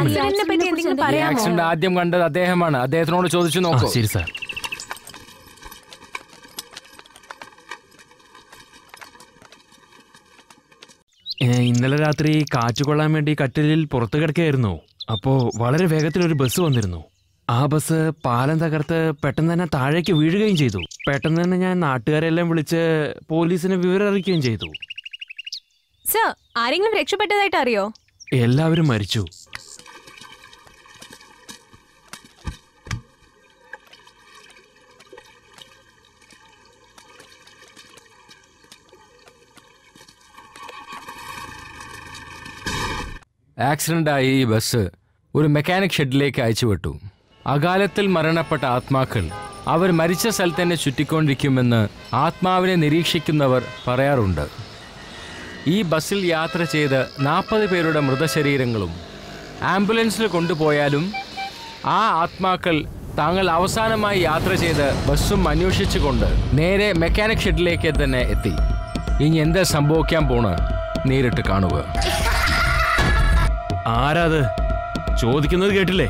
കുഴപ്പമില്ല. ആക്സിഡന്റ് ആദ്യം കണ്ടത് അദ്ദേഹമാണ്. അദ്ദേഹത്തിനോട് ചോദിച്ചു നോക്കൂ. ശരി സാർ. ഇന്നലെ രാത്രി കാറ്റ് കൊള്ളാൻ വേണ്ടി കട്ടിലിൽ പുറത്തു കിടക്കുകയായിരുന്നു. അപ്പോൾ വളരെ വേഗത്തിൽ ഒരു ബസ് വന്നിരുന്നു. ആ ബസ് പാലം തകർത്ത് പെട്ടെന്ന് തന്നെ താഴേക്ക് വീഴുകയും ചെയ്തു. പെട്ടെന്ന് തന്നെ ഞാൻ നാട്ടുകാരെല്ലാം വിളിച്ച് പോലീസിനെ വിവരം അറിയിക്കുകയും ചെയ്തു. സർ, ആരെങ്കിലും രക്ഷപ്പെട്ടതായിട്ട് അറിയോ? എല്ലാവരും മരിച്ചു. ആക്സിഡന്റായ ഈ ബസ് ഒരു മെക്കാനിക് ഷെഡിലേക്ക് അയച്ചുവിട്ടു. അകാലത്തിൽ മരണപ്പെട്ട ആത്മാക്കൾ അവർ മരിച്ച സ്ഥലത്ത് തന്നെ ചുറ്റിക്കൊണ്ടിരിക്കുമെന്ന് ആത്മാവിനെ നിരീക്ഷിക്കുന്നവർ പറയാറുണ്ട്. ഈ ബസ്സിൽ യാത്ര ചെയ്ത് 40 പേരുടെ മൃതശരീരങ്ങളും ആംബുലൻസിൽ കൊണ്ടുപോയാലും ആ ആത്മാക്കൾ താങ്കൾ അവസാനമായി യാത്ര ചെയ്ത് ബസ്സും അന്വേഷിച്ചുകൊണ്ട് നേരെ മെക്കാനിക് ഷെഡിലേക്ക് തന്നെ എത്തി. ഇനി എന്താ സംഭവിക്കാൻ പോണ് നേരിട്ട് കാണുക. ആരാത് ചോദിക്കുന്നത് കേട്ടില്ലേ?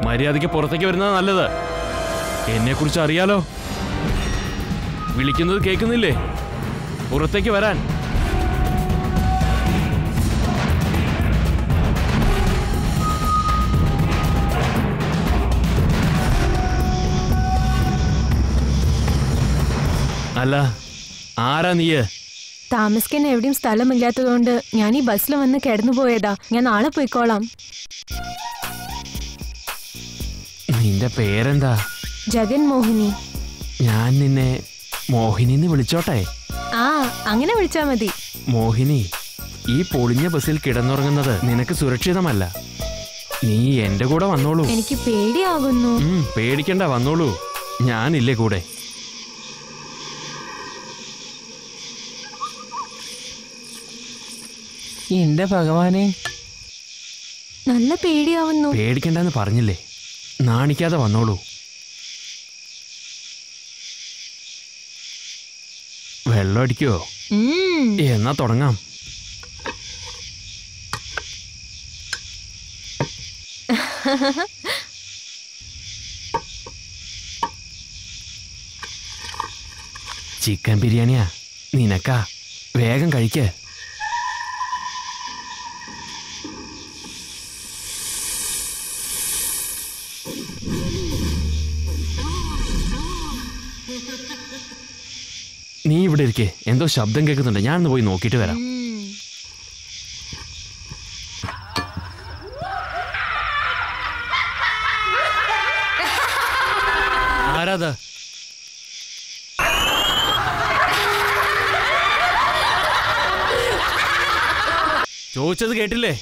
മര്യാദയ്ക്ക് പുറത്തേക്ക് വരുന്നത് നല്ലത്. എന്നെ കുറിച്ച് അറിയാലോ. വിളിക്കുന്നത് കേൾക്കുന്നില്ലേ? പുറത്തേക്ക് വരാൻ. അല്ല, ആരാ നീയ്? താമസിക്കാൻ എവിടെയും സ്ഥലമില്ലാത്തതുകൊണ്ട് ഞാൻ ഈ ബസ്സിൽ വന്ന് കിടന്നു പോയതാ. ഞാൻ നാളെ പോയിക്കോളാം. നിന്റെ പേരെന്താ? ജഗൻ മോഹിനി. ഞാൻ നിന്നെ മോഹിനിന്ന് വിളിച്ചോട്ടെ? ആ, അങ്ങനെ വിളിച്ചാ മതി. മോഹിനി, ഈ പൊളിഞ്ഞ ബസ്സിൽ കിടന്നുറങ്ങുന്നത് നിനക്ക് സുരക്ഷിതമല്ല. നീ എന്റെ കൂടെ വന്നോളൂ. എനിക്ക് പേടിയാകുന്നു. പേടിക്കണ്ട, വന്നോളൂ. ഞാനില്ലേ കൂടെ. എന്റെ ഭഗവാനെ, നല്ല പേടിയാവുന്നു. പേടിക്കണ്ടെന്ന് പറഞ്ഞില്ലേ? നാണിക്കാതെ വന്നോളൂ. വെള്ളം അടിക്കോ? എന്നാ തുടങ്ങാം. ചിക്കൻ ബിരിയാണിയാ നിനക്കാ? വേഗം കഴിക്ക്. നീ ഇവിടെ ഇരിക്കേ. എന്തോ ശബ്ദം കേൾക്കുന്നുണ്ട്. ഞാനൊന്ന് പോയി നോക്കിയിട്ട് വരാം. ആരാത്? ചോദിച്ചത് കേട്ടില്ലേ?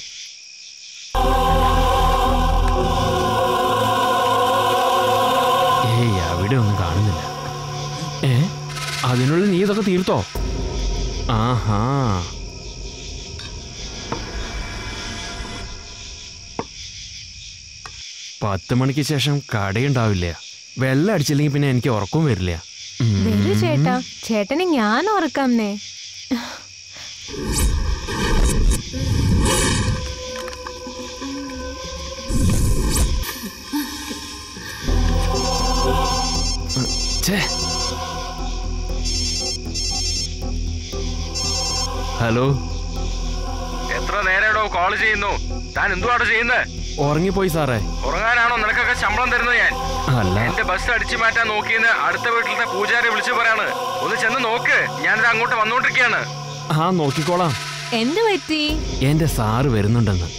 ഏയ്, അവിടെ ഒന്നും കാണുന്നില്ല. അതിനുള്ളിൽ നീ ഇതൊക്കെ തീർത്തോ? ആഹാ, പത്ത് മണിക്ക് ശേഷം കടയുണ്ടാവില്ല. വെള്ളം അടിച്ചില്ലെങ്കിൽ പിന്നെ എനിക്ക് ഉറക്കവും വരില്ല. ചേട്ടാ, ചേട്ടനെ ഞാൻ ഉറക്കാംന്നേ. ഹലോ, എത്ര നേരടോ കോൾ ചെയ്യുന്നു? താൻ എന്തുവാണ് ചെയ്യുന്നത്? ഉറങ്ങിപ്പോയി സാറേ. ഉറങ്ങാനാണോ നിനക്കൊക്കെ ശമ്പളം തരുന്നത്? ഞാൻ അല്ല, എന്റെ ബസ് അടിച്ചു മാറ്റാൻ നോക്കിയെന്ന് അടുത്ത വീട്ടിലത്തെ പൂജാരി വിളിച്ചു പറയാണ്. ഒന്ന് ചെന്ന് നോക്ക്. ഞാനിത് അങ്ങോട്ട് വന്നോണ്ടിരിക്കുകയാണ്. ആ, നോക്കിക്കോളാം. എന്ത് പറ്റി? എന്റെ സാറ് വരുന്നുണ്ടെന്ന്.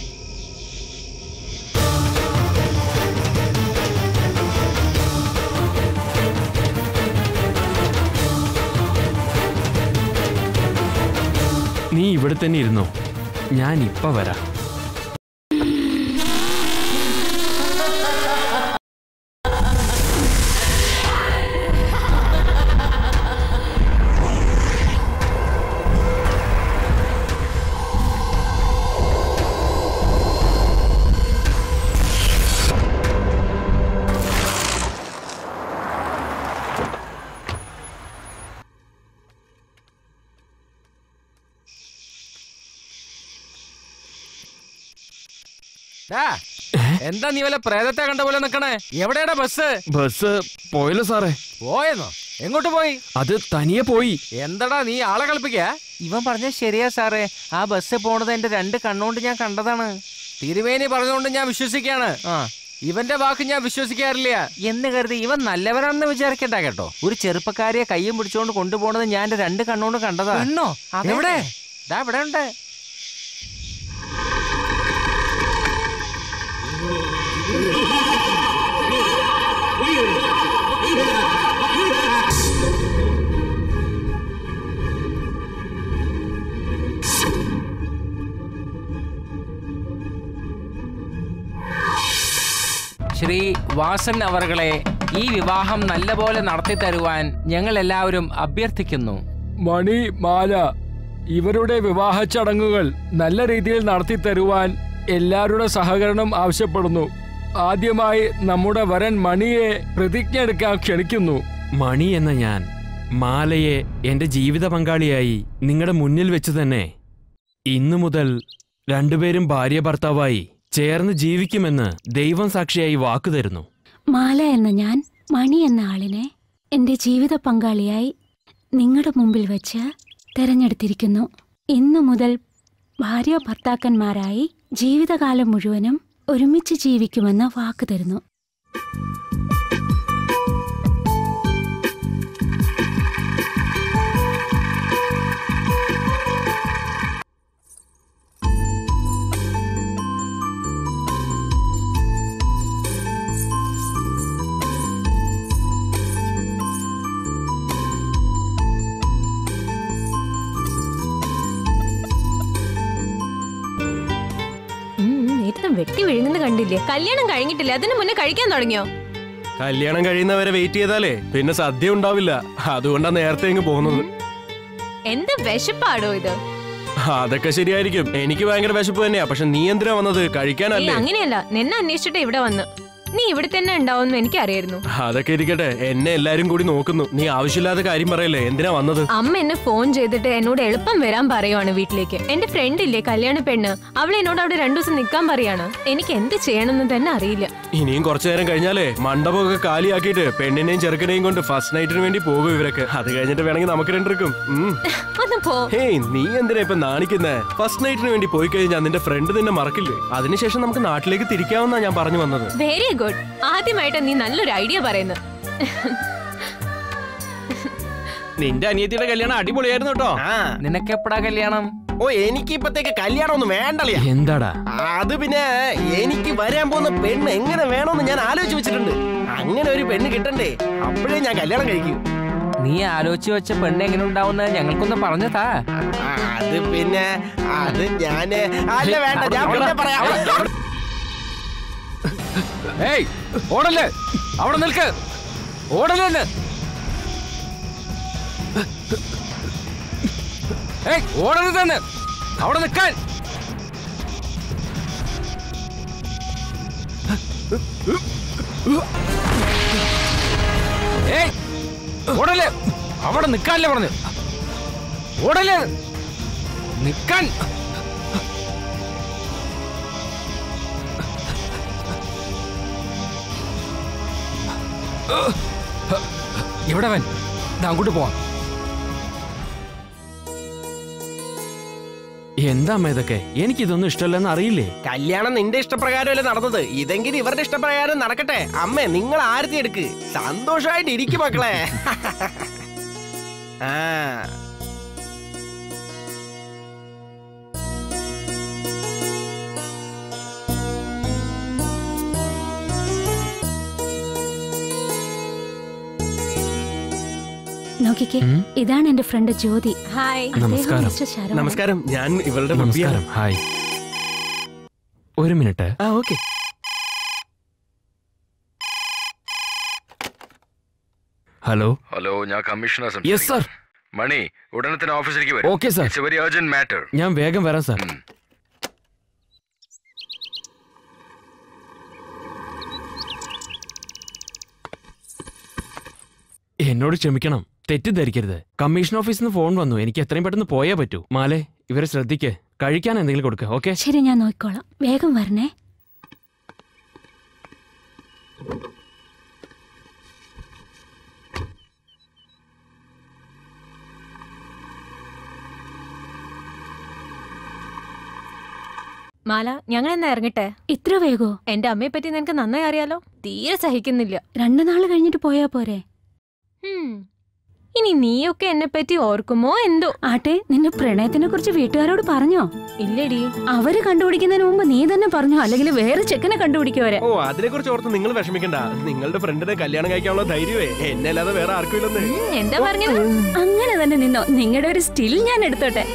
നീ ഇവിടെ തന്നെ ഇരുന്നോ, ഞാൻ ഇപ്പൊ വരാം. എന്താ നീ വല്ല പ്രേതത്തെ കണ്ട പോലെ നിക്കണേ? എവിടെയാടാ ബസ്? ബസ് പോയല്ലോ സാറേ. പോയെന്നോ? എങ്ങോട്ട് പോയി? അത് തനിയെ പോയി. എന്തടാ നീ ആളെ കളിപ്പിക്ക? ഇവൻ പറഞ്ഞ ശരിയാ സാറേ, ആ ബസ് പോണത് എന്റെ 2 കണ്ണുകൊണ്ട് ഞാൻ കണ്ടതാണ്. തിരുമേനി പറഞ്ഞുകൊണ്ട് ഞാൻ വിശ്വസിക്കാണ്. ഇവന്റെ വാക്ക് ഞാൻ വിശ്വസിക്കാറില്ല എന്ന് കരുതി ഇവൻ നല്ലവനാണെന്ന് വിചാരിക്കണ്ട കേട്ടോ. ഒരു ചെറുപ്പക്കാരിയെ കയ്യും പിടിച്ചുകൊണ്ട് കൊണ്ടുപോണത് ഞാൻ എന്റെ 2 കണ്ണുകൊണ്ട് കണ്ടതാ. എണ്ണോ? എവിടെ? ദാ ഇവിടെ ഉണ്ട്. ശ്രീ വാസൻ അവർകളെ ഈ വിവാഹം നല്ലപോലെ നടത്തി തരുവാൻ ഞങ്ങൾ എല്ലാവരും അഭ്യർത്ഥിക്കുന്നു. മണി, മാല, ഇവരുടെ വിവാഹ ചടങ്ങുകൾ നല്ല രീതിയിൽ നടത്തി തരുവാൻ എല്ലാവരുടെ സഹകരണം ആവശ്യപ്പെടുന്നു. ആദ്യമായി നമ്മുടെ വരൻ മണിയെ പ്രതിജ്ഞ എടുക്കാൻ ക്ഷണിക്കുന്നു. മണി എന്ന ഞാൻ മാലയെ എന്റെ ജീവിത പങ്കാളിയായി നിങ്ങളുടെ മുന്നിൽ വെച്ച് തന്നെ ഇന്നു മുതൽ രണ്ടുപേരും ഭാര്യ ഭർത്താവായി ചേർന്ന് ജീവിക്കുമെന്ന് ദൈവം സാക്ഷിയായി വാക്കു തരുന്നു. മാല എന്ന ഞാൻ മണി എന്ന ആളിനെ എന്റെ ജീവിത പങ്കാളിയായി നിങ്ങളുടെ മുമ്പിൽ വെച്ച് തെരഞ്ഞെടുത്തിരിക്കുന്നു. ഇന്നു മുതൽ ഭാര്യ ഭർത്താക്കന്മാരായി ജീവിതകാലം മുഴുവനും ഒരുമിച്ച് ജീവിക്കുമെന്ന് വാക്കു തരുന്നു. വെട്ടി വിഴുങ്ങുന്നത് കണ്ടില്ലേ? കല്യാണം കഴിഞ്ഞിട്ടില്ല, അതിന് മുന്നേ കഴിക്കാൻ തുടങ്ങിയോ? കല്യാണം കഴിയുന്നവരെ വെയിറ്റ് ചെയ്താലേ പിന്നെ സദ്യ ഉണ്ടാവില്ല. അതുകൊണ്ടാ നേരത്തെ ഇങ്ങ് പോകുന്നത്. എന്ത് വിശപ്പാടോ ഇത്? അതൊക്കെ ശരിയായിരിക്കും, എനിക്ക് ഭയങ്കര വിശപ്പ് തന്നെയാ. പക്ഷെ നീ എന്തിനാ വന്നത്? കഴിക്കാനല്ലേ? അങ്ങനെയല്ല, നിന്നെ അന്വേഷിച്ചിട്ട് ഇവിടെ വന്ന്. നീ ഇവിടെ തന്നെ ഉണ്ടാവുമെന്ന് എനിക്കറിയായിരുന്നു. അതൊക്കെ ഇരിക്കട്ടെ, എന്നെ എല്ലാരും കൂടി നോക്കുന്നു. നീ ആവശ്യമില്ലാത്ത കാര്യം പറയല്ലേ. എന്തിനാ വന്നത്? അമ്മ എന്നെ ഫോൺ ചെയ്തിട്ട് എന്നോട് എളുപ്പം വരാൻ പറയുവാണ് വീട്ടിലേക്ക്. എന്റെ ഫ്രണ്ട് ഇല്ലേ കല്യാണ പെണ്ണ്, അവൾ എന്നോട് അവിടെ 2 ദിവസം നിൽക്കാൻ പറയാണ്. എനിക്ക് എന്ത് ചെയ്യണമെന്ന് തന്നെ അറിയില്ല. ഇനിയും കുറച്ചു നേരം കഴിഞ്ഞാലേ മണ്ഡപമൊക്കെ കാലിയാക്കിയിട്ട് പെണ്ണിനെയും ചെറുക്കനെയും കൊണ്ട് ഫസ്റ്റ് നൈറ്റിന് വേണ്ടി പോകും ഇവരൊക്കെ. അത് കഴിഞ്ഞിട്ട് വേണമെങ്കിൽ നമുക്ക് രണ്ടിരിക്കും. ഹേയ്, നീ എന്തിനാ ഇപ്പൊ നാണിക്കുന്നേ? ഫസ്റ്റ് നൈറ്റിന് വേണ്ടി പോയി കഴിഞ്ഞാൽ നിന്റെ ഫ്രണ്ട് നിന്നെ മറക്കില്ലേ? അതിനുശേഷം നമുക്ക് നാട്ടിലേക്ക് തിരിക്കാമെന്നാ ഞാൻ പറഞ്ഞു വന്നത്. Very good. ആദ്യമായിട്ട് നീ നല്ലൊരു ഐഡിയ പറയുന്നു. നിന്റെ അനിയത്തിയുടെ കല്യാണം അടിപൊളിയായിരുന്നു കേട്ടോ. നിനക്കെപ്പടാ കല്യാണം? ഓ, എനിക്ക് ഇപ്പത്തേക്ക് കല്യാണം ഒന്നും വേണ്ടല്ലേ. എന്താടാ അത്? പിന്നെ എനിക്ക് വരാൻ പോകുന്ന പെണ്ണ് എങ്ങനെ വേണമെന്ന് ഞാൻ ആലോചിച്ച് വെച്ചിട്ടുണ്ട്. അങ്ങനെ ഒരു പെണ്ണ് കിട്ടണ്ടേ, അപ്പോഴേ ഞാൻ കല്യാണം കഴിക്കൂ. നീ ആലോചിച്ച് വെച്ച പെണ്ണ് എങ്ങനെ ഉണ്ടാവുന്ന ഞങ്ങൾക്കൊന്ന് പറഞ്ഞതാ. അത് പിന്നെ അത് ഞാന് അല്ല വേണ്ട, ഞാൻ പിന്നെ പറയാം. ഏയ്, ഓടല്ലേ, അവിടെ നിൽക്ക്, ഓടല്ലേ. ഏയ്, ഓടരുത് തന്നെ, അവിടെ നിൽക്കാൻ. ഏയ്, ഓടല്ലേ, അവിടെ നിൽക്കാനല്ലേ പറഞ്ഞു. ഓടല്ലേ, നിൽക്കാൻ. എവിടെ വൻ? അങ്ങോട്ട് പോവാം. എന്താ അമ്മ ഇതൊക്കെ? എനിക്കിതൊന്നും ഇഷ്ടമല്ലെന്ന് അറിയില്ലേ? കല്യാണം നിന്റെ ഇഷ്ടപ്രകാരമല്ലേ നടന്നത്? ഇതെങ്കിലും ഇവരുടെ ഇഷ്ടപ്രകാരം നടക്കട്ടെ. അമ്മേ, നിങ്ങൾ ആരത്തി എടുക്ക്, സന്തോഷമായിട്ട് ഇരിക്കും മക്കളെ. ആ, നോക്കിക്കേ, ഇതാണ് എന്റെ ഫ്രണ്ട് ജ്യോതി. ഹായ്. നമസ്കാരം. നമസ്കാരം. ഞാൻ ഇവളുടെ നമസ്കാരം. ഹായ്. ഒരു മിനിറ്റ്. ഓക്കെ. ഹലോ. ഹലോ, ഞാൻ കമ്മീഷണർ. Yes sir. മണി, ഉടനെ തന്നെ ഓഫീസിലേക്ക് വരും. Okay sir. It's a very urgent matter. ഞാൻ വേഗം വരാം സർ. എന്നോട് ക്ഷമിക്കണം, തെറ്റിദ്ധരിക്കരുത്. കമ്മീഷൻ ഓഫീസിൽ നിന്ന് ഫോൺ വന്നു. എനിക്ക് എത്രയും പെട്ടെന്ന് പോയേ പറ്റൂ. മാലേ, ഇവരെ ശ്രദ്ധിക്ക്. കഴിക്കാൻ എന്തെങ്കിലും കൊടുക്കുക. ഓക്കെ? ശരി, ഞാൻ നോക്കിക്കോളാം. വേഗം വരണേ. മാല, ഞങ്ങൾ എന്നാ ഇറങ്ങട്ടെ? ഇത്ര വേഗോ? എന്റെ അമ്മയെ പറ്റി നിനക്ക് നന്നായി അറിയാലോ. തീരെ സഹിക്കുന്നില്ല. 2 നാള് കഴിഞ്ഞിട്ട് പോയാ പോരെ? ഇനി നീയൊക്കെ എന്നെ പറ്റി ഓർക്കുമോ എന്തോ. ആട്ടെ, നിന്റെ പ്രണയത്തിനെ കുറിച്ച് വീട്ടുകാരോട് പറഞ്ഞോ? ഇല്ലടി. അവര് കണ്ടുപിടിക്കുന്നതിന് മുമ്പ് നീ തന്നെ പറഞ്ഞോ, അല്ലെങ്കിൽ വേറെ ചെക്കനെ കണ്ടുപിടിക്കുവരെ. ഓ, അതിനെ കുറിച്ച് ഓർത്ത് നിങ്ങൾ വിഷമിക്കണ്ട. നിങ്ങളുടെ ഫ്രണ്ടിനെ കല്യാണം കഴിക്കാനുള്ള ധൈര്യമേ എന്നെ അല്ലാതെ വേറെ ആർക്കും ഇല്ലെന്ന്. എന്താ പറഞ്ഞത്? അങ്ങനെ തന്നെ നിന്നോ. നിങ്ങളുടെ ഒരു സ്റ്റിൽ ഞാൻ എടുത്തോട്ടെ.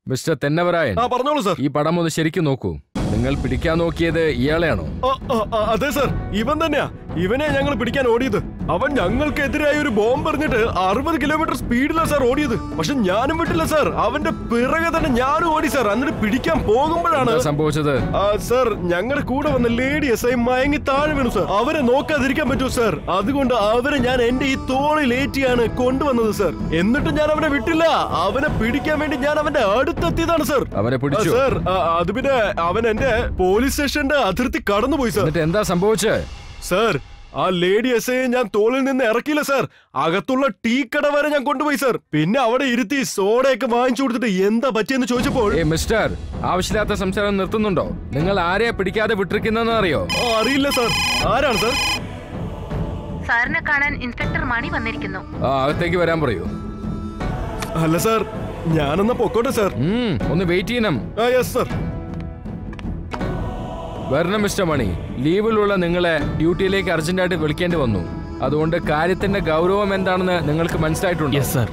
മിസ്റ്റർ തെന്നവരായൻ, പറഞ്ഞോളൂ സർ. ഈ പടം ഒന്ന് ശരിക്കും നോക്കൂ. നിങ്ങൾ പിടിക്കാൻ നോക്കിയത് ഇയാളെയാണോ? അതെ സർ, ഇവൻ തന്നെയാ. ഇവനെ ഞങ്ങൾ പിടിക്കാൻ ഓടിയത്. അവൻ ഞങ്ങൾക്കെതിരായി ഒരു ബോംബ് എറിഞ്ഞിട്ട് 60 കിലോമീറ്റർ സ്പീഡിലാ സാർ ഓടിയത്. പക്ഷെ ഞാനും വിട്ടില്ല സാർ. അവന്റെ പിറകെ തന്നെ ഞാനും ഓടി സാർ. എന്നിട്ട് പിടിക്കാൻ പോകുമ്പോഴാണ് സംഭവിച്ചത്. സാർ, ഞങ്ങളുടെ കൂടെ വന്ന ലേഡി എസ് ഐ മയങ്ങി താഴെ വീണു സാർ. അവരെ നോക്കാതിരിക്കാൻ പറ്റുമോ സാർ? അതുകൊണ്ട് അവരെ ഞാൻ എന്റെ ഈ തോളിലേറ്റിയാണ് കൊണ്ടുവന്നത് സാർ. എന്നിട്ട് ഞാൻ അവനെ വിട്ടില്ല. അവനെ പിടിക്കാൻ വേണ്ടി ഞാൻ അവന്റെ അടുത്തെത്തിയതാണ് സാർ. അവനെ പിടിച്ചു സാർ? അത് പിന്നെ അവൻ എന്റെ പോലീസ് സ്റ്റേഷന്റെ അതിർത്തി കടന്നുപോയി സാർ. എന്താ സംഭവിച്ചത് സാർ? ആ ലേഡി എസ് ഐയെ ഞാൻ തോളിൽ നിന്ന് ഇറക്കില്ല സാർ. അകത്തുള്ള ടീ കട വരെ ഞാൻ കൊണ്ടുപോയി സാർ. പിന്നെ അവിടെ ഇരുത്തി സോഡയൊക്കെ വാങ്ങിച്ചു കൊടുത്തിട്ട് എന്താ പറ്റിയെന്ന് ചോദിച്ചപ്പോൾ മിസ്റ്റർ, ആവശ്യമില്ലാത്ത സംസാരം നിർത്തുന്നുണ്ടോ? നിങ്ങൾ ആരെയാ പിടിക്കാതെ വിട്ടിരിക്കുന്നതെന്ന് അറിയോ? അറിയില്ല സാർ. ആരാണ് സാർ? സാറിനെ കാണാൻ ഇൻസ്പെക്ടർ മണി വന്നിരിക്കുന്നു. അകത്തേക്ക് വരാൻ പറയൂ. അല്ല സാർ, ഞാനെന്നാ പൊക്കോട്ടെ സാർ. ഒന്ന് വെയിറ്റ് ചെയ്യണം. Yes sir. വരണം മിസ്റ്റർ മണി. ലീവിലുള്ള നിങ്ങളെ ഡ്യൂട്ടിയിലേക്ക് അർജന്റായിട്ട് വിളിക്കേണ്ടി വന്നു. അതുകൊണ്ട് കാര്യത്തിന്റെ ഗൗരവം എന്താണെന്ന് നിങ്ങൾക്ക് മനസ്സിലായിട്ടുണ്ട്? Yes sir.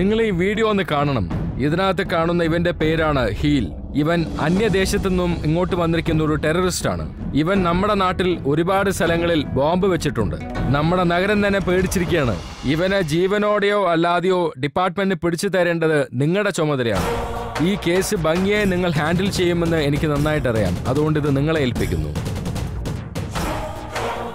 നിങ്ങൾ ഈ വീഡിയോ ഒന്ന് കാണണം. ഇതിനകത്ത് കാണുന്ന ഇവന്റെ പേരാണ് ഹീൽ. ഇവൻ അന്യദേശത്തു നിന്നും ഇങ്ങോട്ട് വന്നിരിക്കുന്ന ഒരു ടെററിസ്റ്റ് ആണ്. ഇവൻ നമ്മുടെ നാട്ടിൽ ഒരുപാട് സ്ഥലങ്ങളിൽ ബോംബ് വെച്ചിട്ടുണ്ട്. നമ്മുടെ നഗരം തന്നെ പേടിച്ചിരിക്കുകയാണ്. ഇവനെ ജീവനോടെയോ അല്ലാതെയോ ഡിപ്പാർട്ട്മെന്റിന് പിടിച്ചു തരേണ്ടത് നിങ്ങളുടെ ചുമതലയാണ്. ഈ കേസ് ഭംഗിയായി നിങ്ങൾ ഹാൻഡിൽ ചെയ്യുമെന്ന് എനിക്ക് നന്നായിട്ട് അറിയാം. അതുകൊണ്ട് ഇത് നിങ്ങളെ ഏൽപ്പിക്കുന്നു.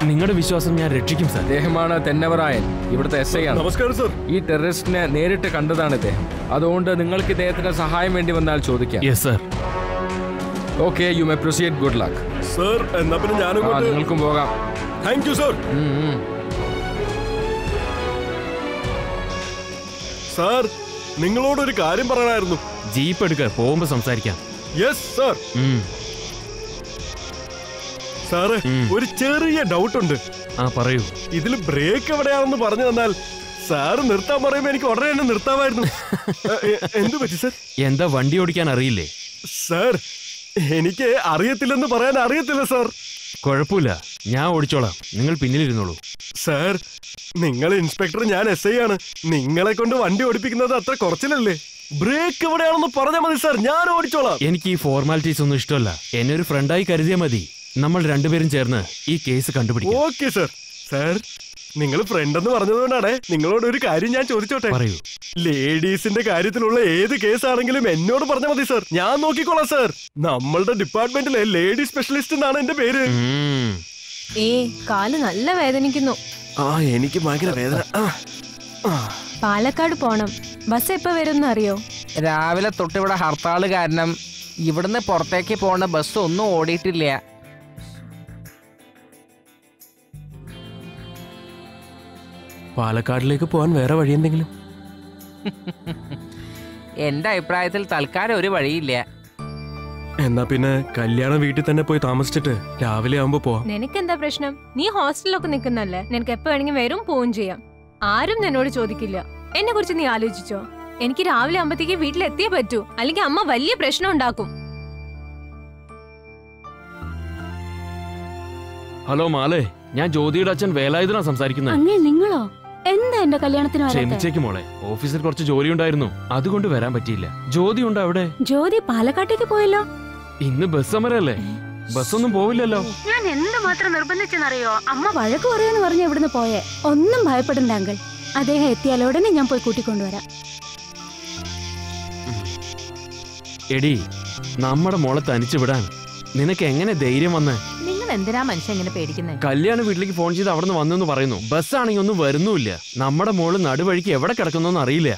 നിങ്ങളുടെ വിശ്വാസം ഞാൻ രക്ഷിക്കും സാർ. അദ്ദേഹമാണ് തെന്നവരായൻ, ഇവിടുത്തെ എസ് ഐ ആണ്. നമസ്കാരം സാർ. ഈ ടെററിസ്റ്റിനെ നേരിട്ട് കണ്ടതാണ് ഇദ്ദേഹം. അതുകൊണ്ട് നിങ്ങൾക്ക് ഇദ്ദേഹത്തിന്റെ സഹായം വേണ്ടി വന്നാൽ ചോദിക്കാം. Yes sir. Okay, you may proceed. Good luck sir. എന്നാ പിന്നെ ഞാനും നിങ്ങൾക്കും പോകാം. Thank you sir. സാർ, നിങ്ങളോടൊരു കാര്യം പറയാനായിരുന്നു. ജീപ്പ് എടുക്ക, പോകുമ്പോ സംസാരിക്കാം. Yes sir. സാറ്, ഒരു ചെറിയ ഡൗട്ട് ഉണ്ട്. പറയൂ. ഇതിൽ ബ്രേക്ക് എവിടെയാണെന്ന് പറഞ്ഞു തന്നാൽ സാറ് നിർത്താൻ പറയുമ്പോ എനിക്ക് ഉടനെ തന്നെ നിർത്താമായിരുന്നു. എന്തു പറ്റി സാർ? എന്താ, വണ്ടി ഓടിക്കാൻ അറിയില്ലേ? സാർ, എനിക്ക് അറിയത്തില്ലെന്ന് പറയാൻ അറിയത്തില്ല സാർ. കുഴപ്പമില്ല, ഞാൻ ഓടിച്ചോളാം. നിങ്ങൾ പിന്നിലിരുന്നോളൂ. സാർ, നിങ്ങൾ ഇൻസ്പെക്ടർ, ഞാൻ എസ് ഐ ആണ്. നിങ്ങളെ കൊണ്ട് വണ്ടി ഓടിപ്പിക്കുന്നത് അത്ര കുറച്ചിലല്ലേ? ബ്രേക്ക് എവിടെയാണെന്ന് പറഞ്ഞാൽ മതി സാർ, ഞാൻ ഓടിച്ചോളാം. എനിക്ക് ഈ ഫോർമാലിറ്റീസ് ഒന്നും ഇഷ്ടമല്ല. എന്നെ ഒരു ഫ്രണ്ടായി കരുതിയാൽ മതി. നമ്മൾ രണ്ടുപേരും ചേർന്ന് ഈ കേസ് കണ്ടുപിടിക്കും. Okay sir. സാർ, നിങ്ങൾ ഫ്രണ്ട് എന്ന് പറഞ്ഞതുകൊണ്ടാണ് നിങ്ങളോട് ഒരു കാര്യം ഞാൻ ചോദിച്ചോട്ടെ? പറയൂ. ലേഡീസിന്റെ കാര്യത്തിലുള്ള ഏത് കേസാണെങ്കിലും എന്നോട് പറഞ്ഞാൽ മതി സാർ, ഞാൻ നോക്കിക്കോളാം സാർ. നമ്മളുടെ ഡിപ്പാർട്ട്മെന്റിലെ ലേഡി സ്പെഷ്യലിസ്റ്റ് എന്നാണ് എന്റെ പേര്. കാല് നല്ല വേദനിക്കുന്നു. എനിക്ക് ഭയങ്കര വേദന. പാലക്കാട് പോണം. ബസ് എപ്പോ വരും അറിയോ? രാവിലെ തൊട്ട് ഇവിടെ ഹർത്താള് കാരണം ഇവിടുന്ന് പുറത്തേക്ക് പോണ ബസ് ഒന്നും ഓടിയിട്ടില്ല. പാലക്കാടിലേക്ക് പോകാൻ വേറെ വഴി എന്തെങ്കിലും? എന്റെ അഭിപ്രായത്തിൽ തൽക്കാലം ഒരു വഴിയില്ല. എന്നാ പിന്നെ കല്യാണ വീട്ടിൽ തന്നെ പോയി താമസിച്ചിട്ട് രാവിലെ ആവുമ്പോ പോവാം. നിനക്കെന്താ പ്രശ്നം? നീ ഹോസ്റ്റലിലൊക്കെ നിൽക്കുന്നല്ലേ? നിനക്ക് എപ്പോ വേണമെങ്കിൽ വരും പോവും ചെയ്യാം. ആരും നിന്നോട് ചോദിക്കില്ല. എന്നെ കുറിച്ച് നീ ആലോചിച്ചോ? എനിക്ക് രാവിലെ ആകുമ്പത്തേക്ക് വീട്ടിലെത്തിയേ പറ്റൂ, അല്ലെങ്കിൽ അമ്മ വലിയ പ്രശ്നം ഉണ്ടാക്കും. ഹലോ മാലേ, ഞാൻ ജ്യോതിയുടെ അച്ഛൻ വേലായുധനാ സംസാരിക്കുന്നത്. നിങ്ങളോ? എന്താ എന്റെ കല്യാണത്തിന്? ക്ഷമിച്ചേക്ക് മോളെ, ഓഫീസിൽ കുറച്ച് ജോലി ഉണ്ടായിരുന്നു, അതുകൊണ്ട് വരാൻ പറ്റിയില്ല. ജ്യോതി ഉണ്ടോ അവിടെ? ജ്യോതി പാലക്കാട്ടേക്ക് പോയല്ലോ. ഇന്ന് ബസ് സമരല്ലേ, ബസ്സൊന്നും പോവില്ലല്ലോ. ഞാൻ എന്തുമാത്രം നിർബന്ധിച്ചെന്നറിയോ? അമ്മ വഴക്ക് പറയുമെന്ന് പറഞ്ഞ ഇവിടുന്ന് പോയേ. ഒന്നും ഭയപ്പെടണ്ട അങ്കിൾ, അദ്ദേഹം എത്തിയാൽ ഉടനെ ഞാൻ പോയി കൂട്ടിക്കൊണ്ടുവരാം. എടി, നമ്മുടെ മോളെ തനിച്ചു വിടാൻ നിനക്ക് എങ്ങനെ ധൈര്യം വന്ന്? നിങ്ങൾ എന്തിനാ മനുഷ്യൻ ഇങ്ങനെ പേടിക്കുന്നത്? കല്യാണ വീട്ടിലേക്ക് ഫോൺ ചെയ്ത് അവിടെ നിന്ന് വന്നെന്ന് പറയുന്നു. ബസ്സാണെങ്കിൽ ഒന്നും വരുന്നുമില്ല. നമ്മുടെ മോള് നടുവഴിക്ക് എവിടെ കിടക്കുന്നോന്ന് അറിയില്ല.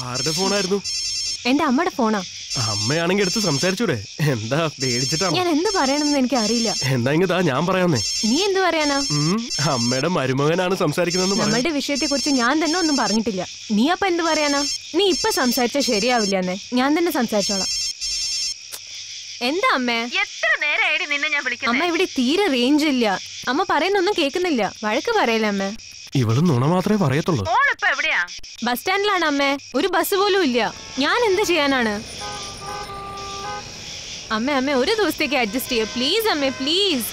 ആരുടെ ഫോണായിരുന്നു? എന്റെ അമ്മയുടെ ഫോണാ. അമ്മയാണെങ്കിൽ എടുത്ത് സംസാരിച്ചൂടെ? എന്താ പേടിച്ചിട്ടാണ്? ഞാൻ എന്ത് പറയണമെന്ന് എനിക്ക് അറിയില്ല. എന്താ ഇങ്ങതാ ഞാൻ പറയാന്നേ. നീ എന്ത് പറയാനാ? അമ്മയുടെ മരുമകനാണ് സംസാരിക്കുന്നതെന്ന്. നമ്മളുടെ വിഷയത്തെ കുറിച്ച് ഞാൻ തന്നെ ഒന്നും പറഞ്ഞിട്ടില്ല. നീ അപ്പൊ എന്ത് പറയാനാ? നീ ഇപ്പൊ സംസാരിച്ചാൽ ശരിയാവില്ലെന്നേ. ഞാൻ തന്നെ സംസാരിച്ചോളാം. എന്താ അമ്മേ? എത്ര നേരമായിട്ട് നിന്നെ ഞാൻ വിളിക്കുന്നു? അമ്മ ഇവിടെ തീരെ റേഞ്ച് ഇല്ല. അമ്മ പറയുന്നൊന്നും കേൾക്കുന്നില്ല. വഴക്ക് പറയല്ലേ അമ്മേ? ഇവള് നുണ മാത്രമേ പറയത്തുള്ളൂ. എവിടെയാ? ബസ് സ്റ്റാൻഡിലാണ് അമ്മേ. ഒരു ബസ് പോലും ഇല്ല. ഞാൻ എന്ത് ചെയ്യാനാണ്? അമ്മ ഒരു ദിവസത്തേക്ക് അഡ്ജസ്റ്റ് ചെയ്യ പ്ലീസ് അമ്മേ, പ്ലീസ്.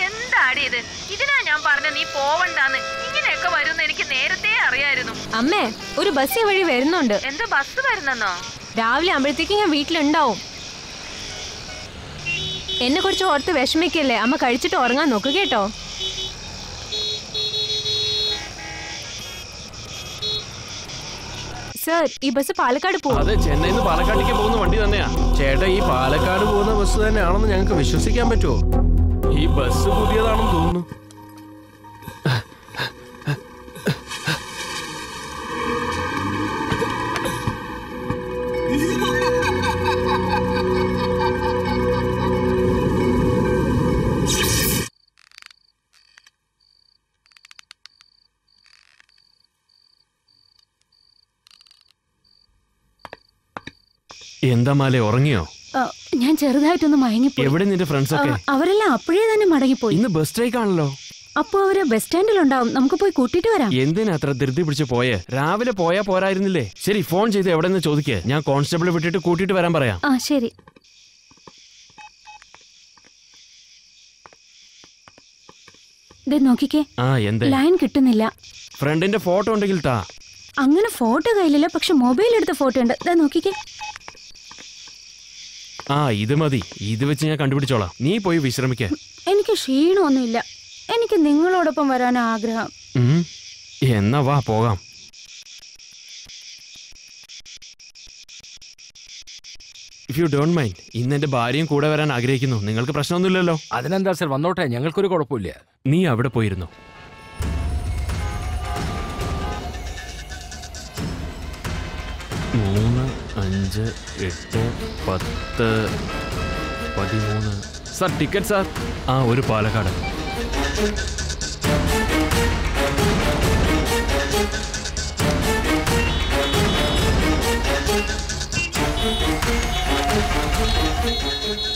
എന്താടി ഇത്? ഇതിനാ ഞാൻ പറഞ്ഞ നീ പോവണ്ടാന്ന്. ഇങ്ങനെയൊക്കെ വരുമെന്ന് എനിക്ക് നേരത്തെ അറിയായിരുന്നു. അമ്മേ, ഒരു ബസ് വഴി വരുന്നുണ്ട്. എന്താ ബസ് വരുന്നെന്നോ? രാവിലെ ആകുമ്പോഴത്തേക്ക് ഞാൻ വീട്ടിലുണ്ടാവും. എന്നെ കുറിച്ച് ഓർത്ത് വിഷമിക്കല്ലേ. അമ്മ കഴിച്ചിട്ട് ഉറങ്ങാൻ നോക്ക് കേട്ടോ. സർ, ഈ ബസ് പാലക്കാട് പോകും. അതെ, ചെന്നൈന്ന് പാലക്കാട്ടേക്ക് പോകുന്ന വണ്ടി തന്നെയാ. ചേട്ടാ, ഈ പാലക്കാട് പോകുന്ന ബസ് തന്നെയാണെന്ന് ഞങ്ങൾക്ക് വിശ്വസിക്കാൻ പറ്റുമോ? ഈ ബസ് പുതിയതാണെന്ന് തോന്നുന്നു. എന്താ മാലെ, ഉറങ്ങിയോ? ഞാൻ ചെറുതായിട്ടൊന്ന് മയങ്ങിപ്പോയി. എവിടെ നിന്റെ ഫ്രണ്ട്സ് ഒക്കെ? അവരെല്ലാം അപ്പോഴേ തന്നെ മടങ്ങിപ്പോയി. ഇന്ന് ബസ് സ്ട്രൈക്ക് ആണല്ലോ. അപ്പൊ അവര് ബസ് സ്റ്റാൻഡിലുണ്ടാവും. നമുക്ക് പോയി കൂട്ടിട്ട് വരാം. എന്തിനാ അത്ര ധൃതി പിടിച്ച് പോയേ? രാവിലെ പോയാ പോരായിരുന്നില്ലേ? ശരി, ഫോൺ ചെയ്ത് എവിടെന്ന് ചോദിക്കേ. ഞാൻ കോൺസ്റ്റബിൾ വിട്ടിട്ട് കൂട്ടിട്ട് വരാൻ പറയാം. ആ ശരി. നോക്കിക്കേ, ലൈൻ കിട്ടുന്നില്ല. ഫ്രണ്ടിന്റെ ഫോട്ടോ ഉണ്ടെങ്കിൽ താ. അങ്ങനെ ഫോട്ടോ കയ്യിലില്ല, പക്ഷെ മൊബൈൽ എടുത്ത ഫോട്ടോ ഉണ്ട്. നോക്കിക്കേ. ആ, ഇത് മതി. ഇത് വെച്ച് ഞാൻ കണ്ടുപിടിച്ചോളാം. നീ പോയി വിശ്രമിക്ക. എനിക്ക് ക്ഷീണമൊന്നുമില്ല. എനിക്ക് നിങ്ങളോടൊപ്പം വരാൻ ആഗ്രഹം. എന്നാ വാ, പോകാം. ഇഫ് യു ഡോണ്ട് മൈൻഡ്, ഇന്ന് എന്റെ ഭാര്യയും കൂടെ വരാൻ ആഗ്രഹിക്കുന്നു. നിങ്ങൾക്ക് പ്രശ്നമൊന്നുമില്ലല്ലോ? അതിനെന്താ സർ, വന്നോട്ടെ, ഞങ്ങൾക്കൊരു കുഴപ്പമില്ല. നീ അവിടെ പോയിരുന്നു. മൂന്ന്, 5, 8, 10, 13. Sir, ticket sir. ആ, ഒരു പാലക്കാട്.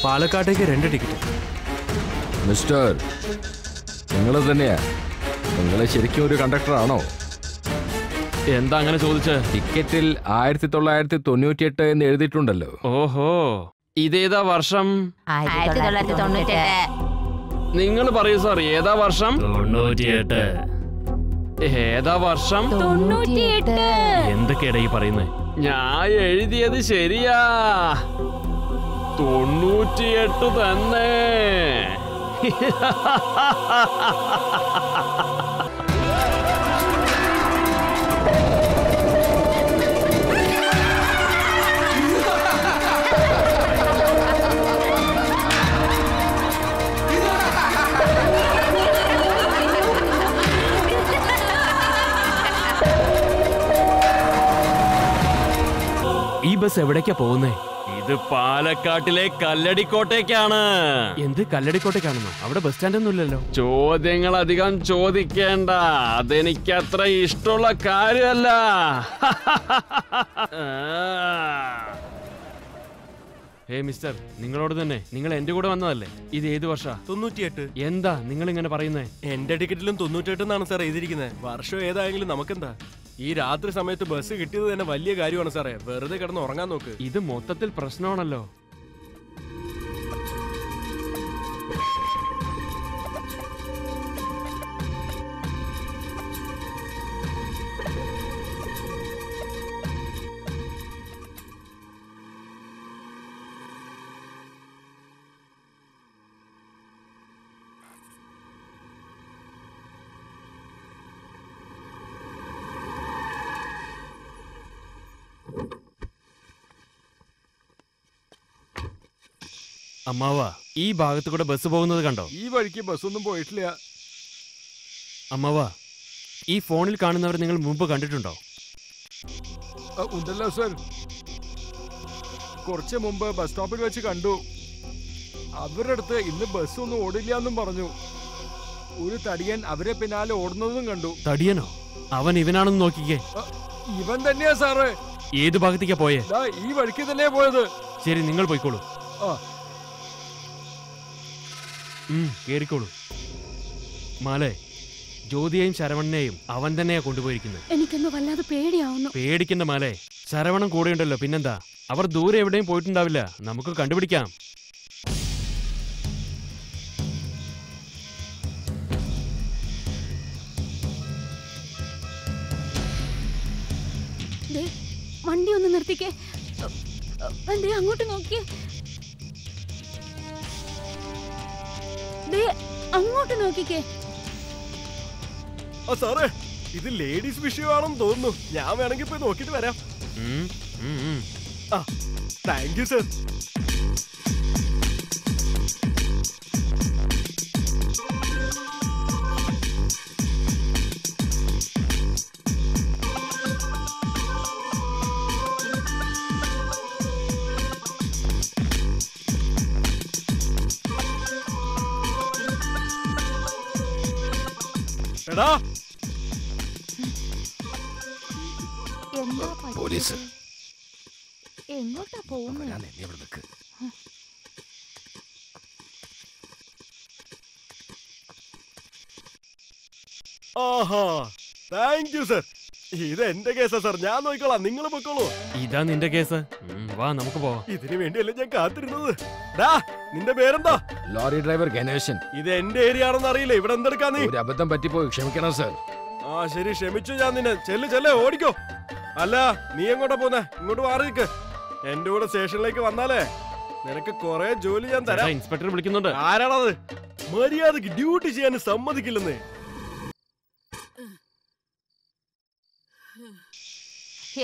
പാലക്കാട്ടേക്ക് 2 ടിക്കറ്റ്. മിസ്റ്റർ, നിങ്ങൾ തന്നെയാ? നിങ്ങൾ ശരിക്കും ഒരു കണ്ടക്ടറാണോ? എന്താ അങ്ങനെ ചോദിച്ച? ടിക്കറ്റിൽ 1998 എന്ന് എഴുതിയിട്ടുണ്ടല്ലോ. ഓഹോ, ഇതേതാ വർഷം? 1998. നിങ്ങൾ പറയൂ സാർ, ഏതാ വർഷം? 98. ഏതാ വർഷം? 98. എന്തൊക്കെയാടാ ഈ പറയുന്നത്? ഞാൻ എഴുതിയത് ശരിയാ, 98 തന്നെ. ഈ ബസ് എവിടേക്കാ പോകുന്നേ? ഇത് പാലക്കാട്ടിലെ കല്ലടിക്കോട്ടേക്കാണ്. എന്ത് കല്ലടിക്കോട്ടേക്കാണെന്നോ? അവിടെ ബസ് സ്റ്റാൻഡ് ഒന്നും ഇല്ലല്ലോ. ചോദ്യങ്ങൾ അധികം ചോദിക്കേണ്ട, അതെനിക്ക് അത്ര ഇഷ്ടമുള്ള കാര്യമല്ല. ഹേ മിസ്റ്റർ, നിങ്ങളോട് തന്നെ. നിങ്ങൾ എന്റെ കൂടെ വന്നതല്ലേ? ഇത് ഏത് വർഷാ? 98. എന്താ നിങ്ങൾ ഇങ്ങനെ പറയുന്നേ? എന്റെ ടിക്കറ്റിലും 98 എന്നാണ് സാർ എഴുതിയിരിക്കുന്നത്. വർഷം ഏതായെങ്കിലും നമുക്കെന്താ? ഈ രാത്രി സമയത്ത് ബസ് കിട്ടിയത് തന്നെ വലിയ കാര്യമാണ് സാറേ. വെറുതെ കിടന്ന് ഉറങ്ങാൻ നോക്ക്. ഇത് മൊത്തത്തിൽ പ്രശ്നമാണല്ലോ. അമ്മാവാ, ഈ ഭാഗത്ത് കൂടെ ബസ് പോകുന്നത് കണ്ടോ? ഈ വഴിക്ക് ബസ്സൊന്നും പോയിട്ടില്ല. അമ്മാവാ, ഈ ഫോണിൽ കാണുന്നവർ നിങ്ങൾ മുമ്പ് കണ്ടിട്ടുണ്ടോ? ഉണ്ടല്ലോ സർ, കുറച്ച് മുമ്പ് ബസ് സ്റ്റോപ്പിൽ വെച്ച് കണ്ടു. അവരുടെ അടുത്ത് ഇന്ന് ബസ് ഒന്നും ഓടില്ല എന്നും പറഞ്ഞു. ഒരു തടിയൻ അവരെ പിന്നാലെ ഓടുന്നതും കണ്ടു. തടിയനോ? അവൻ ഇവനാണെന്ന് നോക്കിക്കേ. ഇവൻ തന്നെയാ സാറ്. ഏത് ഭാഗത്തേക്കാ പോയേ? ഈ വഴിക്ക് തന്നെയാ പോയത്. ശരി, നിങ്ങൾ പോയിക്കോളൂ. കേറിക്കോളൂ. മാലേ, ജ്യോതിയെയും ശരവണനെയും അവൻ തന്നെയാ കൊണ്ടുപോയിരിക്കുന്നത്. എനിക്കൊന്ന് വല്ലാതെ പേടിയാവുന്നു. പേടിക്കണ്ട മാലേ, ശരവണൻ കൂടെയുണ്ടല്ലോ. പിന്നെന്താ, അവർ ദൂരെ എവിടെയും പോയിട്ടുണ്ടാവില്ല. നമുക്ക് കണ്ടുപിടിക്കാം. വണ്ടി ഒന്ന് നിർത്തിക്കേ. അങ്ങോട്ട് നോക്കിയേ. അങ്ങോട്ട് നോക്കിക്കേ. സാറേ, ഇത് ലേഡീസ് വിഷയമാണെന്ന് തോന്നുന്നു. ഞാൻ വേണമെങ്കിൽ പോയി നോക്കിട്ട് വരാം. Thank you sir. പോലീസ് എങ്ങോട്ടാ പോകുന്നത്? ആഹാ, താങ്ക് യു സർ. ഇത് എന്റെ കേസാ സർ, ഞാൻ നോക്കിക്കോളാം. നിങ്ങൾ പൊക്കോളൂ. ഇതാ നിന്റെ കേസ്. വാ, നമുക്ക് പോവാം. ഇതിനു വേണ്ടിയല്ലേ ഞാൻ കാത്തിരുന്നത്. നിന്റെ പേരെന്താ? Lorry driver Ganeshan. ഇത് എന്റെ ഏരിയ ആണെന്ന് അറിയില്ല. ഇവിടെ എന്തെടുക്കാ നീ? ഒരു അബദ്ധം പറ്റിപ്പോയി, ക്ഷമിക്കണം സർ. ശരി, ക്ഷമിച്ചു ഞാൻ നിന്നെ. ചെല്ല് ഓടിക്കോ. അല്ല, നീ എങ്ങോട്ടാ പോന്നെ? ഇങ്ങോട്ട് മാറി നിൽക്ക്. എന്റെ കൂടെ സ്റ്റേഷനിലേക്ക് വന്നാലേ നിനക്ക് കുറെ ജോലി ഞാൻ തരാം. ഇൻസ്പെക്ടർ വിളിക്കുന്നുണ്ട്. ആരാണത്? മര്യാദക്ക് ഡ്യൂട്ടി ചെയ്യാൻ സമ്മതിക്കില്ലെന്നേ.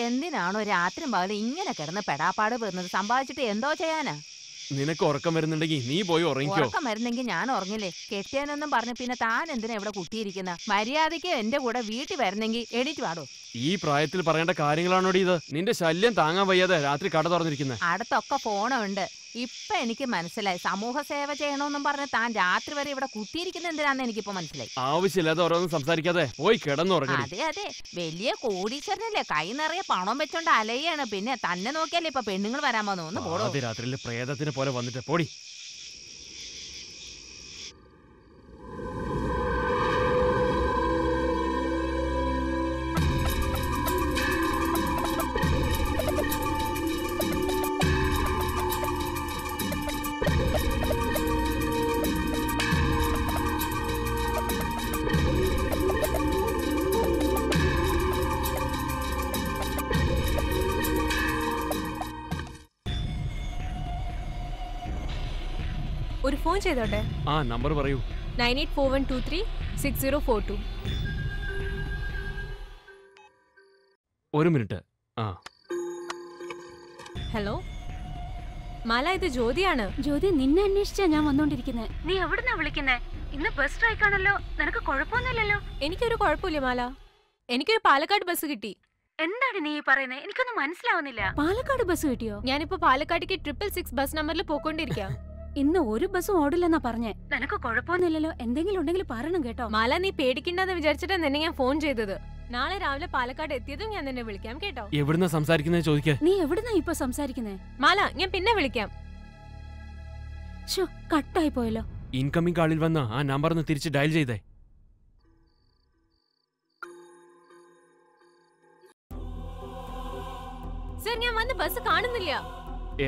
എന്തിനാണോ രാത്രി പകലും ഇങ്ങനെ കിടന്ന് പെടാപ്പാട് പെടുന്നത്? സമ്പാദിച്ചിട്ട് എന്തോ ചെയ്യാനാ? നിനക്ക് ഉറക്കം വരുന്നുണ്ടെങ്കിൽ നീ പോയി ഉറങ്ങിക്കോ. ഉറക്കം വരുന്നെങ്കിൽ ഞാൻ ഉറങ്ങില്ലേ? കെട്ടിയാനൊന്നും പറഞ്ഞു പിന്നെ താൻ എന്തിനാ ഇവിടെ കുട്ടിയിരിക്കുന്ന? മര്യാദയ്ക്ക് എന്റെ കൂടെ വീട്ടിൽ വരുന്നെങ്കിൽ എണീറ്റ് പാടോ. ഈ പ്രായത്തിൽ പറയേണ്ട കാര്യങ്ങളാണോടി ഇത്? നിന്റെ ശല്യം താങ്ങാൻ വയ്യാതെ രാത്രി കട തുറന്നിരിക്കുന്നത്. അടുത്തൊക്കെ ഫോണുണ്ട്. ഇപ്പൊ എനിക്ക് മനസ്സിലായി, സമൂഹ സേവ ചെയ്യണമെന്നും പറഞ്ഞ് താൻ രാത്രി വരെ ഇവിടെ കുത്തിയിരിക്കുന്ന എന്തിനാന്ന് എനിക്കിപ്പോ മനസ്സിലായി. ആവശ്യമില്ലാതെ ഓരോന്നും സംസാരിക്കാതെ പോയി കിടന്നുറങ്ങി. അതെ, വലിയ കോടീശ്വരനല്ലേ, കൈ നിറയെ പണം വെച്ചോണ്ട് അലയാണ്. പിന്നെ തന്നെ നോക്കിയല്ലേ ഇപ്പൊ പെണ്ണുങ്ങൾ വരാൻ വന്നു. ഒന്ന് പോടോ. രാത്രിയിൽ പ്രേതത്തിനെ പോലെ വന്നിട്ട് പോടി. ഒരു ഫോൺ ചെയ്തോട്ടെ? നമ്പർ പറയൂ. 9841236042. ഒരു മിനിറ്റ്. ഹലോ മാല, ഇത് ജ്യോതിയാണ്. ജ്യോതി, നിന്നെ അന്വേഷിച്ചാ ഞാൻ വന്നോണ്ടിരിക്കുന്നത്. നീ എവിടുന്നാ വിളിക്കുന്നേ? ഇന്ന് ബസ് സ്ട്രൈക്ക് ആണല്ലോ. നിനക്ക് കുഴപ്പമൊന്നുമില്ലല്ലോ? എനിക്കൊരു കുഴപ്പമില്ല മാല. എനിക്കൊരു പാലക്കാട് ബസ് കിട്ടി. എന്താണ് നീ പറയുന്നത്? എനിക്കൊന്നും മനസ്സിലാവുന്നില്ല. പാലക്കാട് ബസ് കിട്ടിയോ? ഞാനിപ്പോ പാലക്കാട്ടേക്ക് 666 ബസ് നമ്പറിൽ പോയിക്കൊണ്ടിരിക്കാം. ഇന്ന് ഒരു ബസ്സും ഓടില്ലെന്നാ പറഞ്ഞേ. നിനക്ക് കുഴപ്പമൊന്നുമില്ലല്ലോ? എന്തെങ്കിലും ഉണ്ടെങ്കിൽ പറയണം കേട്ടോ. മാല, നീ പേടിക്കണ്ടെന്ന് വിചാരിച്ചിട്ടാ നിന്നെ ഞാൻ ഫോൺ ചെയ്തത്. നാളെ രാവിലെ പാലക്കാട് എത്തിയതും ഞാൻ നിന്നെ വിളിക്കാം കേട്ടോ. എവിടുന്നാ സംസാരിക്കുന്നത് ചോദിക്കേ? നീ എവിടുന്നാ ഇപ്പൊ സംസാരിക്കുന്നേ? മാല, ഞാൻ പിന്നെ വിളിക്കാം. കട്ടായി പോയല്ലോ. ഇൻകമിംഗ് കാളിൽ വന്ന ആ നമ്പർ ഒന്ന് തിരിച്ച് ഡയൽ ചെയ്തേ. സർ, ഞാൻ വന്ന ബസ് കാണുന്നില്ല.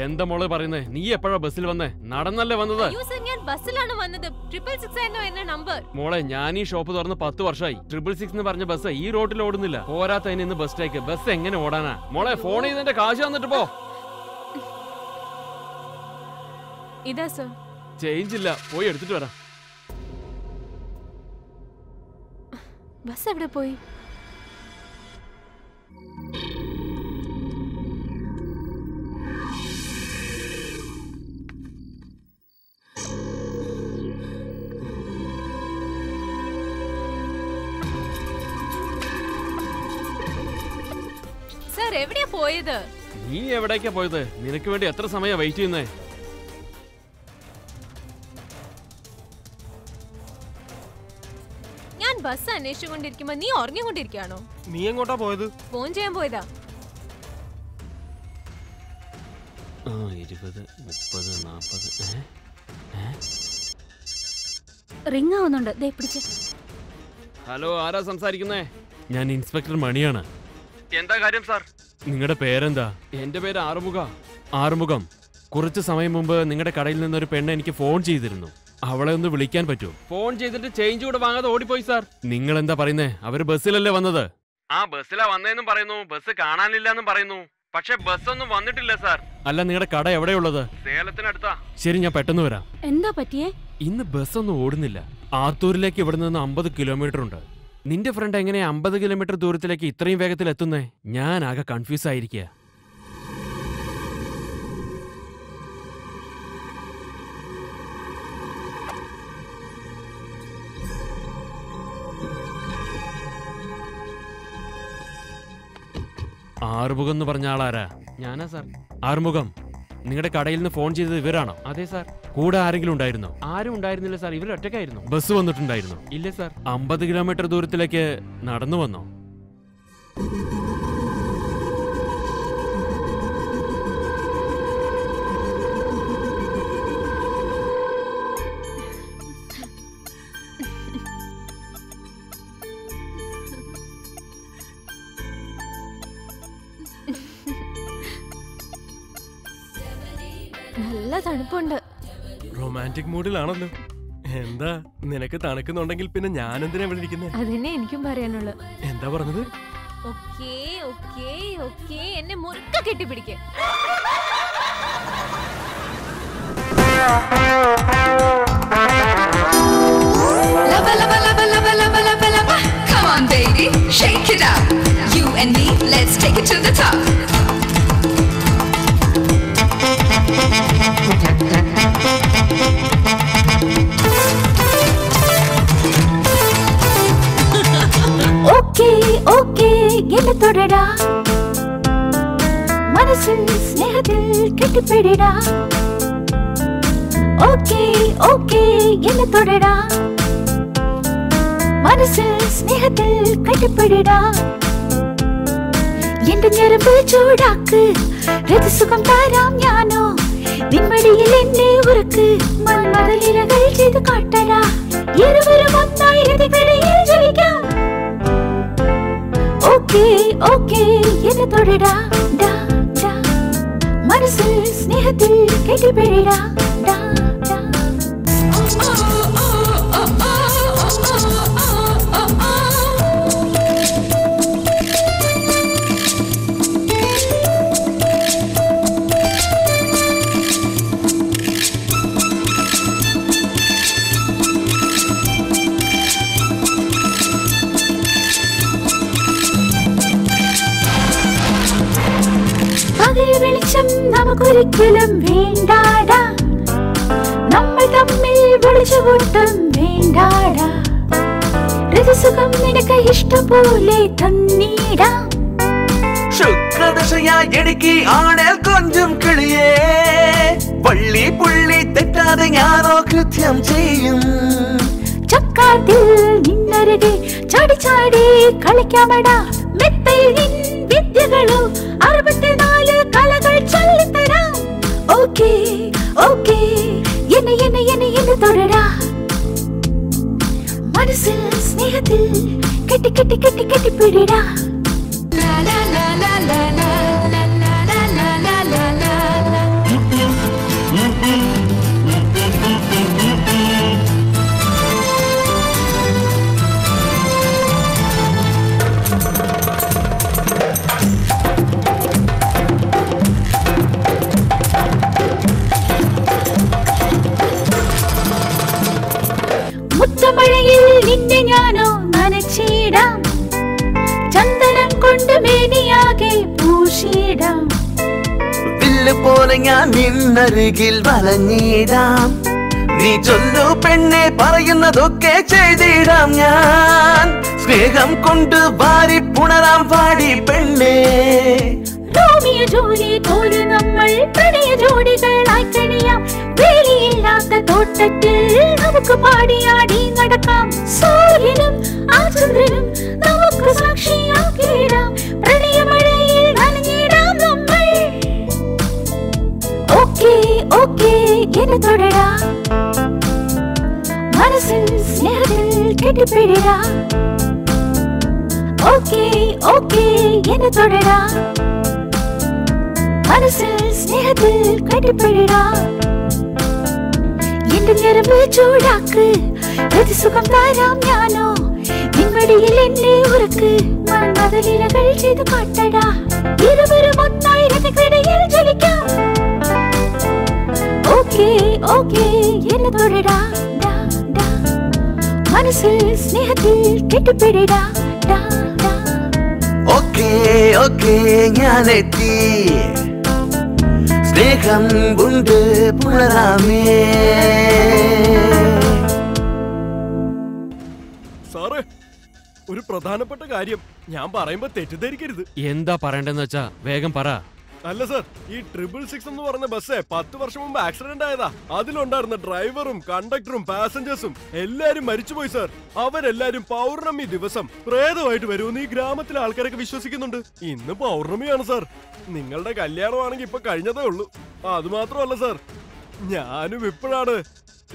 എന്താ മോള് പറയുന്നേ? നീ എപ്പോഴാ ബസ്സിൽ വന്നേ? നടന്നല്ലേ വന്നത്? അയ്യോ സർ, ഞാൻ ബസ്സിലാണ് വന്നത്. 666 ആയിരുന്നു എന്റെ നമ്പർ. മോളെ, ഞാൻ ഈ ഷോപ്പ് തുറന്ന് 10 വർഷമായി. 666 എന്ന് പറഞ്ഞ ബസ് ഈ റോഡിൽ ഓടുന്നില്ല. പോരാത്തതിന് ഇന്ന് ബസ് സ്ട്രൈക്ക്. ബസ് എങ്ങനെ ഓടാനാ? മോളെ, ഫോൺ ചെയ്തതിന്റെ കാശ് തന്നിട്ട് പോ. ഇതാ സർ. ചേഞ്ച് ഇല്ല, പോയി എടുത്തിട്ട് വരാം. ബസ് എവിടെ പോയി? സർ, എവിടെയാ പോയത്? നീ എവിടേക്കാ പോയത്? നിനക്ക് വേണ്ടി എത്ര സമയം വെയിറ്റ് ചെയ്യുന്നേ? ഞാൻ ബസ് അന്വേഷിച്ചുകൊണ്ടിരിക്കുമ്പോ നീ ഉറങ്ങിക്കൊണ്ടിരിക്കുകയാണോ? നീ എങ്ങോട്ടാ പോയത്? ഫോൺ ചെയ്യാൻ പോയതാ. 20, 30, 40. റിംഗ് ആവുന്നുണ്ട്. ദേ പിടിച്ചേ. ഹലോ, ആരാ സംസാരിക്കുന്നേ? ഞാൻ ഇൻസ്പെക്ടർ മണിയാണ്. എന്താ കാര്യം സാർ? നിങ്ങളുടെ പേരെന്താ? എന്റെ പേര് ആറുമുഖം. കുറച്ച് സമയം മുമ്പ് നിങ്ങളുടെ കടയിൽ നിന്നൊരു പെണ്ണ് എനിക്ക് ഫോൺ ചെയ്തിരുന്നു. അവളെ ഒന്ന് വിളിക്കാൻ പറ്റുമോ? ഫോൺ ചെയ്തിട്ട് ചേഞ്ച് കൂടെ വാങ്ങാതെ ഓടിപ്പോയി സാർ. നിങ്ങൾ എന്താ പറയുന്നേ? അവര് ബസ്സിലല്ലേ വന്നത്? ആ, ബസ്സിലാ വന്നേന്നും പറയുന്നു. ബസ് കാണാനില്ലെന്നും പറയുന്നു. പക്ഷെ ബസ്സൊന്നും വന്നിട്ടില്ല സാർ. അല്ല, നിങ്ങളുടെ കട എവിടെയുള്ളത്? സേലത്തിനടുത്താ. ശരി, ഞാൻ പെട്ടെന്ന് വരാം. എന്താ പറ്റിയേ? ഇന്ന് ബസ്സൊന്നും ഓടുന്നില്ല. ആത്തൂരിലേക്ക് ഇവിടെ നിന്ന് 50 കിലോമീറ്റർ ഉണ്ട്. നിന്റെ ഫ്രണ്ട് എങ്ങനെയാ 50 കിലോമീറ്റർ ദൂരത്തിലേക്ക് ഇത്രയും വേഗത്തിൽ എത്തുന്നേ? ഞാൻ ആകെ കൺഫ്യൂസ് ആയിരിക്കുക. ആറുമുഖം എന്ന് പറഞ്ഞ ആളാരാ? ഞാനാ സാർ. ആറുമുഖം, നിങ്ങളുടെ കടയിൽ നിന്ന് ഫോൺ ചെയ്തത് ഇവരാണോ? അതെ സാർ. കൂടെ ആരെങ്കിലും ഉണ്ടായിരുന്നോ? ആരും ഉണ്ടായിരുന്നില്ല സാർ, ഇവർ ഒറ്റയ്ക്കായിരുന്നു. ബസ് വന്നിട്ടുണ്ടായിരുന്നു? ഇല്ല സാർ. 50 കിലോമീറ്റർ ദൂരത്തിലേക്ക് നടന്നു വന്നോ? നല്ല തണുപ്പുണ്ട്. റൊമാൻറ്റിക് മൂഡിലാണല്ലോ. എന്താ, നിനക്ക് തണുക്കുന്നുണ്ടെങ്കിൽ പിന്നെ ഞാൻ എന്തിനാ ഇവിടെ ഇരിക്കുന്നത്? അതന്നെ എനിക്കും പറയാനുള്ളു. എന്താ പറഞ്ഞത്? ഓക്കേ ഓക്കേ ഓക്കേ, എന്നെ മുറുക്ക കെട്ടിപ്പിടിക്ക്. Lava, lava, lava, lava, lava, lava, lava. Come on, baby, shake it up. You and me, let's take it to the top. Okay okay, എന്നെ തൊടടാ, മനസ്സിൽ സ്നേഹത്തിൽ കെട്ടിപ്പിടിടാ. ഓക്കേ ഓക്കേ, എന്നെ തൊടടാ, മനസ്സിൽ സ്നേഹത്തിൽ കെട്ടിപ്പിടിടാ. എന്റെ ഞരമ്പ് ചൂടാക്ക്, രതിസുഖം താരാം ഞാനോ, നിന്മടിയിൽ എന്നെ ഉറക്ക്, മന്മഥലീലകൾ ചെയ്ത് കാട്ടടാ. ഇരുവരും ഒന്നായി രതികളിൽ ജലിക്കാം. ഓക്കേ ഓക്കേ, എന്നെ തൊടടാ, ഡാ ഡാ, മനസ്സിൽ സ്നേഹത്തിൽ കെട്ടിപ്പിടിടാ, ഡാ ഡാ. വെളിച്ചം നമുക്കൊരിക്കലും വേണ്ടാടാ, നമ്മൾ തമ്മിൽ വിളിച്ചുകൂട്ടം വേണ്ടാടാ. ഋതുസുഖം നിനക്ക് ഇഷ്ടം പോലെ തന്നീടാ. ആശയാ എനിക്ക് ആണേൽ കൊഞ്ചും കിളിയേ വള്ളി പുള്ളി തെറ്റാതെ ഞാനോ കൃത്യം ചെയ്യും ചക്കാത്തിൽ നിന്നരുകെ ചാടി ചാടി കളിക്കാമടാ മെത്തയിൽ നിൻ വിദ്യകളോ 64 കലകൾ ചൊല്ലിത്തരാം ഓക്കേ ഓക്കേ എന്നെ എന്നെ എന്നെ എന്നെ തൊടടാ മനസ്സിൽ സ്നേഹത്തിൽ കെട്ടി കെട്ടി കെട്ടി കെട്ടി പിടിടാ ലാ ലാ ലാ ലാ ലാ ലാ ലാ ലാ ലാ ലാ ലാ മുത്തമഴയിൽ നിന്നെ ഞാനോ നനച്ചിടാം ചന്ദനം കൊണ്ട് മേനിയാകെ പൂശിടാം വില്ല് പോലെ ഞാൻ നിന്നരികിൽ വലഞ്ഞിടാം നീ ചൊല്ലു പെണ്ണെ പറയുന്നതൊക്കെ ചെയ്തിടാം ഞാൻ സ്നേഹം കൊണ്ട് വാരി പുണരാം വാടി പെണ്ണെ റോമിയോ ജൂലിയറ്റ് പോലെ നമ്മൾ പ്രണയ ജോഡികളായി കഴിയാം വേലിയില്ലാത്ത തോട്ടത്തിൽ നമുക്ക് പാടിയാടി നടക്കാം സൂര്യനും ആ ചന്ദ്രനും നമുക്ക് സാക്ഷിയാക്കിയിടാം പ്രണയമഴയിൽ നനഞ്ഞിടാം നമ്മൾ ഓക്കേ ഓക്കേ എന്നെ തൊടടാ മനസ്സിൽ സ്നേഹത്തിൽ കെട്ടിപ്പിടിടാ ഓക്കേ ഓക്കേ എന്നെ തൊടടാ മനസ്സിൽ സ്നേഹത്തിൽ കെട്ടിപ്പിടിടാ എന്റെ ഞരമ്പ് ചൂടാക്ക് പ്രതിസുഖം താരാം ഞാനോ നിൻവടിയിൽ എന്നെ ഉറക്ക് മൺമതലീലകൾ ചെയ്ത് കാട്ടടാ ഇരുവരും ഒന്നായി രഥക്കിടയിൽ ജ്വലിക്കാം ഓക്കേ ഓക്കേ എന്നെ തൊടടാ ഡാ ഡാ മനസ്സിൽ സ്നേഹത്തിൽ കെട്ടിപ്പിടിടാ ഡാ ഡാ ഓക്കേ ഓക്കേ ഞാനെത്തി സ്നേഹം കൊണ്ട് പുണരാമേ സാറേ ഒരു പ്രധാനപ്പെട്ട കാര്യം ഞാൻ പറയുമ്പോ തെറ്റിദ്ധരിക്കരുത്. എന്താ പറയണ്ടെന്ന് വെച്ചാ വേഗം പറ. അല്ല സാർ, ഈ 666 എന്ന് പറഞ്ഞ ബസ് 10 വർഷം മുമ്പ് ആക്സിഡന്റ് ആയതാ. അതിലുണ്ടായിരുന്ന ഡ്രൈവറും കണ്ടക്ടറും പാസഞ്ചേഴ്സും എല്ലാരും മരിച്ചുപോയി സാർ. അവരെല്ലാരും പൗർണമി ദിവസം പ്രേതമായിട്ട് വരുമെന്ന് ഈ ഗ്രാമത്തിലെ ആൾക്കാരൊക്കെ വിശ്വസിക്കുന്നുണ്ട്. ഇന്ന് പൗർണമിയാണ് സാർ. നിങ്ങളുടെ കല്യാണമാണെങ്കിൽ ഇപ്പൊ കഴിഞ്ഞതേ ഉള്ളൂ. അത് മാത്രമല്ല സാർ, ഞാനും ഇപ്പോഴാണ്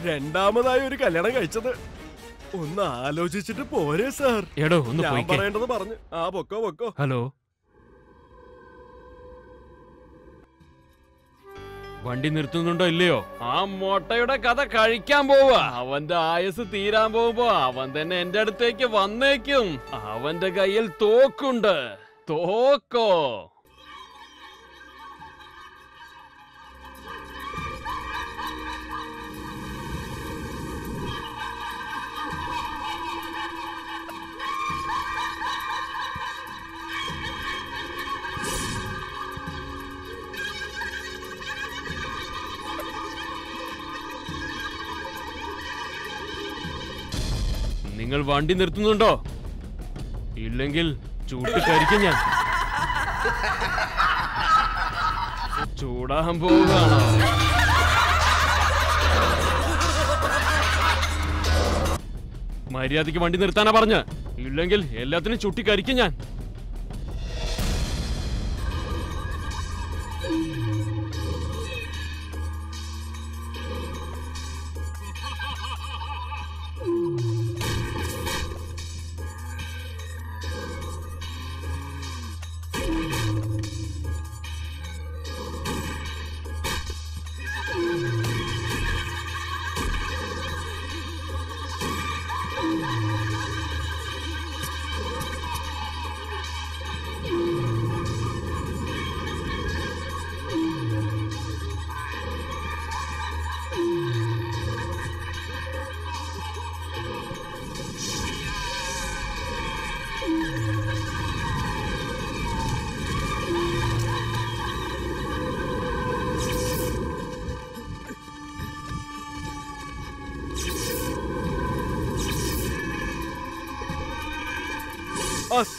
രണ്ടാമതായി ഒരു കല്യാണം കഴിച്ചത്. ഒന്ന് ആലോചിച്ചിട്ട് പോരെ സാർ. എടോ ഒന്ന് ഞാൻ പറയേണ്ടത് പറഞ്ഞു. ആ പൊക്കോ പൊക്കോ. ഹലോ, വണ്ടി നിർത്തുന്നുണ്ടോ ഇല്ലയോ? ആ മൊട്ടയുടെ കഥ കഴിക്കാൻ പോവാ. അവന്റെ ആയുസ് തീരാൻ പോകുമ്പോ അവൻ തന്നെ എന്റെ അടുത്തേക്ക് വന്നേക്കും. അവന്റെ കയ്യിൽ തോക്കുണ്ട്. തോക്കോ? നിങ്ങൾ വണ്ടി നിർത്തുന്നുണ്ടോ? ഇല്ലെങ്കിൽ ചൂട്ട് കരിക്കും ഞാൻ. ചൂടാൻ പോവുകയാണോ? മര്യാദയ്ക്ക് വണ്ടി നിർത്താനാ പറഞ്ഞ, ഇല്ലെങ്കിൽ എല്ലാത്തിനും ചുട്ടി കരിക്കും ഞാൻ.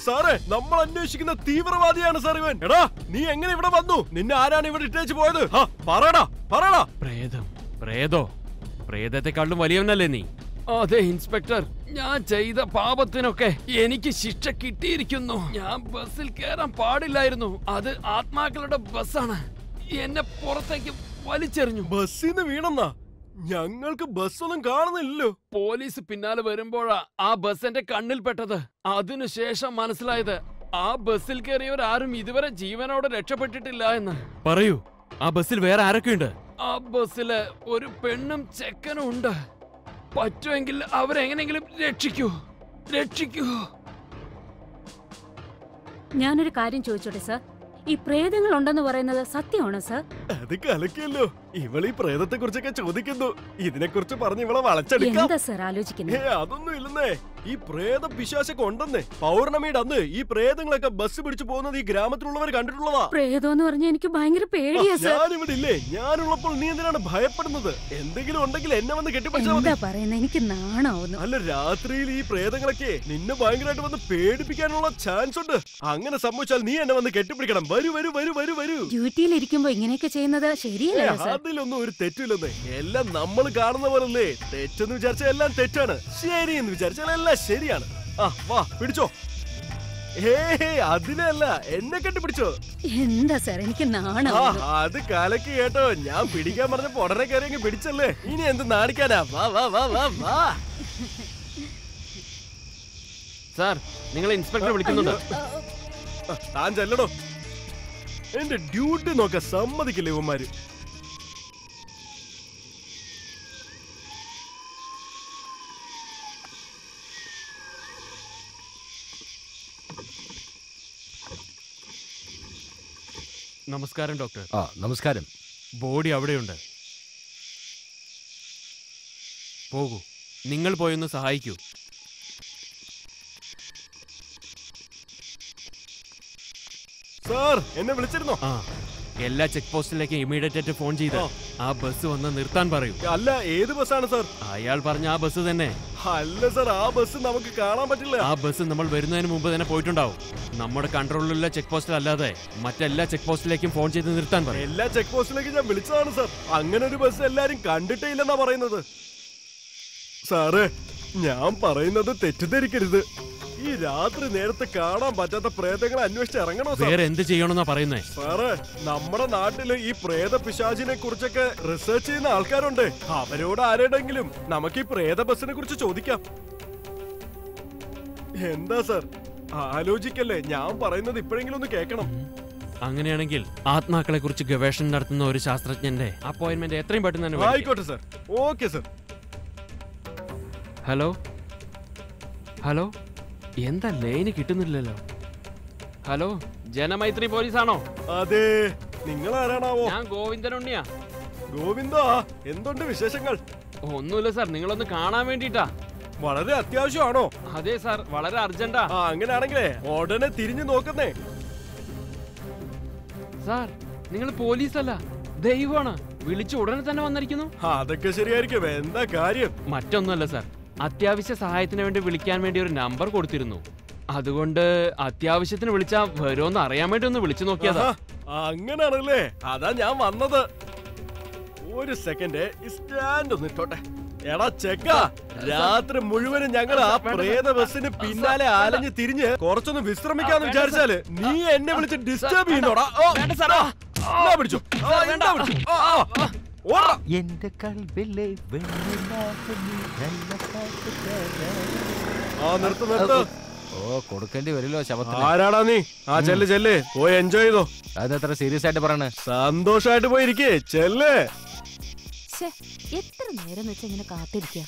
സാറേ, നമ്മൾ അന്വേഷിക്കുന്ന തീവ്രവാദിയാണ് സാർ ഇവൻ. എടാ, നീ എങ്ങനെ ഇവിടെ വന്നു? നിന്നെ ആരാണ് ഇവിടെ ഇട്ടേച്ച് പോയത്? പറയടാ. പ്രേതത്തെക്കാളും വലിയവനല്ലേ നീ? അതെ ഇൻസ്പെക്ടർ, ഞാൻ ചെയ്ത പാപത്തിനൊക്കെ എനിക്ക് ശിക്ഷ കിട്ടിയിരിക്കുന്നു. ഞാൻ ബസ്സിൽ കയറാൻ പാടില്ലായിരുന്നു. അത് ആത്മാക്കളുടെ ബസ്സാണ്. എന്നെ പുറത്തേക്ക് വലിച്ചെറിഞ്ഞു. ബസ്സിന്ന് വീണെന്നാ? ഞങ്ങൾക്ക് ബസ്സൊന്നും കാണുന്നില്ലല്ലോ. പോലീസ് പിന്നാലെ വരുമ്പോഴാ ആ ബസ് എന്റെ കണ്ണിൽ പെട്ടത്. അതിനുശേഷം മനസ്സിലായത് ആ ബസ്സിൽ കയറിയവരാരും ഇതുവരെ ജീവനോടെ രക്ഷപ്പെട്ടിട്ടില്ല എന്ന്. പറയൂ, ആ ബസ്സിൽ വേറെ ആരൊക്കെയുണ്ട്? ആ ബസ്സില് ഒരു പെണ്ണും ചെക്കനും ഉണ്ട്. പറ്റുമെങ്കിൽ അവരെങ്ങനെങ്കിലും രക്ഷിക്കൂ. ഞാനൊരു കാര്യം ചോദിച്ചോട്ടെ സാർ, ഈ പ്രേതങ്ങൾ ഉണ്ടെന്ന് പറയുന്നത് സത്യമാണോ സാർ? അത് കലക്കിയല്ലോ. ഇവളീ പ്രേതത്തെ കുറിച്ചൊക്കെ ചോദിക്കുന്നു. ഇതിനെ കുറിച്ച് പറഞ്ഞ് ഇവളെ വളച്ചെടുക്കാം. എന്താ സാർ ആലോചിക്കുന്നത്? അതൊന്നും ഇല്ലെന്നേ. ഈ പ്രേത പിശാചൊക്കെ ഉണ്ടെന്നേ. പൗർണമിയുടെ അന്ന് ഈ പ്രേതങ്ങളൊക്കെ ബസ് പിടിച്ചു പോകുന്നത് ഈ ഗ്രാമത്തിലുള്ളവർ കണ്ടിട്ടുള്ളതാ. പ്രേതം എന്ന് പറഞ്ഞാൽ എനിക്ക് ഭയങ്കര പേടിയാ സാർ. ഞാനിവിടെ ഇല്ലേ? ഞാനുള്ളപ്പോൾ നീ എന്തിനാണ് ഭയപ്പെടുന്നത്? എന്തെങ്കിലും ഉണ്ടെങ്കിൽ എന്നെ വന്ന് കെട്ടിപ്പിടിച്ചാൽ എന്താ പറയുന്നത്? എനിക്ക് നാണാവുന്നു. അല്ല, രാത്രിയിൽ ഈ പ്രേതങ്ങളൊക്കെ നിന്നെ ഭയങ്കരമായിട്ട് വന്ന് പേടിപ്പിക്കാനുള്ള ചാൻസ് ഉണ്ട്. അങ്ങനെ സംഭവിച്ചാൽ നീ എന്നെ വന്ന് കെട്ടിപ്പിടിക്കണം. വരൂ. ഡ്യൂട്ടിയിൽ ഇരിക്കുമ്പോ ഇങ്ങനെയൊക്കെ ചെയ്യുന്നത് ശരിയല്ല സാർ. അതിലൊന്നും ഒരു തെറ്റില്ലെന്നേ. എല്ലാം നമ്മൾ കാണുന്ന പോലല്ലേ. തെറ്റെന്ന് വിചാരിച്ചാൽ എല്ലാം തെറ്റാണ്, ശരി എന്ന് വിചാരിച്ചാൽ എല്ലാം ശരിയാണ്. വാ പിടിച്ചോ. അതിനല്ല, എന്നെ കെട്ടിപ്പിടിച്ചോ. എന്താ സാർ, എനിക്ക് നാണാവുന്നു. അത് കലക്ക് കേട്ടോ. ഞാൻ പിടിക്കാൻ പറഞ്ഞപ്പോ ഉടനെ കയറി പിടിച്ചല്ലേ. ഇനി എന്ത് നാണിക്കാനാ? വാ. സാർ, നിങ്ങൾ ഇൻസ്പെക്ടറെ വിളിക്കുന്നുണ്ട്. താൻ ചെല്ലടോ. എന്റെ ഡ്യൂട്ടി നോക്കാൻ സമ്മതിക്കില്ല ഇവന്മാര്. നമസ്കാരം ഡോക്ടർ. നമസ്കാരം. ബോഡി അവിടെയുണ്ട്. പോകൂ, നിങ്ങൾ പോയൊന്ന് സഹായിക്കൂ. സാർ, എന്നെ വിളിച്ചിരുന്നോ? എല്ലാ ചെക്ക് പോസ്റ്റിലേക്കും ഇമ്മീഡിയറ്റ് ആയിട്ട് ഫോൺ ചെയ്ത് ആ ബസ് വന്ന് നിർത്താൻ പറയൂ. അല്ല, ഏത് ബസ്സാണ് സാർ? അയാൾ പറഞ്ഞ ആ ബസ് തന്നെ. അല്ല സാർ, ആ ബസ് നമുക്ക് കാണാൻ പറ്റില്ല. ആ ബസ് നമ്മൾ വരുന്നതിന് മുമ്പ് തന്നെ പോയിട്ടുണ്ടാവും. നമ്മുടെ കൺട്രോളിലുള്ള ചെക്ക് പോസ്റ്റിൽ അല്ലാതെ മറ്റെല്ലാ ചെക്ക് പോസ്റ്റിലേക്കും ഫോൺ ചെയ്ത് നിർത്താൻ പറയും. എല്ലാ ചെക്ക് പോസ്റ്റിലേക്കും ഞാൻ വിളിച്ചതാണ് സാർ. അങ്ങനെ ഒരു ബസ് എല്ലാരും കണ്ടിട്ടേ ഇല്ലെന്നാ പറയുന്നത്. സാറ്, ഞാൻ പറയുന്നത് തെറ്റിദ്ധരിക്കരുത്. ഈ രാത്രി നേരത്തെ കാണാൻ പറ്റാത്ത പ്രേതങ്ങളെ അന്വേഷിച്ച് ഇറങ്ങണോ സാർ? വേറെ എന്ത് ചെയ്യണമെന്നാ പറയുന്നേ? സാറ്, നമ്മുടെ നാട്ടില് ഈ പ്രേത പിശാചിനെ കുറിച്ചൊക്കെ റിസർച്ച് ചെയ്യുന്ന ആൾക്കാരുണ്ട്. അവരോട് ആരുടെങ്കിലും നമുക്ക് ഈ പ്രേത ബസിനെ കുറിച്ച് ചോദിക്കാം. എന്താ സാർ, ആലോചിക്കല്ലേ? ഞാൻ പറയുന്നത് ഇപ്പോഴെങ്കിലും ഒന്ന് കേൾക്കണം. അങ്ങനെയാണെങ്കിൽ ആത്മാക്കളെ കുറിച്ച് ഗവേഷണം നടത്തുന്ന ഒരു ശാസ്ത്രജ്ഞന്റെ അപ്പോയിന്റ്മെന്റ് എത്രയും പെട്ടെന്ന് തന്നെ ആയിക്കോട്ടെ സാർ. Okay sir. ഹലോ, എന്താ ലൈന് കിട്ടുന്നില്ലല്ലോ? ഹലോ, ജനമൈത്രി പോലീസാണോ? അതെ, നിങ്ങൾ ആരാണാവോ? ഞാൻ ഗോവിന്ദനുണ്ണിയാ. ഗോവിന്ദാ, എന്തുണ്ട് വിശേഷങ്ങൾ? ഒന്നുമില്ല സാർ, നിങ്ങളൊന്ന് കാണാൻ വേണ്ടിട്ടാ. വളരെ അത്യാവശ്യമാണോ? അതെ സാർ, വളരെ അർജന്റാ. അങ്ങനെയാണെങ്കിലേ ഉടനെ തിരിഞ്ഞു നോക്കുന്നേ. സാർ, നിങ്ങൾ പോലീസല്ല, ദൈവമാണ്. വിളിച്ചു ഉടനെ തന്നെ വന്നിരിക്കുന്നു. അതൊക്കെ ശരിയായിരിക്കും. എന്താ കാര്യം? മറ്റൊന്നുമല്ല സാർ, അത്യാവശ്യ സഹായത്തിന് വേണ്ടി വിളിക്കാൻ വേണ്ടി ഒരു നമ്പർ കൊടുത്തിരുന്നു. അതുകൊണ്ട് അത്യാവശ്യത്തിന് വിളിച്ചാ വരുമെന്ന് അറിയാൻ വേണ്ടി ഒന്ന് വിളിച്ചു നോക്കിയതാ. അങ്ങനാണല്ലേ? അതാ ഞാൻ വന്നത്. ഒരു സെക്കൻഡ്, സ്റ്റാൻഡ് ഒന്ന് ഇട്ടോട്ടെ. എടാ ചെക്ക, രാത്രി മുഴുവനും ഞങ്ങൾ ആ പ്രേത ബസ്സിന് പിന്നാലെ അലഞ്ഞ് തിരിഞ്ഞ് കുറച്ചൊന്ന് വിശ്രമിക്കാന്ന് വിചാരിച്ചാല് നീ എന്നെ വിളിച്ച് ഡിസ്റ്റർബ് ചെയ്യുന്നോടാ. പിടിച്ചോ. എന്റെ കൽവിലെ നിർത്ത്. കൊടുക്കേണ്ടി വരുമല്ലോ ശവത്തിന്. ആരാടാ നീ? ചെല്ല് പോയി എൻജോയ് ചെയ്തോ. അതെത്ര സീരിയസ് ആയിട്ട് പറയണേ? സന്തോഷായിട്ട് പോയിരിക്കേ, ചെല്ല്. എത്ര നേരം വെച്ച് ഇങ്ങനെ കാത്തിരിക്കുക?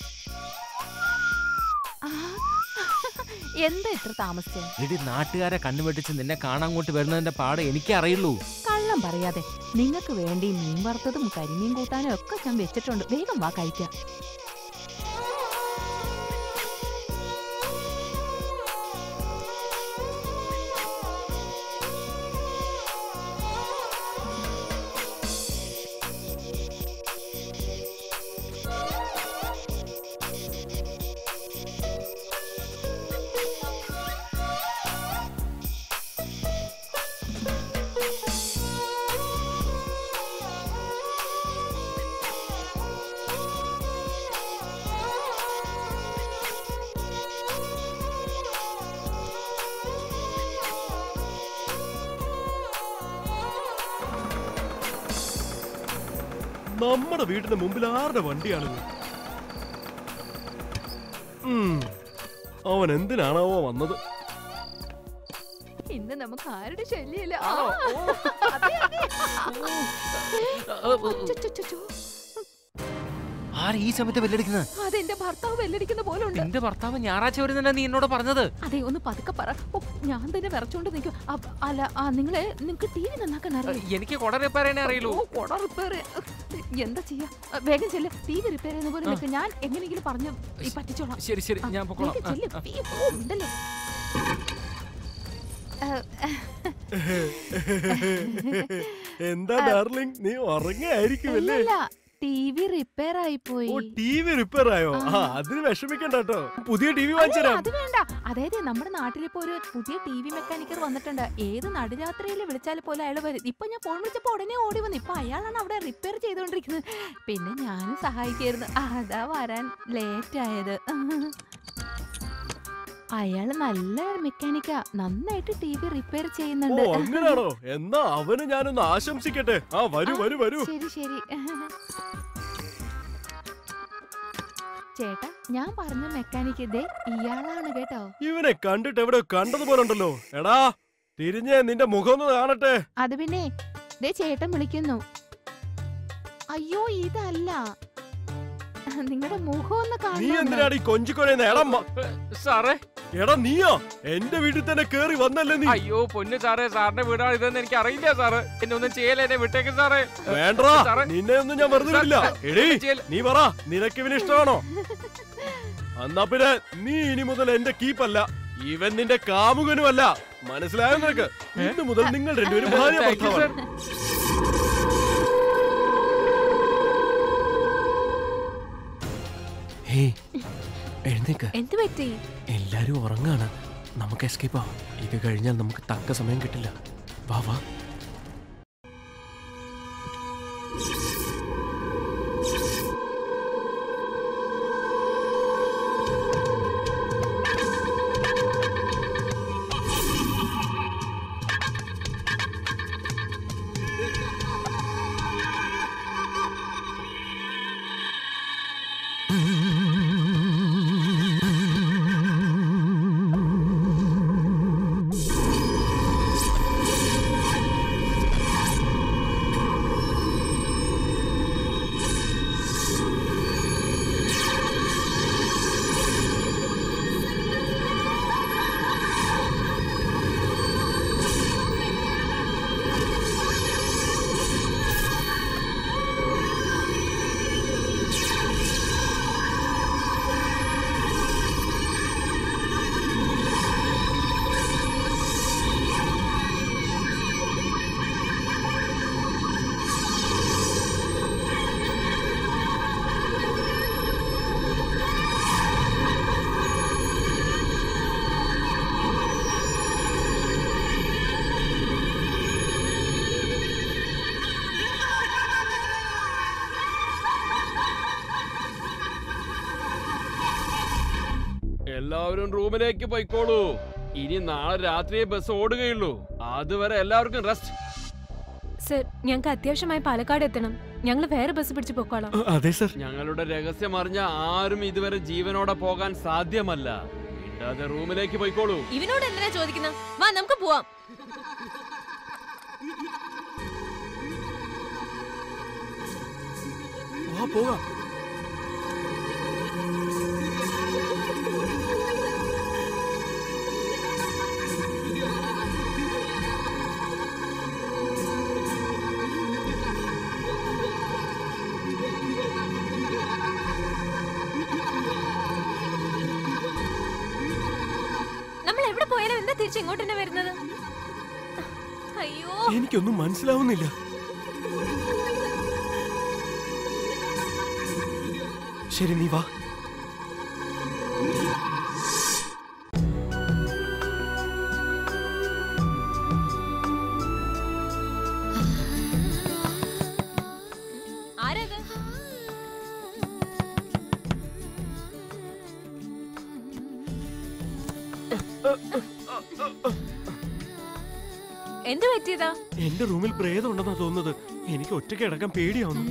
എന്താ ഇത്ര താമസിച്ചേ? ഇടി, നാട്ടുകാരെ കണ്ണുവെട്ടിച്ച് നിന്നെ കാണാൻ അങ്ങോട്ട് വരുന്നതിന്റെ പാട് എനിക്കേ അറിയുള്ളൂ. കള്ളം പറയാതെ. നിങ്ങൾക്ക് വേണ്ടി മീൻ വറുത്തതും കരിമീൻ കൂട്ടാനും ഒക്കെ ഞാൻ വെച്ചിട്ടുണ്ട്. വേഗം വാ, കഴിക്കാം. നമ്മുടെ വീടിന്റെ മുമ്പിൽ ആരുടെ വണ്ടിയാണിത്? അവൻ എന്തിനാണാവോ വന്നത്? ഇന്ന് നമുക്ക് ആരുടെ ശല്യമില്ല. ആര് ഈ സമയത്ത് ബെല്ലടിക്കുന്നത്? അതെന്റെ ഭർത്താവ് ബെല്ലടിക്കുന്ന പോലെ ഉണ്ട്. എന്റെ ഭർത്താവ് ഞായറാഴ്ച വരുന്നില്ല നീ എന്നോട് പറഞ്ഞത്. അതെ, ഒന്ന് പതുക്കെ പറ. ഞാൻ തന്നെ വിറച്ചോണ്ട് നിൽക്കും. അല്ല, നിങ്ങൾക്ക് ടി വി നന്നാക്കാൻ അറിയാം? എനിക്ക് കൊട റിപ്പയർ ചെയ്യാനേ അറിയുള്ളൂ. കൊട റിപ്പയർ എന്താ ചെയ്യാ? വേഗം ചെല്ല്, ടി വി റിപ്പയർ ചെയ്യുന്ന പോലെ നിൽക്കും. ഞാൻ എങ്ങനെയെങ്കിലും പറഞ്ഞു പറ്റിച്ചോളാം. ശരി ശരി, ഞാൻ പൊക്കോളാം. എന്താ ഡാർലിംഗ്, നീ ഉറങ്ങായിരിക്കുമല്ലേ? ടിവി റിപ്പയർ ആയി പോയി. ടിവി റിപ്പയർ ആയോ? അതിന് വിഷമിക്കണ്ട കേട്ടോ, പുതിയ ടിവി വാങ്ങിച്ചുതരാം. അത് വേണ്ട. അതായത് നമ്മുടെ നാട്ടിലിപ്പോ ഒരു പുതിയ ടിവി മെക്കാനിക്കർ വന്നിട്ടുണ്ട്. ഏത് നടുരാത്രിയിൽ വിളിച്ചാൽ പോലും അയാൾ വരും. ഇപ്പൊ ഞാൻ ഫോൺ വിളിച്ചപ്പോ ഉടനെ ഓടി വന്നു. ഇപ്പൊ അയാളാണ് അവിടെ റിപ്പയർ ചെയ്തോണ്ടിരിക്കുന്നത്. പിന്നെ ഞാനും സഹായിക്കായിരുന്നു. അതാ വരാൻ ലേറ്റ് ആയത്. അയാള് നല്ല മെക്കാനിക്കാ, നന്നായിട്ട് ടി വി റിപ്പയർ ചെയ്യുന്നുണ്ട്. അങ്ങനെയാണോ? എന്നാ അവന് ഞാനൊന്ന് ആശംസിക്കട്ടെ. വരൂ വരൂ വരൂ. ശരി ശരി ചേട്ടാ, ഞാൻ പറഞ്ഞ മെക്കാനിക്ക് ഇതേ ഇയാളാണ് കേട്ടോ. ഇവനെ കണ്ടിട്ട് എവിടെ കണ്ടതുപോലെ ഉണ്ടല്ലോ. എടാ, തിരിഞ്ഞേ നിന്റെ മുഖം ഒന്ന് കാണട്ടെ. അത് പിന്നെ ദേ ചേട്ടൻ വിളിക്കുന്നു. അയ്യോ, ഇതല്ല, നിങ്ങളുടെ മുഖം ഒന്ന് നീ കാണാൻ. എന്തിനാണ് ഈ കൊഞ്ചിക്കൊരയുന്ന? സാറേ, എടാ നീയോ എന്റെ വീട്ടിൽ തന്നെ കേറി വന്നല്ലേ നീ? അയ്യോ പൊന്നു സാറേ, സാറിന്റെ വീടാണ് ഇതെന്ന് എനിക്ക് അറിയില്ല സാറ്. എന്നെ ഒന്നും ചെയ്യല, എന്നെ വിട്ടേക്ക് സാറേ. വേണ്ടാ, നിന്നെ ഒന്നും ഞാൻ വെറുതെ വിടില്ല. എടീ, നീ പറ, നിനക്ക് ഇവന് ഇഷ്ടമാണോ? എന്നാ പിന്നെ നീ ഇനി മുതൽ എന്റെ കീപ്പല്ല, ഇവൻ നിന്റെ കാമുകനുമല്ല. മനസ്സിലായോ നിനക്ക്? ഇന്ന് മുതൽ നിങ്ങൾ രണ്ടുപേരും ഭാര്യ ഭർത്താവാണ്. എന്ത് പറ്റി? എല്ലാരും ഉറങ്ങാണ്. നമുക്ക് എസ്കേപ്പ് ആവാം. ഇത് കഴിഞ്ഞാൽ നമുക്ക് തക്ക സമയം കിട്ടില്ല. വാ വാ. എല്ലാവരും റൂമിലേക്ക് പോയിക്കോളൂ. ഇനി നാളെ രാത്രിയെ ബസ് ഓടുകയുള്ളൂ. അതുവരെ എല്ലാവർക്കും റെസ്റ്റ്. സർ, ഞങ്ങൾക്ക് അത്യാവശ്യമായി പാലക്കാട് എത്തണം. ഞങ്ങൾ വേറെ ബസ് പിടിച്ച് പോക്കോളാം. അതെ സർ. ഞങ്ങളുടെ രഹസ്യം അറിഞ്ഞ ആരും ഇതുവരെ ജീവനോടെ പോകാൻ സാധ്യമല്ല. ഇല്ലാതെ റൂമിലേക്ക് പോയിക്കോളൂ. ഇവനോട് എന്തിനാ ചോദിക്കുന്നത്? വാ, നമുക്ക് പോവാം. വാ പോകാം. തിരിച്ചിങ്ങോട്ട് തന്നെ വരുന്നത്? അയ്യോ, എനിക്കൊന്നും മനസ്സിലാവുന്നില്ല. ശരി, നീ വാ. എന്ത് പറ്റിയതാ? എന്റെ റൂമിൽ പ്രേതം ഉണ്ടെന്നാ തോന്നുന്നത്. എനിക്ക് ഒറ്റയ്ക്ക് കിടക്കാൻ പേടിയാവുന്നു.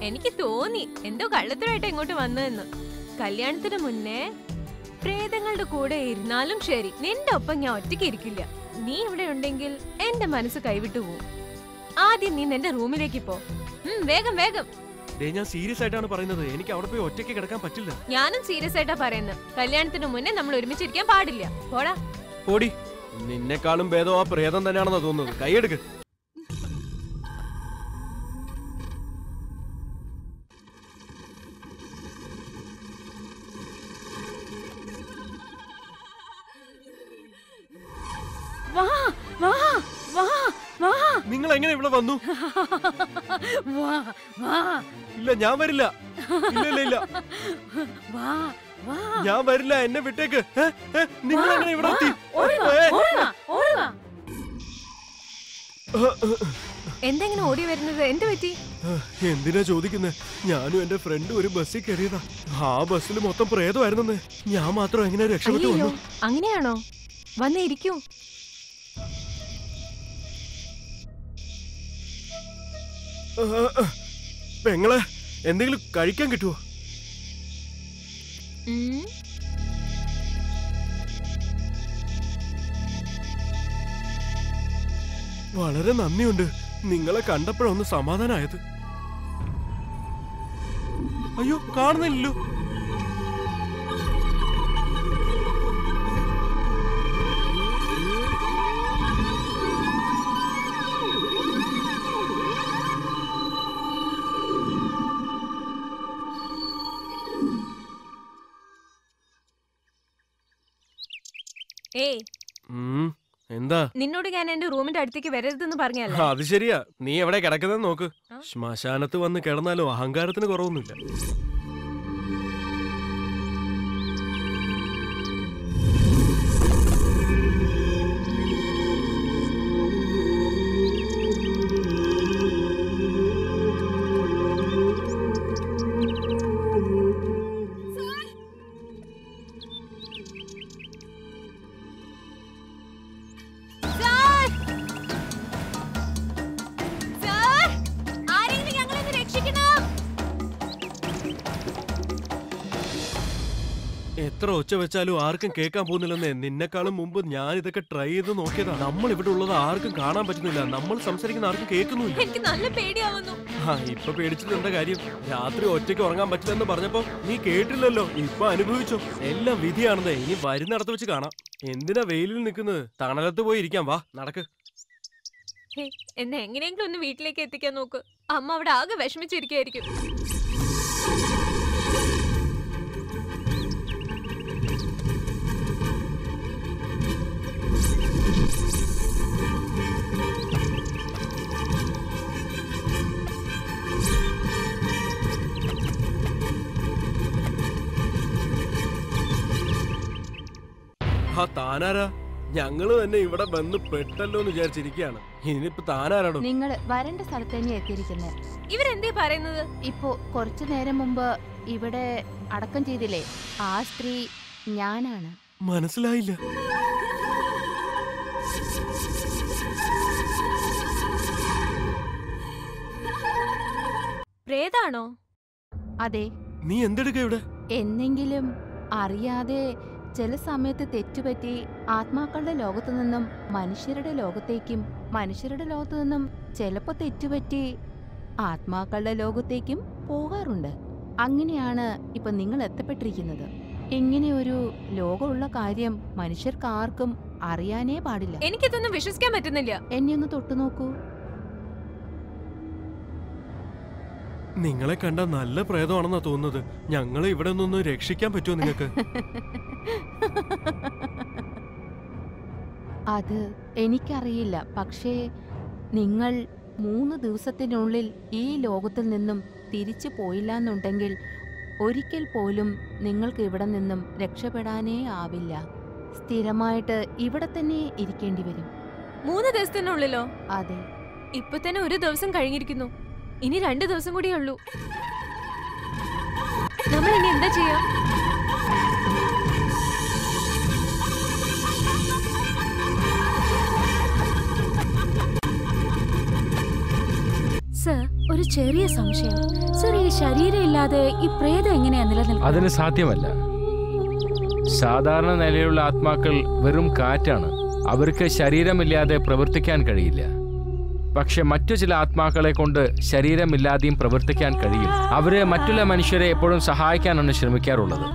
എനിക്ക് തോന്നി എന്തോ കള്ളത്തരമായിട്ട് ഇങ്ങോട്ട് വന്നതെന്ന്. കല്യാണത്തിന് മുന്നേ പ്രേതങ്ങളുടെ കൂടെ ഇരുന്നാലും ശരി, നിന്റെ ഒപ്പം ഞാൻ ഒറ്റയ്ക്ക് ഇരിക്കില്ല. നീ ഇവിടെ ഉണ്ടെങ്കിൽ എന്റെ മനസ്സ് കൈവിട്ടു പോവും. ആദ്യം നീ നിന്റെ റൂമിലേക്ക് പോ. വേഗം വേഗം. ഞാൻ സീരിയസ് ആയിട്ടാണ് പറയുന്നത്. എനിക്ക് അവിടെ പോയി ഒറ്റയ്ക്ക് കിടക്കാൻ പറ്റില്ല. ഞാനും സീരിയസ് ആയിട്ടാ പറയുന്നത്. കല്യാണത്തിന് മുന്നേ നമ്മൾ ഒരുമിച്ചിരിക്കാൻ പാടില്ല. പോടാ. ഓടി. നിന്നെക്കാളും ഭേദം ആ പ്രേതം തന്നെയാണെന്നാ തോന്നുന്നത്. കൈയെടുക്ക്. നിങ്ങൾ എങ്ങനെ ഇവിടെ വന്നു? ഇല്ല, ഞാൻ വരില്ല. ഇല്ല ഇല്ല, ഞാൻ വരില്ല. എന്നെ വിട്ടേക്ക്. നിങ്ങൾ എങ്ങനെ ഇവിടെ എത്തി? എന്തെങ്കിലും ഓടി വരുന്നത്? എന്ത് പറ്റി? എന്തിനാ ചോദിക്കുന്നത്? ഞാനും എന്റെ ഫ്രണ്ടും ഒരു ബസ്സിൽ കയറിയതാ. ആ ബസ്സിൽ മൊത്തം പ്രേതമായിരുന്നെന്ന്. ഞാൻ മാത്രം എങ്ങനെ രക്ഷപ്പെട്ടു വന്നു? അങ്ങനെയാണോ? വന്നേ ഇരിക്കൂ. പെങ്ങളെ, എന്തെങ്കിലും കഴിക്കാൻ കിട്ടുമോ? വളരെ നന്ദിയുണ്ട്. നിങ്ങളെ കണ്ടപ്പോഴൊന്ന് സമാധാനായത്. അയ്യോ, കാണുന്നില്ലല്ലോ. എന്താ? നിന്നോട് ഞാൻ എന്റെ റൂമിന്റെ അടുത്തേക്ക് വരരുതെന്ന് പറഞ്ഞല്ലേ? അത് ശരിയാ. നീ എവിടെ കിടക്കുന്നത് നോക്ക്. ശ്മശാനത്ത് വന്ന് കിടന്നാലും അഹങ്കാരത്തിന് കുറവൊന്നുമില്ല. എത്ര ഒച്ച വെച്ചാലും ആർക്കും കേൾക്കാൻ പോകുന്നില്ലെന്നേ. നിന്നെക്കാളും മുമ്പ് ഞാൻ ഇതൊക്കെ ട്രൈ ചെയ്ത് നോക്കിയതാ. നമ്മൾ ഇവിടെ ഉള്ളത് ആർക്കും കാണാൻ പറ്റുന്നില്ല. നമ്മൾ സംസാരിക്കുന്ന ആർക്കും കേൾക്കുന്നില്ല. എനിക്ക് നല്ല പേടിയാവുന്നു. ഇപ്പൊ പേടിച്ചിട്ട് എന്താ കാര്യം? രാത്രി ഒറ്റയ്ക്ക് ഉറങ്ങാൻ പറ്റില്ലെന്ന് പറഞ്ഞപ്പോ നീ കേട്ടില്ലല്ലോ. ഇപ്പൊ അനുഭവിച്ചോ. എല്ലാം വിധിയാണെന്നേ. ഇനി വരുന്നിടത്ത് വെച്ച് കാണാം. എന്തിനാ വെയിലിൽ നിൽക്കുന്നത്? തണലത്ത് പോയി ഇരിക്കാം. വാ, നടക്ക്. എന്നെ എങ്ങനെയെങ്കിലും ഒന്ന് വീട്ടിലേക്ക് എത്തിക്കാൻ നോക്ക്. അമ്മ അവിടെ ആകെ വിഷമിച്ചിരിക്കായിരിക്കും. താനാരാ? ഞങ്ങള് തന്നെ ഇവിടെ വന്ന് പെട്ടല്ലോ എന്ന് വിചാരിച്ചിരിക്കുകയാണ്. ഇനിയിപ്പോ താനാരാണോ? നിങ്ങൾ വരേണ്ട സ്ഥലത്ത് തന്നെ എത്തിയിരിക്കുന്നത്. ഇവരെന്തേ പറയുന്നത്? ഇപ്പോ കുറച്ചു നേരം മുമ്പ് ഇവിടെ അടക്കം ചെയ്തില്ലേ, ആ സ്ത്രീ ഞാനാണ്. മനസ്സിലായില്ല. പ്രേതാണോ? അതെ. നീ എന്തെടുക്ക ഇവിടെ? എന്നെങ്കിലും അറിയാതെ ചില സമയത്ത് തെറ്റുപറ്റി ആത്മാക്കളുടെ ലോകത്തു നിന്നും മനുഷ്യരുടെ ലോകത്തേക്കും, മനുഷ്യരുടെ ലോകത്തു നിന്നും ചിലപ്പോ തെറ്റുപറ്റി ആത്മാക്കളുടെ ലോകത്തേക്കും പോകാറുണ്ട്. അങ്ങനെയാണ് ഇപ്പൊ നിങ്ങൾ എത്തപ്പെട്ടിരിക്കുന്നത്. ഇങ്ങനെ ഒരു ലോകമുള്ള കാര്യം മനുഷ്യർക്ക് ആർക്കും അറിയാനേ പാടില്ല. എനിക്കിതൊന്നും വിശ്വസിക്കാൻ പറ്റുന്നില്ല. എന്നെ ഒന്ന് തൊട്ടു നോക്കൂ. നിങ്ങളെ കണ്ട നല്ല പ്രേതമാണെന്നാ തോന്നുന്നത്. ഞങ്ങളെ ഇവിടെ നിന്ന് രക്ഷിക്കാൻ പറ്റുമോ നിങ്ങൾക്ക്? അത് എനിക്കറിയില്ല. പക്ഷേ നിങ്ങൾ 3 ദിവസത്തിനുള്ളിൽ ഈ ലോകത്തിൽ നിന്നും തിരിച്ചു പോയില്ലെന്നുണ്ടെങ്കിൽ ഒരിക്കൽ പോലും നിങ്ങൾക്ക് ഇവിടെ നിന്നും രക്ഷപ്പെടാനേ ആവില്ല. സ്ഥിരമായിട്ട് ഇവിടെ തന്നെ ഇരിക്കേണ്ടി വരും. 3 ദിവസത്തിനുള്ളിലോ? അതെ. ഇപ്പൊ തന്നെ 1 ദിവസം കഴിഞ്ഞിരിക്കുന്നു. ഇനി 2 ദിവസം കൂടിയേ ഉള്ളൂ. നമ്മൾ ഇനി എന്താ ചെയ്യാ? സർ, ഒരു ചെറിയ സംശയം സർ, ഈ ശരീരം ഇല്ലാതെ ഈ പ്രേതം എങ്ങനെയാ നിലനിൽക്കുന്നത്? അതിന് സാധ്യമല്ല. സാധാരണ നിലയിലുള്ള ആത്മാക്കൾ വെറും കാറ്റാണ്. അവർക്ക് ശരീരമില്ലാതെ പ്രവർത്തിക്കാൻ കഴിയില്ല. പക്ഷെ മറ്റു ചില ആത്മാക്കളെ കൊണ്ട് ശരീരമില്ലാതെയും പ്രവർത്തിക്കാൻ കഴിയും. അവര് മറ്റുള്ള മനുഷ്യരെ എപ്പോഴും സഹായിക്കാനാണ് ശ്രമിക്കാറുള്ളത്.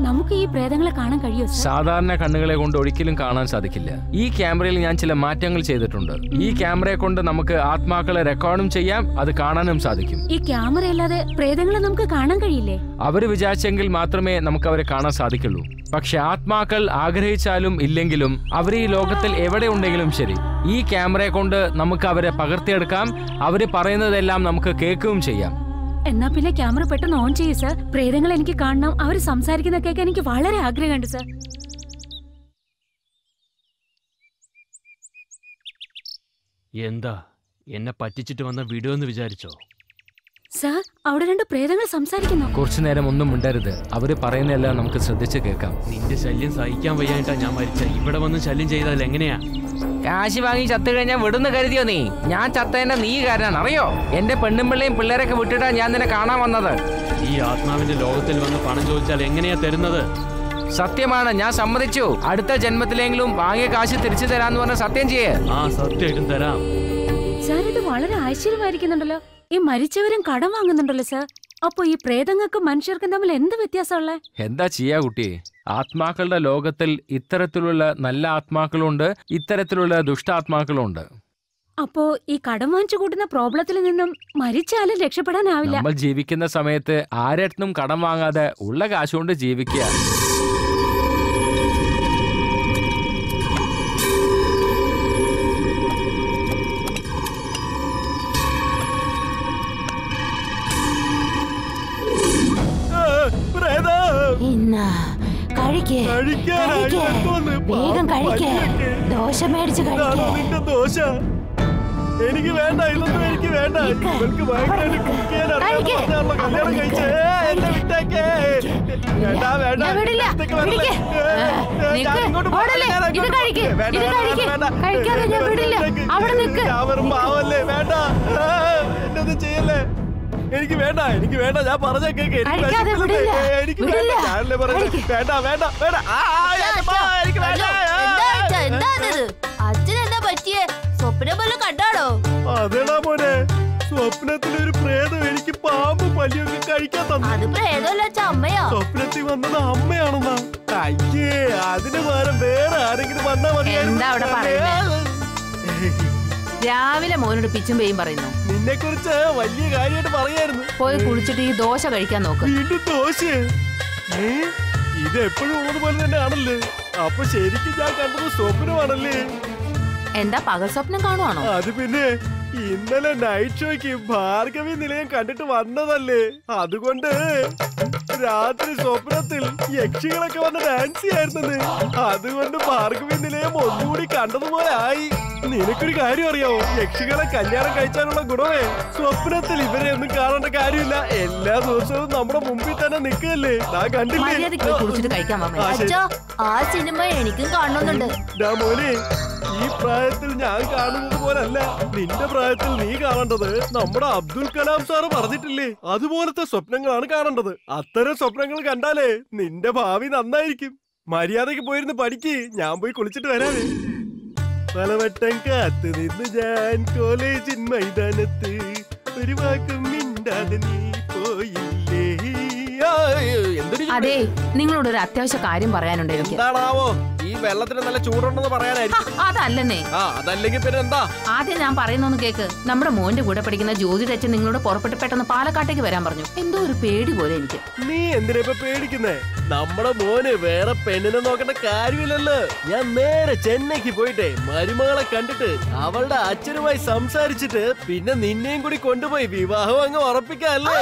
നമുക്ക് ഈ പ്രേതങ്ങളെ കാണാൻ കഴിയോ? സാധാരണ കണ്ണുകളെ കൊണ്ട് ഒരിക്കലും കാണാൻ സാധിക്കില്ല. ഈ ക്യാമറയിൽ ഞാൻ ചില മാറ്റങ്ങൾ ചെയ്തിട്ടുണ്ട്. ഈ ക്യാമറയെ കൊണ്ട് നമുക്ക് ആത്മാക്കളെ റെക്കോർഡും ചെയ്യാം, അത് കാണാനും സാധിക്കും. ഈ ക്യാമറ അല്ലാതെ പ്രേതങ്ങളെ നമുക്ക് കാണാൻ കഴിയില്ലേ? അവര് വിചാരിച്ചെങ്കിൽ മാത്രമേ നമുക്ക് അവരെ കാണാൻ സാധിക്കുള്ളൂ. പക്ഷെ ആത്മാക്കൾ ആഗ്രഹിച്ചാലും ഇല്ലെങ്കിലും അവർ ഈ ലോകത്തിൽ എവിടെ ഉണ്ടെങ്കിലും ശരി, ഈ ക്യാമറയെ കൊണ്ട് നമുക്ക് അവരെ പകർത്തിയെടുക്കാം. അവര് പറയുന്നതെല്ലാം നമുക്ക് കേൾക്കുകയും ചെയ്യാം. എന്നാ പിന്നെ ക്യാമറ പെട്ടെന്ന് ഓൺ ചെയ്യൂ സർ. പ്രേതങ്ങൾ എനിക്ക് കാണണം, അവർ സംസാരിക്കുന്ന കേൾക്കാൻ എനിക്ക് വളരെ ആഗ്രഹമുണ്ട് സർ. എന്താ എന്നെ പറ്റിച്ചിട്ട് വന്ന വീഡിയോ എന്ന് വിചാരിച്ചോ? സർ, അവിടെ 2 പ്രേതങ്ങൾ സംസാരിക്കുന്നു. കുറച്ചു നേരം ഒന്നും മിണ്ടരുത്. അവര് പറയുന്നതെല്ലാം നമുക്ക് ശ്രദ്ധിച്ച് കേൾക്കാം. നിന്റെ ശല്യം സഹിക്കാൻ വയ്യായിട്ടാ ഞാൻ മരിച്ച. ഇവിടെ വന്ന് ശല്യം ചെയ്താൽ എങ്ങനെയാ? കാശ് വാങ്ങി ചത്തു കഴിഞ്ഞാൽ വിടുന്ന് കരുതിയോ നീ? ഞാൻ ചത്തതിന്റെ നീ കാരനാണ് അറിയോ? എന്റെ പെണ്ണും പിള്ളയും പിള്ളേരൊക്കെ വിട്ടിട്ടാ ഞാൻ നിന്നെ കാണാൻ വന്നത്. ഈ ആത്മാവിന്റെ ലോകത്തിൽ വന്ന് പണം ചോദിച്ചാൽ എങ്ങനെയാ തരുന്നത്? സത്യമാണ്, ഞാൻ സമ്മതിച്ചു. അടുത്ത ജന്മത്തിലെങ്കിലും വാങ്ങിയ കാശ് തിരിച്ചു തരാന്ന് പറഞ്ഞ സത്യം ചെയ്യേ. ആ സത്യമായിട്ടും തരാം. സാർ, ഇത് വളരെ ആശ്ചര്യമായിരിക്കുന്നുണ്ടല്ലോ. ഈ മരിച്ചവരും കടം വാങ്ങുന്നുണ്ടല്ലോ സാർ. അപ്പൊ ഈ പ്രേതങ്ങൾക്കും മനുഷ്യർക്കും തമ്മിൽ എന്ത് വ്യത്യാസമുള്ള? എന്താ ചെയ്യാ കുട്ടി? ആത്മാക്കളുടെ ലോകത്തിൽ ഇത്തരത്തിലുള്ള നല്ല ആത്മാക്കളുണ്ട്, ഇത്തരത്തിലുള്ള ദുഷ്ടാത്മാക്കളുണ്ട്. അപ്പോ ഈ കടം വാങ്ങിച്ചു കൂട്ടുന്ന പ്രോബ്ലത്തിൽ നിന്നും മരിച്ചാലും രക്ഷപ്പെടാനാവില്ല. നമ്മൾ ജീവിക്കുന്ന സമയത്ത് ആരടുത്തും കടം വാങ്ങാതെ ഉള്ള കാശുകൊണ്ട് ജീവിക്കുക. വേഗം കഴിക്കേ. ദോശ മേടിച്ച് കഴിക്കേ. ദോശ എനിക്ക് വേണ്ട, ഇതൊന്നും എനിക്ക് വേണ്ട. ഇവൾക്ക് ഭയങ്കര കുക്ക് ചെയ്യാൻ അറിയാവുന്ന കല്യാണം കഴിച്ചേ. എന്നെ വിട്ടേക്കേ. വേണ്ട വേണ്ട, ഞാൻ വെറും പാവല്ലേ. വേണ്ട, എന്നൊന്നും ചെയ്യല്ലേ. എനിക്ക് വേണ്ട, എനിക്ക് വേണ്ട. ഞാൻ പറഞ്ഞ കേക്ക്. എനിക്ക് വേണ്ട, ഞാനല്ലേ പറഞ്ഞു. വേണ്ട വേണ്ട വേണ്ട. എനിക്ക് വേണ്ട. അച്ഛനെന്താ പറ്റിയേ? സ്വപ്നം പോലെ കണ്ടാടോ? അതെടാ മോനെ, സ്വപ്നത്തിലൊരു പ്രേതം എനിക്ക് പാമ്പ് പല്ലിയൊക്കെ കഴിക്കാൻ തന്നു. അത് പ്രേതമല്ല, അമ്മയാ. സ്വപ്നത്തിൽ വന്നത് അമ്മയാണെന്നാ? അയ്യേ, അതിന് പകരം വേറെ ആരെങ്കിലും വന്നാ മതി. എന്താ അവിടെ പറയുന്നത്? രാവിലെ മോനോട് പിച്ചും പേയും പറയുന്നു. നിന്നെ കുറിച്ച് വലിയ കാര്യമായിട്ട് പറയായിരുന്നു. പോയി കുളിച്ചിട്ട് ഈ ദോശ കഴിക്കാൻ നോക്ക്. വീണ്ടും ദോശ? ഇത് എപ്പോഴും ഉള്ളതുപോലെ തന്നെ ആണല്ലേ? അപ്പൊ ശരിക്കും ഞാൻ കണ്ടത് സ്വപ്നമാണല്ലേ? എന്താ പകൽ സ്വപ്നം കാണുവാണോ? അത് പിന്നെ ഇന്നലെ നൈറ്റ് ഷോയ്ക്ക് ഭാർഗവി നിലയം കണ്ടിട്ട് വന്നതല്ലേ. അതുകൊണ്ട് രാത്രി സ്വപ്നത്തിൽ യക്ഷികളൊക്കെ വന്ന് ഡാൻസ് ചെയ്യായിരുന്നത്. അതുകൊണ്ട് ഭാർഗവി നിലയം ഒന്നുകൂടി കണ്ടതുപോലെ ആയി. നിനക്കൊരു കാര്യം അറിയാവോ? യക്ഷികളെ കല്യാണം കഴിച്ചാലുള്ള ഗുണമേ സ്വപ്നത്തിൽ ഇവരെ ഒന്നും കാണേണ്ട കാര്യമില്ല. എല്ലാ ദിവസവും നമ്മുടെ മുമ്പിൽ തന്നെ നിൽക്കല്ലേ. ഞാൻ കണ്ടില്ലേ? ആ സിനിമ എനിക്കും കാണുന്നുണ്ട്. മോനെ, ഈ പ്രായത്തിൽ ഞാൻ കാണുന്നത് പോലല്ല നിന്റെ പ്രായത്തിൽ നീ കാണേണ്ടത്. നമ്മുടെ അബ്ദുൽ കലാം സാറ് പറഞ്ഞിട്ടില്ലേ, അതുപോലത്തെ സ്വപ്നങ്ങളാണ് കാണേണ്ടത്. അത്തരം സ്വപ്നങ്ങൾ കണ്ടാലേ നിന്റെ ഭാവി നന്നായിരിക്കും. മര്യാദക്ക് പോയിരുന്ന് പഠിക്ക്. ഞാൻ പോയി കുളിച്ചിട്ട് വരാവേ. പലവട്ടം കാത്തു നിന്ന് ഞാൻ കോളേജിൻ മൈതാനത്ത്, ഒരു വാക്കും മിണ്ടാതെ നീ പോയില്ലേ. അതെ, നിങ്ങളോട് ഒരു അത്യാവശ്യ കാര്യം പറയാനുണ്ട് എനിക്ക്. എന്താണാവോ? ഈ വെള്ളത്തിന് നല്ല ചൂടുണ്ടെന്ന് പറയാനായിരിക്കും. അതല്ലെന്നേ. അതല്ലെങ്കിൽ പിന്നെ എന്താ? ആദ്യം ഞാൻ പറയുന്നൊന്ന് കേക്ക്. നമ്മുടെ മോന്റെ കൂടെ പഠിക്കുന്ന ജ്യോതി ടച്ചൻ നിങ്ങളോട് പുറപ്പെട്ട് പെട്ടെന്ന് പാലക്കാട്ടേക്ക് വരാൻ പറഞ്ഞു. എന്തോ ഒരു പേടി പോലെ എനിക്ക്. നീ എന്തിനാ ഇപ്പൊ പേടിക്കുന്നേ? നമ്മുടെ മോന് വേറെ പെണ്ണിനെ നോക്കേണ്ട കാര്യമില്ലല്ലോ. ഞാൻ നേരെ ചെന്നൈക്ക് പോയിട്ടേ മരുമകളെ കണ്ടിട്ട് അവളുടെ അച്ഛനുമായി സംസാരിച്ചിട്ട് പിന്നെ നിന്നെയും കൂടി കൊണ്ടുപോയി വിവാഹം അങ്ങ് ഉറപ്പിക്കാല്ലേ.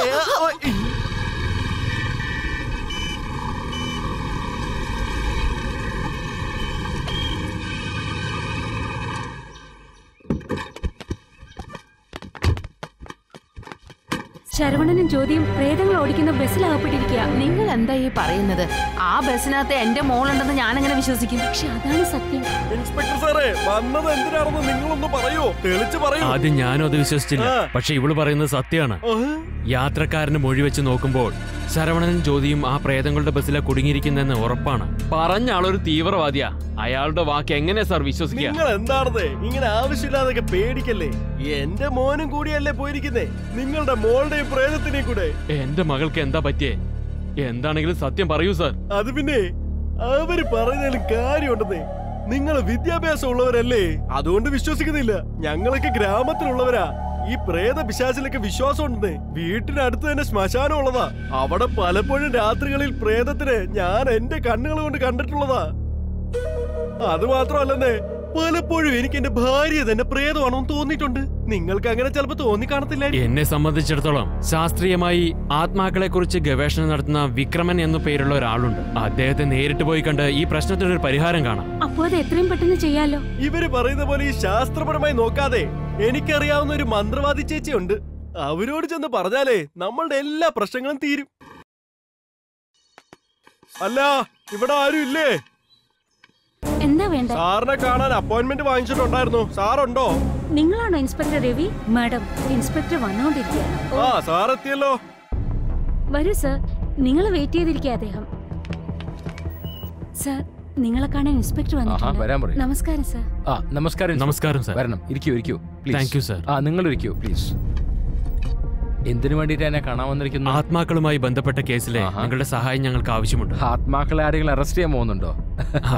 ശരവണനും ജ്യോതിയും പ്രേതങ്ങൾ ഓടിക്കുന്ന ബസ്സിലകപ്പെട്ടിരിക്കുക. നിങ്ങൾ എന്താ ഈ പറയുന്നത്? ആ ബസ്സിനകത്ത് എന്റെ മോളുണ്ടെന്ന് ഞാൻ എങ്ങനെ വിശ്വസിക്കും? പക്ഷെ അതാണ് സത്യം. ഇൻസ്പെക്ടർ സാറേ, വന്നത് എന്തിനാണെന്ന് നിങ്ങളൊന്ന് പറയോ, തെളിച്ച് പറയൂ. ആദ്യം ഞാനും അത് വിശ്വസിച്ചില്ല. പക്ഷെ ഇവള് പറയുന്നത് സത്യമാണ്. യാത്രക്കാരന് മൊഴി വെച്ച് നോക്കുമ്പോൾ ശരവണനും ജ്യോതിയും ആ പ്രേതങ്ങളുടെ ബസ്സിലെ കുടുങ്ങിയിരിക്കുന്നെന്ന് ഉറപ്പാണ്. പറഞ്ഞ ആളൊരു തീവ്രവാദിയാ. അയാളുടെ വാക്ക് എങ്ങനെ സാർ വിശ്വസിക്കുക? നിങ്ങൾ എന്താണത് ഇങ്ങനെ ആവശ്യമില്ലാതൊക്കെ പേടിക്കല്ലേ? എന്റെ മോനും കൂടിയല്ലേ പോയിരിക്കുന്നേ, നിങ്ങളുടെ മോളുടെയും പ്രേതത്തിനെയും കൂടെ. എന്റെ മകൾക്ക് എന്താ പറ്റിയേ? എന്താണെങ്കിലും സത്യം പറയൂ സാർ. അത് പിന്നെ അവര് പറയുന്നതിലും കാര്യമുണ്ടെന്നേ. നിങ്ങൾ വിദ്യാഭ്യാസം ഉള്ളവരല്ലേ, അതുകൊണ്ട് വിശ്വസിക്കുന്നില്ല. ഞങ്ങളൊക്കെ ഗ്രാമത്തിലുള്ളവരാ. ഈ പ്രേത പിശാചിലൊക്കെ വിശ്വാസം ഉണ്ടെന്നേ. വീട്ടിനടുത്ത് തന്നെ ശ്മശാനം ഉള്ളതാ. അവിടെ പലപ്പോഴും രാത്രികളിൽ പ്രേതത്തിനെ ഞാൻ എന്റെ കണ്ണുകൾ കൊണ്ട് കണ്ടിട്ടുള്ളതാ. അത് മാത്രമല്ലെന്നേ, പലപ്പോഴും എനിക്ക് എന്റെ ഭാര്യ തന്നെ പ്രേതമാണെന്ന് തോന്നിയിട്ടുണ്ട്. നിങ്ങൾക്ക് അങ്ങനെ ചിലപ്പോ തോന്നിക്കാണത്തില്ല. എന്നെ സംബന്ധിച്ചിടത്തോളം ശാസ്ത്രീയമായി ആത്മാക്കളെ കുറിച്ച് ഗവേഷണം നടത്തുന്ന വിക്രമൻ എന്നു പേരുള്ള ഒരാളുണ്ട്. അദ്ദേഹത്തെ നേരിട്ട് പോയി കണ്ട് ഈ പ്രശ്നത്തിനൊരു പരിഹാരം കാണാം. അപ്പോ അത് എത്രയും പെട്ടെന്ന് ചെയ്യാലോ. ഇവര് പറയുന്ന പോലെ ഈ ശാസ്ത്രപരമായി നോക്കാതെ എനിക്കറിയാവുന്ന ഒരു മന്ത്രവാദി ചേച്ചിയുണ്ട്. അവരോട് ചെന്ന് പറഞ്ഞാലേ നമ്മളുടെ എല്ലാ പ്രശ്നങ്ങളും തീരും. അല്ല, ഇവിടെ ആരും ഇല്ലേ? എന്താ വേണ്ട? സാറിനെ കാണാൻ അപ്പോയിന്റ്മെന്റ് വാങ്ങിച്ചിട്ടുണ്ടായിരുന്നു. സാറുണ്ടോ? നിങ്ങളാണോ ഇൻസ്പെക്ടർ രവി? മാഡം, ഇൻസ്പെക്ടർ വന്നോണ്ടിരിക്കുകയാണ്. ആ, സാർ എത്തിയല്ലോ. വരൂ സർ, നിങ്ങൾ വെയിറ്റ് ചെയ്തിരിക്കുക അദ്ദേഹം. സർ, നിങ്ങളെ കാണാൻ ഇൻസ്പെക്ടർ വന്നിട്ടുണ്ട്. നമസ്കാരം സർ. നമസ്കാരം. നമസ്കാരം സർ. വരണം, ഇരിക്കൂ ഇരിക്കൂ. Thank you sir. നിങ്ങൾ ഇരിക്കൂ പ്ലീസ്. എന്തിനു വേണ്ടിട്ട് എന്നെ കാണാൻ വന്നിരിക്കുന്നു? ആത്മാക്കളുമായി ബന്ധപ്പെട്ട കേസിലെ നിങ്ങളുടെ സഹായം ഞങ്ങൾക്ക് ആവശ്യമുണ്ട്. ആത്മാക്കളെ ആരെങ്കിലും അറസ്റ്റ് ചെയ്യാൻ പോകുന്നുണ്ടോ?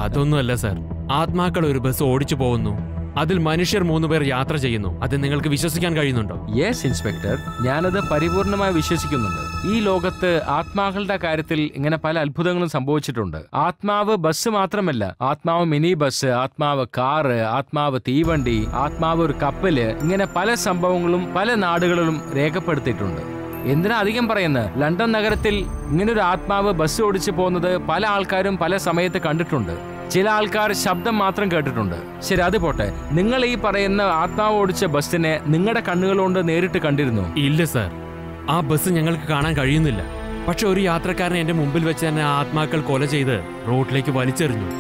അതൊന്നുമല്ല സർ. ആത്മാക്കൾ ഒരു ബസ് ഓടിച്ചു പോകുന്നു. അതിൽ മനുഷ്യർ 3 പേർ യാത്ര ചെയ്യുന്നു. അത് നിങ്ങൾക്ക് വിശ്വസിക്കാൻ കഴിയുന്നുണ്ടോ? യെസ് ഇൻസ്പെക്ടർ, ഞാനത് പരിപൂർണമായി വിശ്വസിക്കുന്നുണ്ട്. ഈ ലോകത്ത് ആത്മാക്കളുടെ കാര്യത്തിൽ ഇങ്ങനെ പല അത്ഭുതങ്ങളും സംഭവിച്ചിട്ടുണ്ട്. ആത്മാവ് ബസ് മാത്രമല്ല, ആത്മാവ് മിനി ബസ്, ആത്മാവ് കാറ്, ആത്മാവ് തീവണ്ടി, ആത്മാവ് ഒരു കപ്പല്, ഇങ്ങനെ പല സംഭവങ്ങളും പല നാടുകളിലും രേഖപ്പെടുത്തിയിട്ടുണ്ട്. എന്തിനാ അധികം പറയുന്നത്? ലണ്ടൻ നഗരത്തിൽ ഇങ്ങനൊരു ആത്മാവ് ബസ് ഓടിച്ചു പോകുന്നത് പല ആൾക്കാരും പല സമയത്ത് കണ്ടിട്ടുണ്ട്. ചില ആൾക്കാർ ശബ്ദം മാത്രം കേട്ടിട്ടുണ്ട്. ശരി, അത് പോട്ടെ. നിങ്ങൾ ഈ പറയുന്ന ആത്മാവ് ഓടിച്ച ബസ്സിനെ നിങ്ങളുടെ കണ്ണുകളുകൊണ്ട് നേരിട്ട് കണ്ടിരുന്നു? ഇല്ല സർ, ആ ബസ് ഞങ്ങൾക്ക് കാണാൻ കഴിയുന്നില്ല. പക്ഷെ ഒരു യാത്രക്കാരനെ എന്റെ മുമ്പിൽ വെച്ച് തന്നെ ആ ആത്മാക്കൾ കൊല ചെയ്ത് റോഡിലേക്ക് വലിച്ചെറിഞ്ഞു.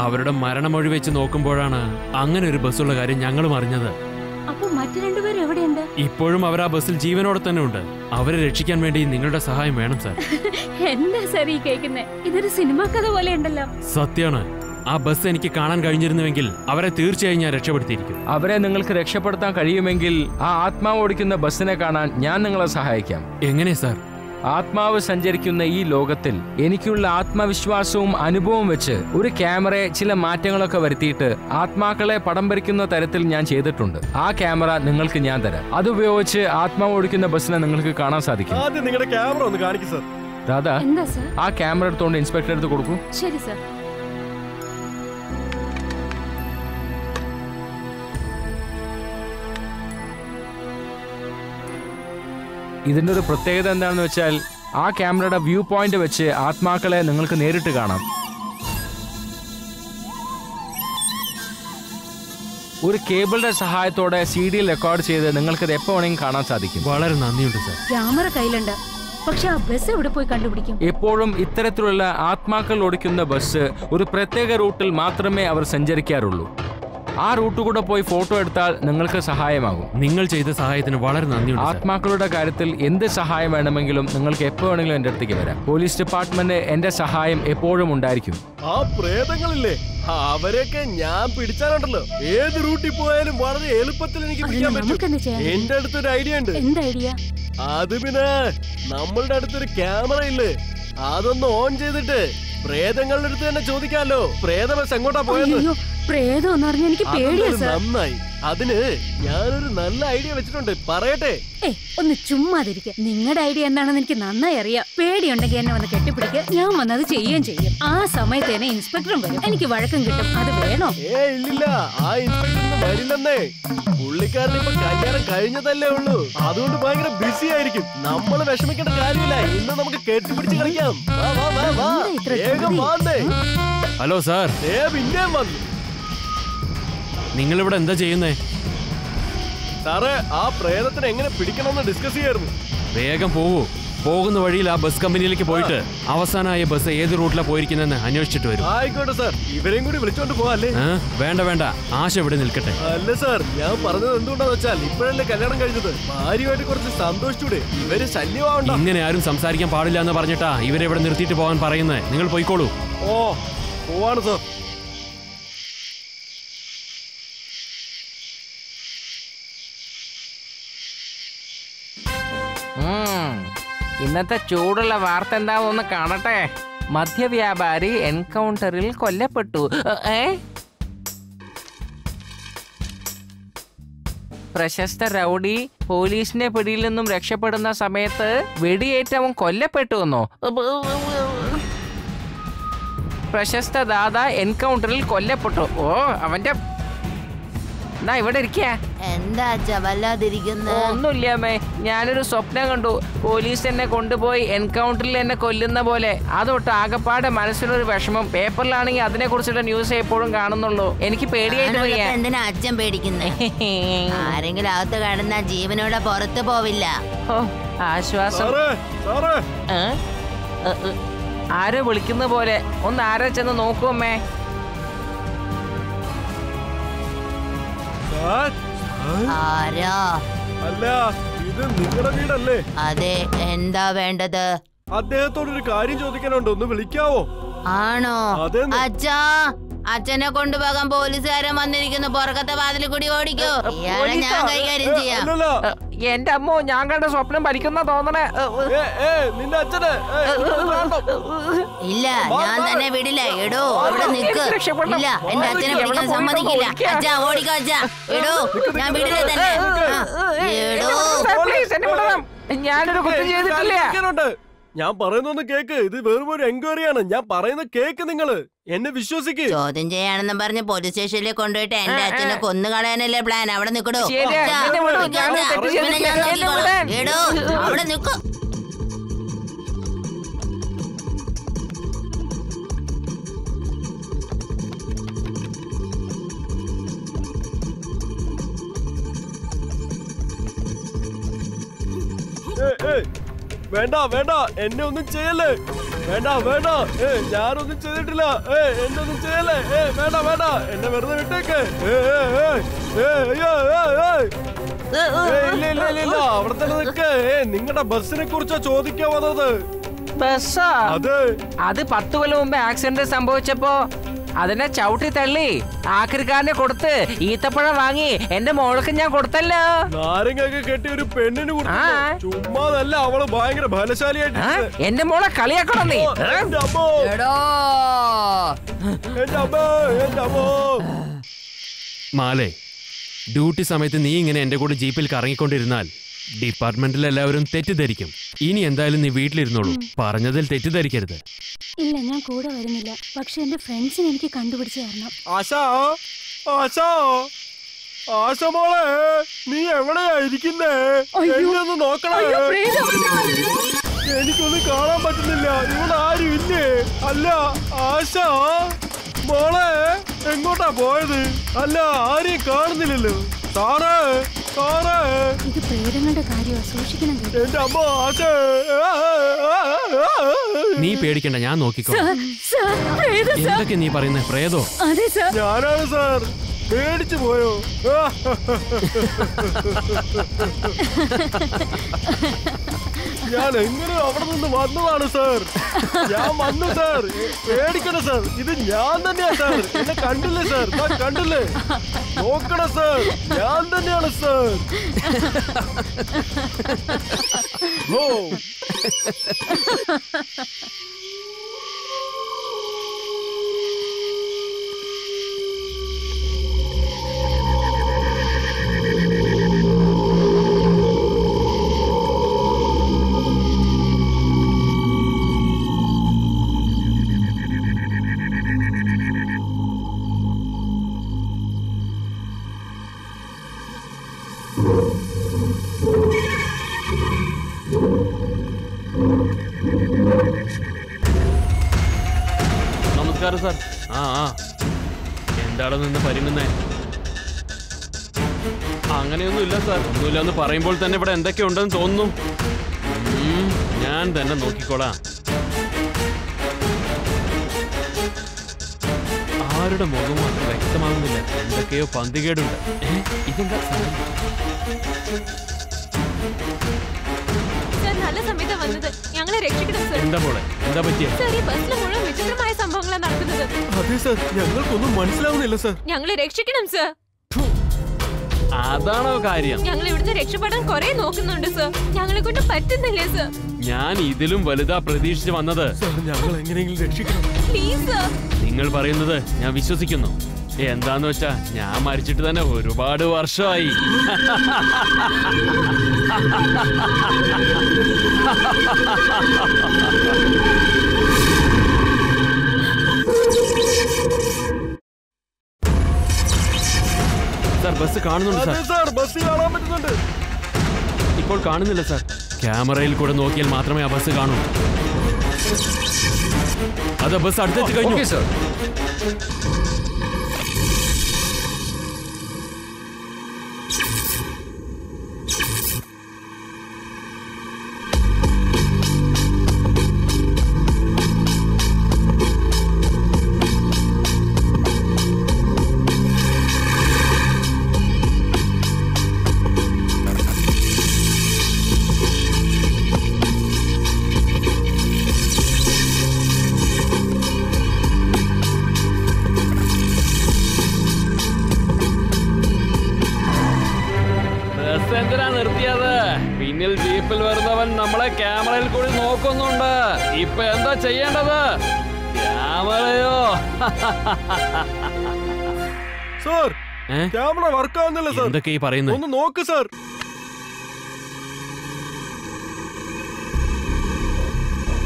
അവരുടെ മരണമൊഴി വെച്ച് നോക്കുമ്പോഴാണ് അങ്ങനെ ഒരു ബസ്സുള്ള കാര്യം ഞങ്ങളും അറിഞ്ഞത്. അപ്പൊ മറ്റു 2 പേര് എവിടെയുണ്ട്? ഇപ്പോഴും അവർ ആ ബസ്സിൽ ജീവനോടെ തന്നെ ഉണ്ട്. അവരെ രക്ഷിക്കാൻ വേണ്ടി നിങ്ങളുടെ സഹായം വേണം സാർ. എന്താ സാർ ഈ കേൾക്കുന്നേ? ഇതൊരു സിനിമാ കഥ പോലെ ഉണ്ടല്ലോ. സത്യമാണ്. ആ ബസ് എനിക്ക് കാണാൻ കഴിഞ്ഞിരുന്നുവെങ്കിൽ അവരെ തീർച്ചയായും ഞാൻ രക്ഷപ്പെടുത്തിയിരിക്കും. അവരെ നിങ്ങൾക്ക് രക്ഷപ്പെടുത്താൻ കഴിയുമെങ്കിൽ ആ ആത്മാവ് ഓടിക്കുന്ന ബസ്സിനെ കാണാൻ ഞാൻ നിങ്ങളെ സഹായിക്കാം. എങ്ങനെ സാർ? ആത്മാവ് സഞ്ചരിക്കുന്ന ഈ ലോകത്തിൽ എനിക്കുള്ള ആത്മവിശ്വാസവും അനുഭവവും വെച്ച് ഒരു ക്യാമറയെ ചില മാറ്റങ്ങളൊക്കെ വരുത്തിയിട്ട് ആത്മാക്കളെ പടം വരയ്ക്കുന്ന തരത്തിൽ ഞാൻ ചെയ്തിട്ടുണ്ട്. ആ ക്യാമറ നിങ്ങൾക്ക് ഞാൻ തരാം. അതുപയോഗിച്ച് ആത്മാവ് ഓടിക്കുന്ന ബസ്സിനെ നിങ്ങൾക്ക് കാണാൻ സാധിക്കും. ആദ്യം നിങ്ങളുടെ ക്യാമറ ഒന്ന് കാണിക്കൂ സർ. രാധാ, ആ ക്യാമറ എടുത്തുകൊണ്ട് ഇൻസ്പെക്ടർ എടുത്ത് കൊടുക്കൂ. ശരി സർ. ഇതിന്റെ ഒരു പ്രത്യേകത എന്താണെന്ന് വെച്ചാൽ ആ ക്യാമറയുടെ വ്യൂ പോയിന്റ് വെച്ച് ആത്മാക്കളെ നിങ്ങൾക്ക് നേരിട്ട് കാണാം. ഒരു കേബിളിന്റെ സഹായത്തോടെ CD റെക്കോർഡ് ചെയ്ത് നിങ്ങൾക്കത് എപ്പോ വേണമെങ്കിലും കാണാൻ സാധിക്കും. വളരെ നന്ദിയുണ്ട് സർ. ക്യാമറ കയ്യിലുണ്ട്, പക്ഷെ ആ ബസ് എവിടെ പോയി കണ്ടുപിടിക്കും? എപ്പോഴും ഇത്തരത്തിലുള്ള ആത്മാക്കൾ ഓടിക്കുന്ന ബസ് ഒരു പ്രത്യേക റൂട്ടിൽ മാത്രമേ അവർ സഞ്ചരിക്കാറുള്ളൂ. ആ റൂട്ട് കൂടെ പോയി ഫോട്ടോ എടുത്താൽ നിങ്ങൾക്ക് സഹായമാകും. നിങ്ങൾ ചെയ്ത സഹായത്തിന് വളരെ നന്ദിയുണ്ട്. ആത്മാക്കളുടെ കാര്യത്തിൽ എന്ത് സഹായം വേണമെങ്കിലും നിങ്ങൾക്ക് എപ്പോ വേണമെങ്കിലും എന്റെ അടുത്തേക്ക് വരാം. പോലീസ് ഡിപ്പാർട്ട്മെന്റ് എന്റെ സഹായം എപ്പോഴും ഉണ്ടായിരിക്കും. ആ പ്രേതങ്ങളില്ലേ, അവരെയൊക്കെ ഞാൻ പിടിച്ചാലുണ്ടല്ലോ, ഏത് റൂട്ടിൽ പോയാലും വളരെ എളുപ്പത്തിൽ എനിക്ക് പിടിക്കാൻ പറ്റും. എന്റെ അടുത്തൊരു ഐഡിയ ഉണ്ട്. എന്ത് ഐഡിയ? അത് പിന്നെ നമ്മളുടെ അടുത്തൊരു ക്യാമറ ഇല്ലേ, അതൊന്ന് ഓൺ ചെയ്തിട്ട് പ്രേതങ്ങളുടെ അടുത്ത് തന്നെ ചോദിക്കാലോ പ്രേത ബസ് എങ്ങോട്ടാ പോയത്. പ്രേതം എന്ന് പറഞ്ഞാൽ എനിക്ക് പേടിയാ സർ. നന്നായി, അതിന് ഞാനൊരു നല്ല ഐഡിയ വെച്ചിട്ടുണ്ട്, പറയട്ടെ? ഒന്ന് ചുമ്മാതിരിക്കുക. നിങ്ങളുടെ ഐഡിയ എന്താണെന്ന് എനിക്ക് നന്നായി അറിയാം. പേടിയുണ്ടെങ്കിൽ എന്നെ വന്ന് കെട്ടിപ്പിടിക്കുക, ഞാൻ വന്നത് ചെയ്യുകയും ചെയ്യും. ആ സമയത്ത് തന്നെ ഇൻസ്പെക്ടറും വരും, എനിക്ക് വഴക്കം കിട്ടും. അത് വേണോ? ഇല്ലില്ല, ആ ഇൻസ്പെക്ടർ വരില്ലെന്നേ. പുള്ളിക്കാരൻ ഇപ്പൊ കല്യാണം കഴിഞ്ഞതല്ലേ ഉള്ളൂ, അതുകൊണ്ട് ഭയങ്കര ബിസി ആയിരിക്കും. നമ്മള് വിഷമിക്കേണ്ട കാര്യമില്ല, ഇന്ന് നമുക്ക് കെട്ടിപ്പിടിച്ച് കളിക്കാം. Hello sir. പിന്നെയും വന്നു. നിങ്ങളിവിടെ എന്താ ചെയ്യുന്നേ? സാറേ ആ പ്രേതത്തിനെ എങ്ങനെ പിടിക്കണമെന്ന് ഡിസ്കസ് ചെയ്യായിരുന്നു. വേഗം പോവൂ. പോകുന്ന വഴിയിൽ ആ ബസ് കമ്പനിയിലേക്ക് പോയിട്ട് അവസാനമായ ബസ് ഏത് റൂട്ടിലാണ് പോയിരിക്കുന്നതെന്ന് അന്വേഷിച്ചിട്ട് വരും. ആയിക്കോട്ടെ സാർ, ഇവരെയും കൂടി വിളിച്ചോണ്ട് പോവാല്ലേ? വേണ്ട വേണ്ട, ആശ ഇവിടെ നിൽക്കട്ടെ. അല്ല സാർ, ഞാൻ പറഞ്ഞത് എന്തുകൊണ്ടാന്ന് വെച്ചാൽ ഇപ്പോഴല്ലേ കല്യാണം കഴിഞ്ഞത്, ഭാര്യയുമായിട്ട് കുറച്ച് സന്തോഷിച്ചൂടെ, ഇവര് ശല്യമാവണ്ട. ഇങ്ങനെ ആരും സംസാരിക്കാൻ പാടില്ല എന്ന് പറഞ്ഞിട്ടാ ഇവരെ ഇവിടെ നിർത്തിയിട്ട് പോകാൻ പറയുന്നത്. നിങ്ങൾ പോയിക്കോളൂ. ഓ പോവാണ് സാർ. ഇന്നത്തെ ചൂടുള്ള വാർത്ത എന്താവെന്ന് കാണട്ടെ. മദ്യവ്യാപാരി എൻകൗണ്ടറിൽ കൊല്ലപ്പെട്ടു. പ്രശസ്ത റൗഡി പോലീസിന്റെ പിടിയിൽ നിന്നും രക്ഷപ്പെടുന്ന സമയത്ത് വെടിയേറ്റവൻ കൊല്ലപ്പെട്ടു എന്നോ? പ്രശസ്ത ദാദ എൻകൗണ്ടറിൽ കൊല്ലപ്പെട്ടു. ഓ അവന്റെ ഇവിടെ ഇരിക്കാ. എന്താ വല്ലാതിരിക്കുന്ന? ഒന്നുമില്ല അമ്മേ, ഞാനൊരു സ്വപ്നം കണ്ടു. പോലീസ് എന്നെ കൊണ്ടുപോയി എൻകൗണ്ടറിൽ എന്നെ കൊല്ലുന്ന പോലെ. അതൊട്ട് ആകപ്പാടെ മനസ്സിലൊരു വിഷമം. പേപ്പറിലാണെങ്കിൽ അതിനെ കുറിച്ചുള്ള ന്യൂസ് എപ്പോഴും കാണുന്നുള്ളൂ. എനിക്ക് പേടിയായിട്ട് വയ്യ. എന്തിനാ അച്ഛൻ പേടിക്കുന്നേ? ആരെങ്കിലും അകത്ത് കിടന്നാ ജീവനോടെ പുറത്തു പോവില്ല. ഓ ആശ്വാസം. ആരോ വിളിക്കുന്ന പോലെ. ഒന്ന് ആരോ ചെന്ന് നോക്കൂ അമ്മേ. ആരാ? അല്ല, ഇത് നിങ്ങളുടെ വീടല്ലേ? അതെ, എന്താ വേണ്ടത്? അദ്ദേഹത്തോടൊരു കാര്യം ചോദിക്കാനുണ്ട്, ഒന്ന് വിളിക്കാവോ? ആണോ? അച്ഛാ, അച്ഛനെ കൊണ്ടുപോകാൻ പോലീസുകാരൻ വന്നിരിക്കുന്നു. പുറകത്തെ വാതിൽ കൂടി ഓടിക്കോ. ഇയാളെ ഞാൻ കൈകാര്യം ചെയ്യാം. എന്റെ അമ്മോ, ഞാൻ കണ്ട സ്വപ്നം ഭരിക്കുന്ന തോന്നണേ. ഇല്ല, ഞാൻ തന്നെ വിടില്ല. എടോ അവിടെ നിക്ക്. ഇല്ല, എന്റെ അച്ഛനെ പിടിക്കാൻ സമ്മതിക്കില്ല. അച്ഛാ ഓടിക്കോ. അച്ഛാ എടോ, ഞാൻ വിടില്ല തന്നെ. എടോ ഞാനൊരു കുറ്റം ചെയ്തിട്ടില്ല. ഞാൻ പറയുന്നൊന്ന് കേക്ക്. ഇത് വെറും ഒരു എൻക്വയറിയാണ്. ഞാൻ പറയുന്ന കേക്ക്, നിങ്ങള് എന്നെ വിശ്വസിക്ക്. ചോദ്യം ചെയ്യാണെന്നും പറഞ്ഞ് പോലീസ് സ്റ്റേഷനിലേക്ക് കൊണ്ടുപോയിട്ട് എന്റെ അച്ഛനെ കൊന്നു കളയാനല്ലേ പ്ലാൻ? അവിടെ നിക്കടോ. എടോ അവിടെ നിക്കോ. വേണ്ട വേണ്ട, എന്നെ ഒന്നും ചെയ്യല്ലേ. വേണ്ട വേണ്ട, ഞാനൊന്നും ചെയ്തിട്ടില്ല. എന്നെ ഒന്നും ചെയ്യല്ലേ. വേണ്ട വേണ്ട, എന്നെ വെറുതെ വിട്ടേക്ക്. ഇല്ല ഇല്ല ഇല്ല, അവിടെ തന്നെ നിൽക്ക്. നിങ്ങളുടെ ബസ്സിനെ കുറിച്ചാ ചോദിക്കാൻ വന്നത്. ബസ്സാ? അത് 10 കൊല്ലം മുമ്പ് ആക്സിഡന്റ് സംഭവിച്ചപ്പോ അതിനെ ചവിട്ടി തള്ളി ആക്രിക്കാരനെ കൊടുത്ത് ഈത്തപ്പഴം വാങ്ങി എന്റെ മോൾക്ക് ഞാൻ കൊടുത്തല്ലോ. നാരങ്ങൊക്കെ കെട്ടി ഒരു പെണ്ണിന് ചുമ്മാതല്ല, അവള് ഭയങ്കര ബലശാലിയായിട്ട്. എന്റെ മോളെ കളിയാക്കണം നീ. മാലേ, ഡ്യൂട്ടി സമയത്ത് നീ ഇങ്ങനെ എന്റെ കൂടെ ജീപ്പിൽ കറങ്ങിക്കൊണ്ടിരുന്നാൽ ഡിപ്പാർട്ട്മെന്റിൽ എല്ലാവരും തെറ്റിദ്ധരിക്കും. ഇനി എന്തായാലും നീ വീട്ടിലിരുന്നോളൂ. പറഞ്ഞതിൽ തെറ്റിദ്ധരിക്കരുത്. ഇല്ല, ഞാൻ കൂടെ വരുന്നില്ല. പക്ഷെ എന്റെ ഫ്രണ്ട്സിനെ എനിക്ക് കണ്ടുപിടിച്ച് തരണം. ആശ മോളെ, നീ എവിടെയാ ഇരിക്കുന്നേ? എന്നെ നോക്കണേ. എനിക്കൊന്നും കാണാൻ പറ്റുന്നില്ല. ഇവിടെ ആരും ഇല്ലേ? അല്ല ആശ മോളെ, എങ്ങോട്ടാ പോയത്? അല്ല ആരെയും കാണുന്നില്ലല്ലോ. സാറേ സാറേ, ഇത് പ്രേതങ്ങളുടെ കാര്യമാണ്, സൂക്ഷിക്കണം. എന്റെ അമ്മ ആശ. നീ പേടിക്കണ്ട, ഞാൻ നോക്കിക്കോ. എന്തൊക്കെ നീ പറയുന്നേ? പ്രേതോ? ഞാനാണ് സാർ. പേടിച്ചു പോയോ? ഞാൻ എങ്ങനെ അവിടെ നിന്ന് വന്നതാണ് സാർ. ഞാൻ വന്നു സാർ. പേടിക്കണം സാർ, ഇത് ഞാൻ തന്നെയാ സാർ. എന്നെ കണ്ടില്ലേ സാർ? ഞാൻ കണ്ടില്ലേ? നോക്കണം സാർ, ഞാൻ തന്നെയാണ് സാർ. ഓ നമസ്കാരം സാർ. എന്താണ് നിന്ന് പരിങ്ങുന്നേ? അങ്ങനെയൊന്നും ഇല്ല സാർ. ഒന്നുമില്ല എന്ന് പറയുമ്പോൾ തന്നെ ഇവിടെ എന്തൊക്കെ ഉണ്ടെന്ന് തോന്നുന്നു. ഞാൻ തന്നെ നോക്കിക്കോളാം. ആരുടെ മുഖവും അത്ര വ്യക്തമാകുന്നില്ല. എന്തൊക്കെയോ പന്തികേടുണ്ട്. ഇതെന്താ നല്ല സമയത്ത് വന്നത്. ഞങ്ങളെ രക്ഷിക്കണം സർ. എന്താ മോളെ, എന്താ പറ്റിയ? സർ, ഈ ബസ്സിൽ മുഴുവൻ വിചിത്രമായ സംഭവങ്ങളാണ് നടക്കുന്നത്. അതെ സർ, ഞങ്ങൾക്കൊന്നും മനസ്സിലാവുന്നില്ല സർ. ഞങ്ങളെ രക്ഷിക്കണം സർ. അതാണോ കാര്യം? ഞങ്ങൾ ഇവിടുന്ന് രക്ഷപ്പെടാൻ കുറെ നോക്കുന്നുണ്ട് സർ. ഞങ്ങളെ കൊണ്ട് പറ്റുന്നില്ലേ സർ. ഞാൻ ഇതിലും വലുതാ പ്രതീക്ഷിച്ച് വന്നത്. ഞങ്ങൾ എങ്ങനെയെങ്കിലും രക്ഷിക്കണം. Please sir. നിങ്ങൾ പറയുന്നത് ഞാൻ വിശ്വസിക്കുന്നു. എന്താന്ന് വെച്ചാ ഞാൻ മരിച്ചിട്ട് തന്നെ ഒരുപാട് വർഷമായി. സാർ, ബസ് കാണുന്നുണ്ട് സാർ. ബസ് കാണാൻ പറ്റുന്നുണ്ട്. ഇപ്പോൾ കാണുന്നില്ല സാർ. ക്യാമറയിൽ കൂടെ നോക്കിയാൽ മാത്രമേ ആ ബസ് കാണൂ. അതാ ബസ് അടുത്തെത്തി കഴിഞ്ഞു സാർ. പിന്നിൽ ജീപ്പിൽ വരുന്നവൻ നമ്മളെ ക്യാമറയിൽ കൂടി നോക്കുന്നുണ്ട്. ഇപ്പൊ എന്താ ചെയ്യേണ്ടത്? ക്യാമറയോ? സാർ, ക്യാമറ വർക്ക് ആവുന്നില്ല സാർ. എന്തൊക്കെ പറയുന്നത്? ഒന്ന് നോക്ക് സാർ.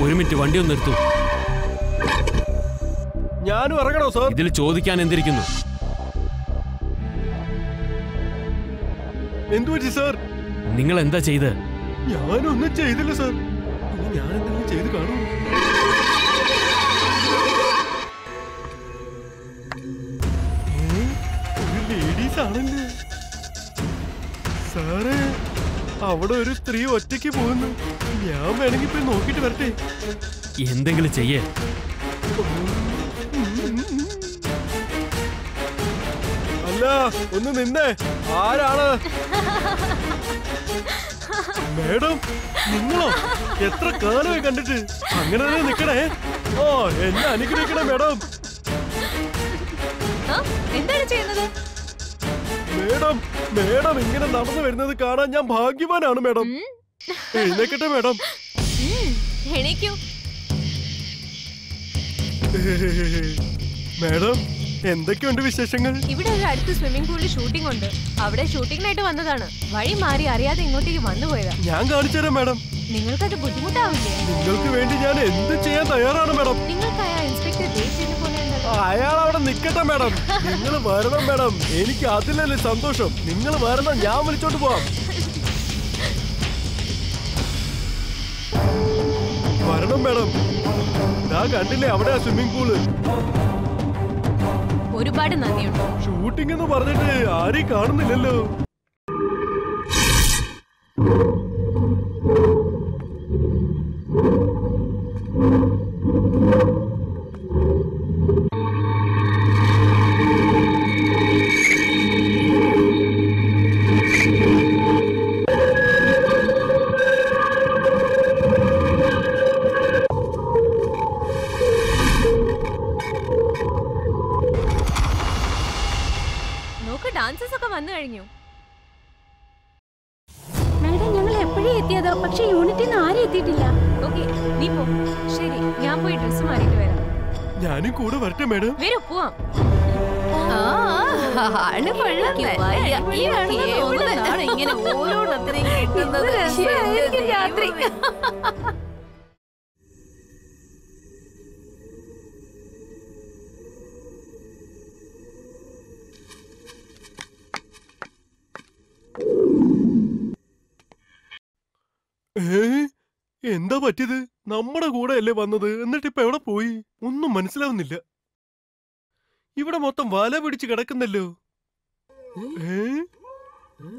ഒരു മിനിറ്റ്, വണ്ടി ഒന്ന് നിർത്തൂ. ഞാനും ഇറങ്ങണോ സാർ? ഇതിൽ ചോദിക്കാൻ എന്തിരിക്കുന്നു? എന്തു പറ്റി സാർ? നിങ്ങൾ എന്താ ചെയ്ത്? ഞാനൊന്നും ചെയ്തില്ല സാർ. ഞാൻ എന്തെങ്കിലും ചെയ്ത് കാണൂ? ഒരു ലേഡീസ് ആണല്ലേ സാറേ. അവിടെ ഒരു സ്ത്രീ ഒറ്റയ്ക്ക് പോകുന്നു. ഞാൻ വേണമെങ്കിൽ പോയി നോക്കിട്ട് വരട്ടെ. എന്തെങ്കിലും ചെയ്യേ. അല്ല, ഒന്ന് നിന്നേ. ആരാണ്? മേഡം, നിങ്ങളോ? എത്ര കാലമായി കണ്ടിട്ട്. അങ്ങനെ തന്നെ നിക്കണേ. ഓ, എന്നെ അനുഗ്രഹിക്കണേ മേഡം. എന്താണ് ചെയ്യുന്നത്? മേഡം, മേഡം ഇങ്ങനെ നടന്നു വരുന്നത് കാണാൻ ഞാൻ ഭാഗ്യവാനാണ് മേഡം. എഴുന്നേക്കട്ടെ മേഡം. എണീക്കൂ. മേഡം, എന്തൊക്കെയുണ്ട് വിശേഷങ്ങൾ? ഇവിടെ ഒരു അടുത്ത് സ്വിമ്മിംഗ് പൂളിൽ ഷൂട്ടിംഗ് ഉണ്ട്. അവിടെ ഷൂട്ടിങ്ങിനായിട്ട് വന്നതാണ്. വഴി മാറി അറിയാതെ ഇങ്ങോട്ടേക്ക് വന്നുപോയതാ. ഞാൻ കാണിച്ചു തരാം മേഡം. നിങ്ങൾക്കത് ബുദ്ധിമുട്ടാവില്ലേ? നിങ്ങൾക്ക് വേണ്ടി ഞാൻ എന്ത് ചെയ്യാൻ തയ്യാറാണ് മേഡം. നിങ്ങൾക്ക് അയാൾ ഇൻസ്പെക്ടർ ദേഷ്യനെ പോലെ ഉണ്ടല്ലോ. അയാൾ അവിടെ നിക്കട്ടെ മേഡം. നിങ്ങൾ വരണം മേഡം. എനിക്ക് അതിലല്ലേ സന്തോഷം. നിങ്ങൾ വരണം, ഞാൻ വിളിച്ചോണ്ട് പോവാം. വരണം മേഡം. ഞാൻ കണ്ടില്ലേ അവിടെ സ്വിമ്മിംഗ് പൂള്. ഒരുപാട് നന്ദിയുണ്ട്. ഷൂട്ടിംഗ് എന്ന് പറഞ്ഞിട്ട് ആരെയും കാണുന്നില്ലല്ലോ. ഡാൻസസ് ഒക്കെ വന്നു കഴിഞ്ഞു. മാഡം, ഞങ്ങൾ എപ്പോഴും എത്തിയതോ, പക്ഷെ യൂണിറ്റിൽ നിന്ന് ആരും എത്തിയിട്ടില്ല. ഓക്കെ, നീ പോ. ശരി, ഞാൻ പോയി ഡ്രസ് മാറിയിട്ട് വരാം. ഞാനും കൂടെ വരട്ടെ മേഡം. വരൂ, പോവാം. ഇങ്ങനെ ഓരോന്നത്രയും കിട്ടുന്നത് രാത്രി. എന്താ പറ്റിയത്? നമ്മുടെ കൂടെ അല്ലേ വന്നത്, എന്നിട്ട് ഇപ്പൊ എവിടെ പോയി? ഒന്നും മനസ്സിലാവുന്നില്ല. ഇവിടെ മൊത്തം വല പിടിച്ച് കിടക്കുന്നല്ലോ. ഹലോ,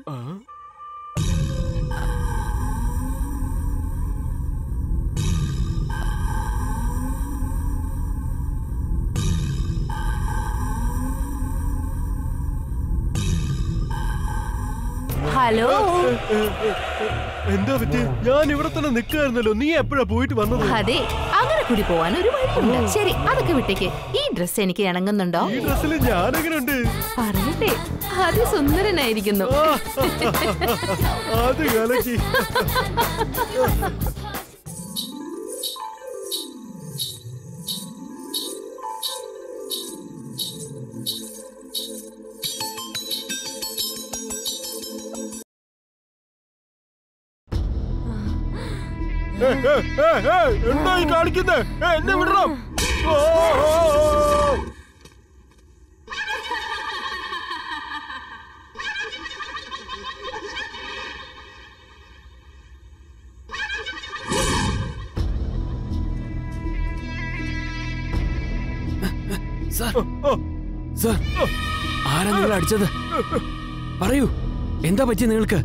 എന്താ പറ്റി? ഞാൻ ഇവിടെ തന്നെ നിൽക്കായിരുന്നല്ലോ. നീ എപ്പോഴാ പോയിട്ട് വന്നത്? അതെ, അങ്ങനെ കൂടി പോവാൻ ഒരു വഴിയുണ്ട്. ശരി, അതൊക്കെ വിട്ടേക്ക്. ഈ ഡ്രസ് എനിക്ക് ഇണങ്ങുന്നുണ്ടോ? ഈ ഡ്രസ്സിൽ ഞാൻ എങ്ങനെയുണ്ട്? പറയട്ടെ, അതിസുന്ദരനായിരിക്കുന്നു. അത് കലക്കി. എന്തായി കാണിക്കുന്നേ? എന്നെ വിടണം. ആരാ നിങ്ങൾ അടിച്ചത്? പറയൂ, എന്താ പറ്റി നിങ്ങൾക്ക്?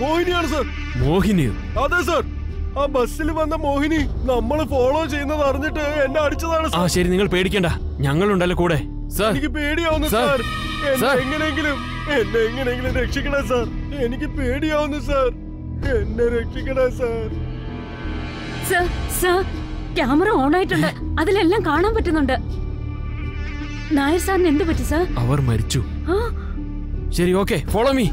മോഹിനിയാണ് സർ. മോഹിനിയോ? അതെ സർ, ആ ബസ്സിൽ വന്ന മോഹിനി നമ്മള് ഫോളോ ചെയ്യുന്നത് അറിഞ്ഞിട്ട് എന്നെ അടിച്ചതാണ്. ആ ശരി, നിങ്ങൾ പേടിക്കണ്ട, ഞങ്ങളുണ്ടല്ലോ കൂടെ. സർ, എനിക്ക് പേടിയാവുന്നു സാർ. എന്നെ എങ്ങനെയെങ്കിലും രക്ഷിക്കണേ സാർ. എനിക്ക് പേടിയാവുന്നു സാർ. എന്നെ രക്ഷിക്കണേ സാർ. സർ, ക്യാമറ ഓൺ ആയിട്ടുണ്ട്, അതിലെല്ലാം കാണാൻ പറ്റുന്നുണ്ട്. നായർ സാറിന് എന്ത് പറ്റി സാർ? അവർ മരിച്ചു. ശരി, ഓക്കെ, ഫോളോ മീ.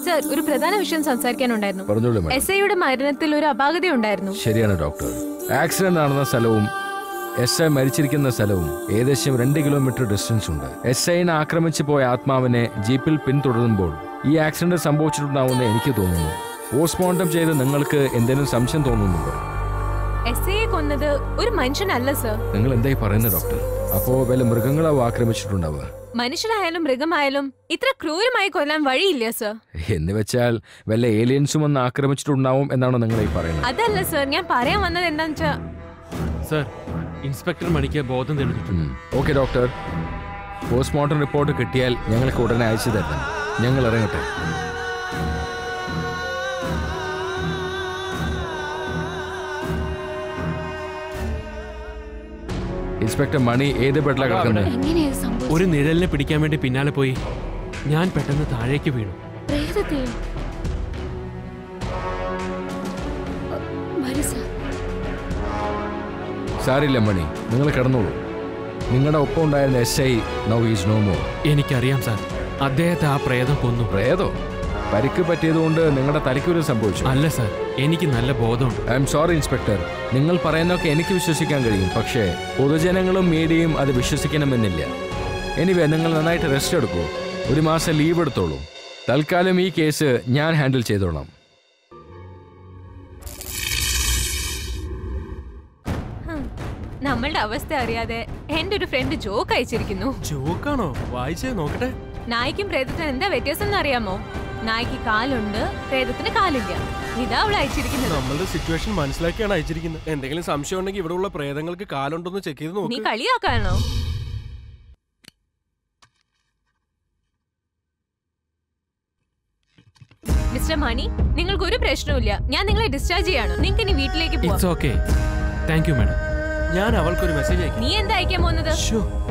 സർ, ഒരു പ്രധാന വിഷയം സംസാരിക്കാനുണ്ടായിരുന്നു. പറഞ്ഞോളൂ. SIയുടെ മരണത്തിൽ ഒരു അപാകതയുണ്ടായിരുന്നു. ശരിയാണ് ഡോക്ടർ. ആക്സിഡന്റ് നടന്ന സ്ഥലവും SI മരിച്ചിരിക്കുന്ന സ്ഥലവും ഏകദേശം 2 കിലോമീറ്റർ ഡിസ്റ്റൻസ് ഉണ്ട്. SIനെ ആക്രമിച്ചു പോയ ആത്മാവിനെ ജീപ്പിൽ പിന്തുടരുമ്പോൾ ഈ ആക്സിഡന്റ് സംഭവിച്ചിട്ടുണ്ടാവുമെന്ന് എനിക്ക് തോന്നുന്നു. പോസ്റ്റ്മോർട്ടം ചെയ്ത് നിങ്ങൾക്ക് എന്തെങ്കിലും സംശയം തോന്നുന്നുണ്ടോ? SIയെ കൊന്നത് ഒരു മനുഷ്യനല്ല സർ. നിങ്ങൾ എന്തായി പറയുന്നത് ഡോക്ടർ? അപ്പോ വല്ല മൃഗങ്ങളാവും ആക്രമിച്ചിട്ടുണ്ടാവുക? മനുഷ്യരായാലും മൃഗമായാലും ഇത്ര ക്രൂരമായി കൊല്ലാൻ വഴിയില്ല സർ. എന്ന് വെച്ചാൽ വല്ല ഏലിയൻസും ഒന്ന് ആക്രമിച്ചിട്ടുണ്ടാവും എന്നാണോ നിങ്ങൾ ഈ പറയുന്നത്? അതല്ല സർ, ഞാൻ പറയാൻ വന്നത് എന്താന്ന് വെച്ചാ സർ, ഇൻസ്പെക്ടർ മണിക്ക് ബോധം തെളിഞ്ഞിട്ടുണ്ട്. ഓക്കെ ഡോക്ടർ, പോസ്റ്റ്മോർട്ടം റിപ്പോർട്ട് കിട്ടിയാൽ ഞങ്ങൾക്ക് ഉടനെ അയച്ചു തരണം. ഞങ്ങൾ ഇറങ്ങട്ടെ. ഇൻസ്പെക്ടർ മണി ഏത് ബെഡിലാ കിടക്കുന്നത്? ഒരു നിഴലിനെ പിടിക്കാൻ വേണ്ടി പിന്നാലെ പോയി ഞാൻ പെട്ടെന്ന് താഴേക്ക് വീണു. സാരില്ല മണി, നിങ്ങൾ കിടന്നോളൂ. നിങ്ങളുടെ ഒപ്പം ഉണ്ടായിരുന്ന SI now is no more. എനിക്കറിയാം സാർ, അദ്ദേഹത്തെ ആ പ്രേതം കൊന്നു. പ്രേതോ? പരിക്ക് പറ്റിയതുകൊണ്ട് നിങ്ങളുടെ തലയ്ക്കൊരു സംഭവിച്ചു? അല്ല സാർ, എനിക്ക് നല്ല ബോധമുണ്ട്. I am sorry inspector. നിങ്ങൾ പറയുന്നതൊക്കെ എനിക്ക് വിശ്വസിക്കാൻ കഴിയും, പക്ഷേ പൊതുജനങ്ങളും മീഡിയയും അത് വിശ്വസിക്കണമെന്നില്ല. എനിവേ, നിങ്ങൾ നന്നായിട്ട് റെസ്റ്റ് എടുക്കൂ. 1 മാസം ലീവ് എടുത്തോളൂ. തൽക്കാലം ഈ കേസ് ഞാൻ ഹാൻഡിൽ ചെയ്തോളാം. നമ്മളുടെ അവസ്ഥ അറിയാതെ എന്റെ ഒരു ഫ്രണ്ട് ജോക്ക് അയച്ചിരിക്കുന്നു. ജോക്കാണോ? വായിച്ചേ നോക്കട്ടെ. നായ്ക്കും പ്രേതത്തിനും എന്താ വ്യത്യാസം എന്ന് അറിയാമോ? നായ്ക്ക് കാലുണ്ട്, പ്രേതത്തിന് കാലില്ല. ഇതാ അവൾ അയച്ചിരിക്കുന്നത്. നമ്മളുടെ സിറ്റുവേഷൻ മനസ്സിലാക്കിയാണ് അയച്ചിരിക്കുന്നത്. എന്തെങ്കിലും സംശയം ഉണ്ടെങ്കിൽ ഇവിടെ ഉള്ള പ്രേതങ്ങൾക്ക് കാലുണ്ടോന്ന് ചെക്ക് ചെയ്ത് നോക്ക്. നീ കളിയാക്കാണോ? മിസ്റ്റർ മണി, നിങ്ങൾക്ക് ഒരു പ്രശ്നവുമില്ല. ഞാൻ നിങ്ങളെ ഡിസ്ചാർജ് ചെയ്യാണ്. നിങ്ങൾക്ക് ഇനി വീട്ടിലേക്ക് പോവാം. It's okay. Thank you madam. ഞാൻ അവൾക്കൊരു മെസ്സേജ് അയക്കും. നീ എന്താ അയക്കാൻ പോകുന്നത്?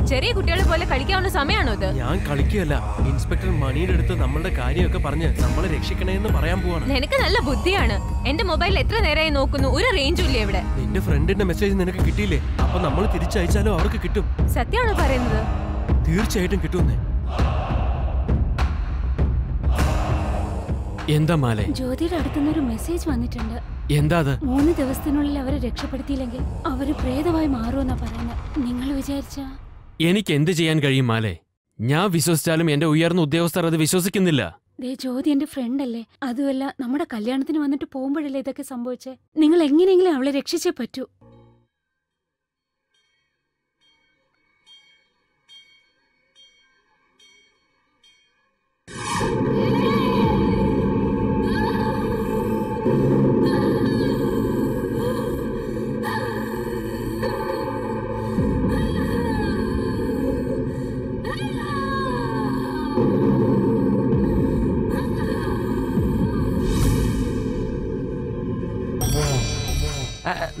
ചെറിയ കുട്ടികളെ പോലെ കളിക്കാവുന്ന സമയമാണോ ഇത്? ഞാൻ കളിക്കുകയല്ല. ഇൻസ്പെക്ടർ മണിയുടെ അടുത്ത് നമ്മളുടെ കാര്യമൊക്കെ പറഞ്ഞ് നമ്മളെ രക്ഷിക്കണേന്ന് പറയാൻ പോവാണ്. നിനക്ക് നല്ല ബുദ്ധിയാണ്. എന്റെ മൊബൈൽ എത്ര നേരമായി നോക്കുന്നു, ഒരു റേഞ്ചും ഇല്ല ഇവിടെ. നിന്റെ ഫ്രണ്ടിന്റെ മെസ്സേജ് നിനക്ക് കിട്ടിയില്ലേ? അപ്പൊ നമ്മൾ തിരിച്ചയച്ചാലോ അവർക്ക് കിട്ടും. സത്യമാണോ പറയുന്നത്? തീർച്ചയായിട്ടും കിട്ടുമെന്നേ. എന്താ മാലേ? ജ്യോതിയുടെ അടുത്തുനിന്ന് ഒരു മെസ്സേജ് വന്നിട്ടുണ്ട്. എന്താ അത്? 3 ദിവസത്തിനുള്ളിൽ അവരെ രക്ഷപ്പെടുത്തിയില്ലെങ്കിൽ അവര് പ്രേതമായി മാറുമെന്നാ പറയുന്നത്. നിങ്ങൾ വിചാരിച്ച എനിക്ക് എന്ത് ചെയ്യാൻ കഴിയും മാലേ? ഞാൻ വിശ്വസിച്ചാലും എന്റെ ഉയർന്ന ഉദ്യോഗസ്ഥർ അത് വിശ്വസിക്കുന്നില്ല. ജ്യോതി എന്റെ ഫ്രണ്ട് അല്ലേ? അതുമല്ല, നമ്മുടെ കല്യാണത്തിന് വന്നിട്ട് പോകുമ്പോഴല്ലേ ഇതൊക്കെ സംഭവിച്ചേ. നിങ്ങൾ എങ്ങനെയെങ്കിലും അവളെ രക്ഷിച്ചേ പറ്റൂ.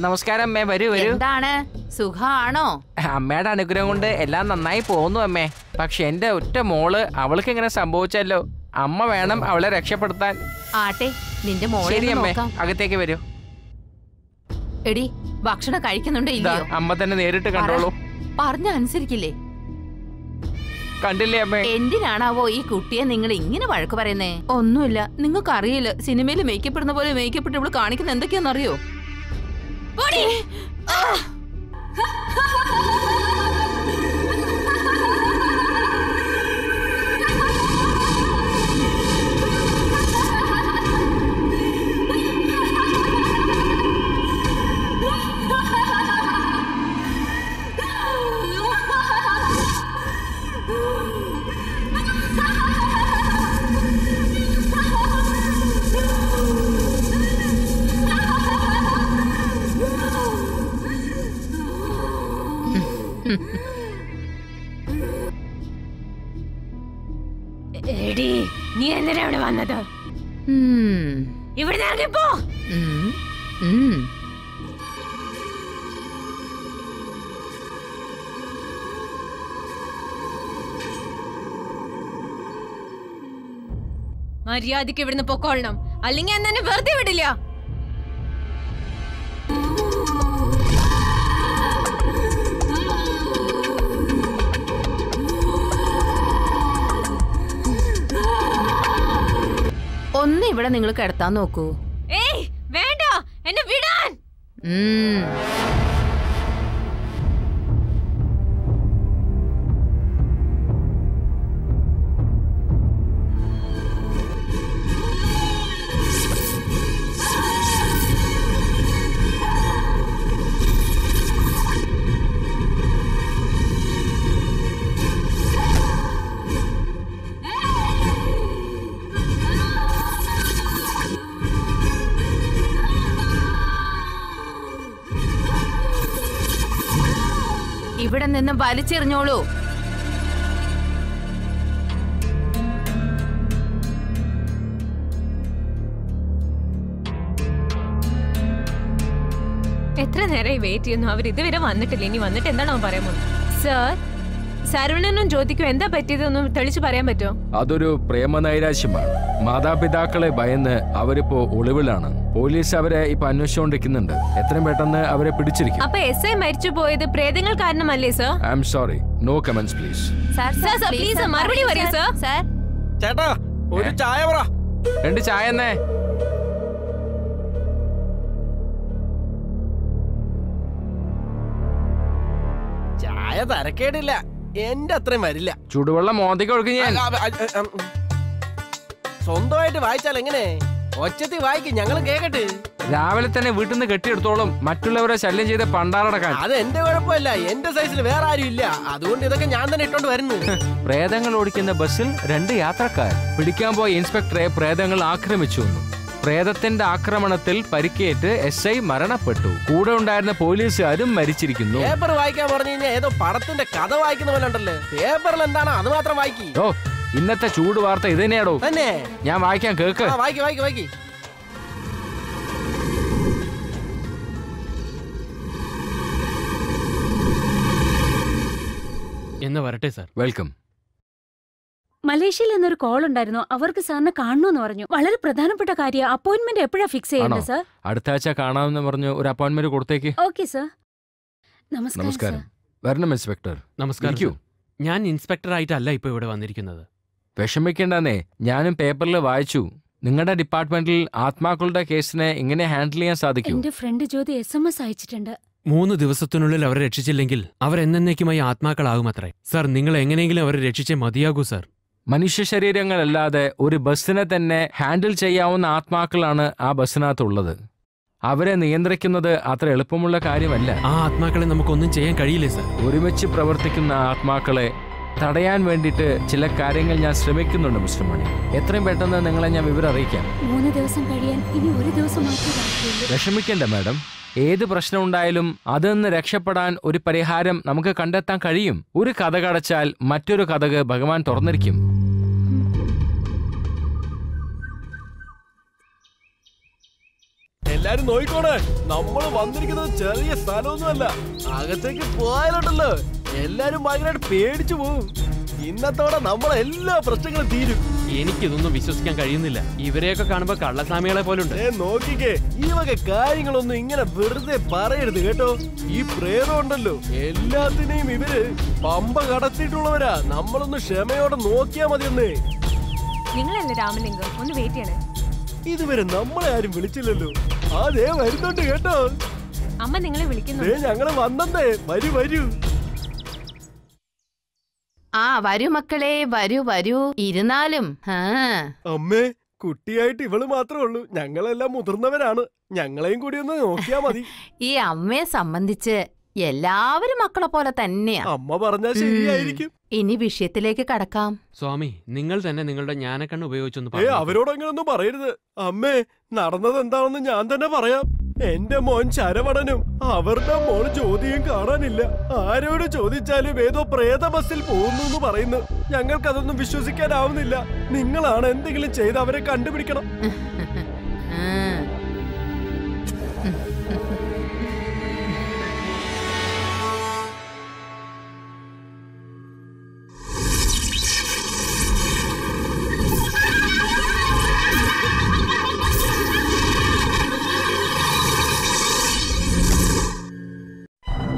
നമസ്കാരം അമ്മേ, വരൂ വരൂ. എന്താണ്, സുഖാണോ? അമ്മയുടെ അനുഗ്രഹം കൊണ്ട് എല്ലാം നന്നായി പോകുന്നു അമ്മേ. പക്ഷെ എന്റെ ഒറ്റ മോള്, അവൾക്ക് ഇങ്ങനെ സംഭവിച്ചല്ലോ. അമ്മ വേണം അവളെ രക്ഷപ്പെടുത്താൻ. ആട്ടെ, നിന്റെ മോളെ ശരി അമ്മേ, നോക്കാം. അകത്തേക്ക് വരൂ. എടി, ഭക്ഷണം കഴിക്കുന്നുണ്ടോ ഇതാ, ഇല്ലയോ? അമ്മ തന്നെ നേരിട്ട് കണ്ടോളൂ. പറഞ്ഞ അനുസരിക്കില്ലേ? കണ്ടില്ലേ അമ്മേ? എന്തിനാണാവോ ഈ കുട്ടിയെ നിങ്ങൾ ഇങ്ങനെ വഴക്ക് പറയുന്നേ? ഒന്നുമില്ല, നിങ്ങൾക്ക് അറിയില്ല, സിനിമയിൽ മേക്കപ്പ് ഇടുന്ന പോലെ മേക്കപ്പ് ഇട്ട് ഇവള് കാണിക്കുന്ന എന്തൊക്കെയാണെന്നറിയോ? എടി, നീ എന്തിനാ ഇവിടെ വന്നത്? ഇവിടെ ഇറങ്ങിപ്പോ. മര്യാദയ്ക്ക് ഇവിടുന്ന് പൊക്കോളണം, അല്ലെങ്കിൽ ഞാൻ തന്നെ വെറുതെ വിടില്ല. ഇവിടെ നിങ്ങൾ കിടത്താൻ നോക്കൂ. ഏയ് വേണ്ട, എന്നെ വിടാൻ. ഇവിടെ നിന്ന് വലിച്ചെറിഞ്ഞോളൂ. എത്ര നേരമായി വെയിറ്റ് ചെയ്യുന്നു, അവർ ഇതുവരെ വന്നിട്ടില്ല. ഇനി വന്നിട്ട് എന്താണോ പറയാൻ പോകുന്നത്? സർ, ശരവണനും ജ്യോതിക്കും എന്താ പറ്റിയതെന്ന് തെളിച്ചു പറയാൻ പറ്റുമോ? അതൊരു പ്രേമനൈരാശ്യമാണ്. മാതാപിതാക്കളെ ഭയന്ന് അവരിപ്പോ ഒളിവിലാണ്. പോലീസ് അവരെ ഇപ്പൊ അന്വേഷിച്ചുകൊണ്ടിരിക്കുന്നുണ്ട്. എത്രയും പെട്ടെന്ന് അവരെ പിടിച്ചിരിക്കും. അപ്പൊ SI മരിച്ചു പോയത് പ്രേതങ്ങൾ കാരണമല്ലേ sir? I am sorry, no comments please. Please മറുപടി പറയൂ സർ. ചേട്ടാ ഒരു ചായ പറ. 2 ചായ എന്നേ. ചായ തരക്കേടില്ല, എന്റെ അത്രയും വരില്ല. ചൂടുവെള്ളം മോന്തയ്ക്ക് ഒഴുക്കി ഞാൻ. സ്വന്തമായിട്ട് വായിച്ചാൽ എങ്ങനെ? ഒച്ചത്തിൽ വായിക്കും, ഞങ്ങൾ കേക്കട്ടെ. രാവിലെ തന്നെ വീട്ടിൽ നിന്ന് കെട്ടിയെടുത്തോളും മറ്റുള്ളവരെ ശല്യം ചെയ്ത് പണ്ടാറടക്കാൻ. അത് എന്റെ കുഴപ്പമില്ല, എന്റെ സൈസിൽ വേറെ ആരും ഇല്ല. അതുകൊണ്ട് ഇതൊക്കെ ഞാൻ തന്നെ ഇട്ടോണ്ട് വരുന്നു. പ്രേതങ്ങൾ ഓടിക്കുന്ന ബസ്സിൽ 2 യാത്രക്കാർ. പിടിക്കാൻ പോയ ഇൻസ്പെക്ടറെ പ്രേതങ്ങൾ ആക്രമിച്ചു. പ്രേതത്തിന്റെ ആക്രമണത്തിൽ പരിക്കേറ്റ് SI മരണപ്പെട്ടു. കൂടെ ഉണ്ടായിരുന്ന പോലീസുകാരും മരിച്ചിരിക്കുന്നു. പേപ്പർ വായിക്കാൻ പറഞ്ഞു കഴിഞ്ഞാൽ ഏതോ പടത്തിന്റെ കഥ വായിക്കുന്ന പോലെ ഉണ്ടല്ലോ. പേപ്പറിൽ എന്താണോ അത് മാത്രം വായിക്കി. ഓ, ഇന്നത്തെ ചൂട് വാർത്ത ഇത് തന്നെയാണോ? തന്നെ ഞാൻ വായിക്കാൻ കേക്ക്. വായിക്കി. എന്ന് വരട്ടെ സാർ. വെൽക്കം. മലേഷ്യയിൽ നിന്നൊരു കോൾ ഉണ്ടായിരുന്നു. അവർക്ക് സാറിനെ കാണണമെന്ന് പറഞ്ഞു. വളരെ പ്രധാനപ്പെട്ട കാര്യം. അപ്പോയിന്റ്മെന്റ് എപ്പോഴാ ഫിക്സ് ചെയ്യേണ്ടത് സർ? അടുത്ത ആഴ്ച കാണാമെന്ന് പറഞ്ഞു ഒരു അപ്പോയിന്റ്മെന്റ് കൊടുത്തേക്ക്. Okay sir. നമസ്കാരം. വരണം ഇൻസ്പെക്ടർ. നമസ്കാരം. ഞാൻ ഇൻസ്പെക്ടർ ആയിട്ടല്ല ഇപ്പൊ ഇവിടെ വന്നിരിക്കുന്നത്. വിഷമിക്കണ്ടെന്നേ, ഞാനും പേപ്പറിൽ വായിച്ചു. നിങ്ങളുടെ ഡിപ്പാർട്ട്മെന്റിൽ ആത്മാക്കളുടെ കേസിനെ എങ്ങനെ ഹാൻഡിൽ ചെയ്യാൻ സാധിക്കും? എന്റെ ഫ്രണ്ട് ജ്യോതി SMS അയച്ചിട്ടുണ്ട്. 3 ദിവസത്തിനുള്ളിൽ അവരെ രക്ഷിച്ചില്ലെങ്കിൽ അവരെന്നേക്കുമായി ആത്മാക്കളാകുമത്രേ. സാർ, നിങ്ങൾ എങ്ങനെയെങ്കിലും അവരെ രക്ഷിച്ചേ മതിയാകൂ സാർ. മനുഷ്യ ശരീരങ്ങളല്ലാതെ ഒരു ബസ്സിനെ തന്നെ ഹാൻഡിൽ ചെയ്യാവുന്ന ആത്മാക്കളാണ് ആ ബസ്സിനകത്തുള്ളത്. അവരെ നിയന്ത്രിക്കുന്നത് അത്ര എളുപ്പമുള്ള കാര്യമല്ല. ആ ആത്മാക്കളെ നമുക്കൊന്നും ചെയ്യാൻ കഴിയില്ലേ സാർ? ഒരുമിച്ച് പ്രവർത്തിക്കുന്ന ആത്മാക്കളെ തടയാൻ വേണ്ടിയിട്ട് ചില കാര്യങ്ങൾ ഞാൻ ശ്രമിക്കുന്നുണ്ട് മിസ്റ്റർ മണി. എത്രയും പെട്ടെന്ന് നിങ്ങളെ ഞാൻ വിവരം അറിയിക്കാം. 3 ദിവസം കഴിയാൻ ഇനി 1 ദിവസം മാത്രമേ. വിഷമിക്കണ്ട മാഡം. ഏത് പ്രശ്നം ഉണ്ടായാലും അതിൽ നിന്ന് രക്ഷപ്പെടാൻ ഒരു പരിഹാരം നമുക്ക് കണ്ടെത്താൻ കഴിയും. ഒരു കഥ അടച്ചാൽ മറ്റൊരു കഥക് ഭഗവാൻ തുറന്നിരിക്കും. എല്ലാരും നോയിക്കോണേ, നമ്മൾ വന്നിരിക്കുന്നത് ചെറിയ സ്ഥലമൊന്നുമല്ല. അകത്തേക്ക് പോയാലുണ്ടല്ലോ എല്ലാരും ഭയങ്കരമായിട്ട് പേടിച്ചു പോവും. ഇന്നത്തോടെ നമ്മളെ എല്ലാ പ്രശ്നങ്ങളും തീരും. എനിക്കിതൊന്നും വിശ്വസിക്കാൻ കഴിയുന്നില്ല. ഇവരെയൊക്കെ കാണുമ്പോ കള്ളസ്വാമികളെ പോലുണ്ട്. നോക്കിക്കേ, ഈ വക കാര്യങ്ങളൊന്നും ഇങ്ങനെ വെറുതെ പറയരുത് കേട്ടോ. ഈ പ്രേതം ഉണ്ടല്ലോ, എല്ലാത്തിനെയും ഇവര് പമ്പ കടത്തിയിട്ടുള്ളവരാ. നമ്മളൊന്ന് ക്ഷമയോടെ നോക്കിയാ മതിയെന്നേ. നിങ്ങളല്ലേ രാമലിംഗം? ഒന്ന് വെയിറ്റ് ചെയ്യണേ. ഇതുവരെ നമ്മളെ ആരും വിളിച്ചില്ലല്ലോ. അതേ വരുന്നുണ്ട് കേട്ടോ. അമ്മ നിങ്ങളെ വിളിക്കുന്നു. ഞങ്ങള് വന്നേ. വരൂ. വരൂ മക്കളെ, വരൂ ഇരുന്നാലും. അമ്മേ, കുട്ടിയായിട്ട് ഇവള് മാത്രമേ ഉള്ളൂ. ഞങ്ങളെല്ലാം മുതിർന്നവരാണ്. ഞങ്ങളെയും കൂടി ഒന്ന് നോക്കിയാ മതി. ഈ അമ്മയെ സംബന്ധിച്ച് എല്ലാവരും മക്കളെ പോലെ തന്നെയാ. അമ്മ പറഞ്ഞാൽ ശരിയായിരിക്കും. ഇനി വിഷയത്തിലേക്ക് കടക്കാം. സ്വാമി, നിങ്ങൾ തന്നെ നിങ്ങളുടെ ജ്ഞാനക്കണ്ണ് ഉപയോഗിച്ചൊന്ന് അവരോട് അങ്ങനൊന്നും പറയരുത്. അമ്മേ, നടന്നത് എന്താണെന്ന് ഞാൻ തന്നെ പറയാം. എന്റെ മോൻ ശരവണനും അവരുടെ മോൾ ജ്യോതിയും കാണാനില്ല. ആരോട് ചോദിച്ചാലും ഏതോ പ്രേത ബസ്സിൽ പോകുന്നു പറയുന്നു. ഞങ്ങൾക്കതൊന്നും വിശ്വസിക്കാനാവുന്നില്ല. നിങ്ങളാണ് എന്തെങ്കിലും ചെയ്ത് അവരെ കണ്ടുപിടിക്കണം.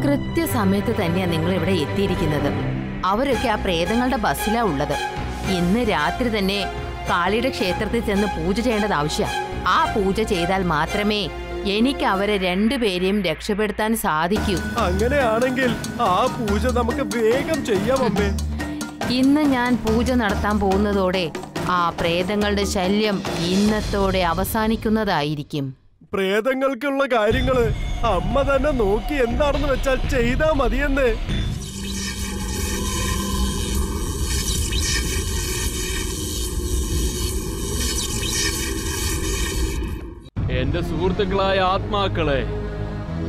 കൃത്യസമയത്ത് തന്നെയാ നിങ്ങൾ ഇവിടെ എത്തിയിരിക്കുന്നത്. അവരൊക്കെ ആ പ്രേതങ്ങളുടെ ബസ്സിലാ ഉള്ളത്. ഇന്ന് രാത്രി തന്നെ കാളിയുടെ ക്ഷേത്രത്തിൽ ചെന്ന് പൂജ ചെയ്യേണ്ടത് ആവശ്യമാണ്. ആ പൂജ ചെയ്താൽ മാത്രമേ എനിക്ക് അവരെ രണ്ടുപേരെയും രക്ഷപ്പെടുത്താൻ സാധിക്കൂ. അങ്ങനെയാണെങ്കിൽ ആ പൂജ നമുക്ക് വേഗം ചെയ്യാം അമ്മേ. ഇന്ന് ഞാൻ പൂജ നടത്താൻ പോകുന്നതോടെ ആ പ്രേതങ്ങളുടെ ശല്യം ഇന്നത്തോടെ അവസാനിക്കുന്നതായിരിക്കും. പ്രേതങ്ങൾക്കുള്ള കാര്യങ്ങള് അമ്മ തന്നെ നോക്കി എന്താണെന്ന് വെച്ചാൽ ചെയ്താ മതിയെന്ന്. എന്റെ സുഹൃത്തുക്കളായ ആത്മാക്കളെ,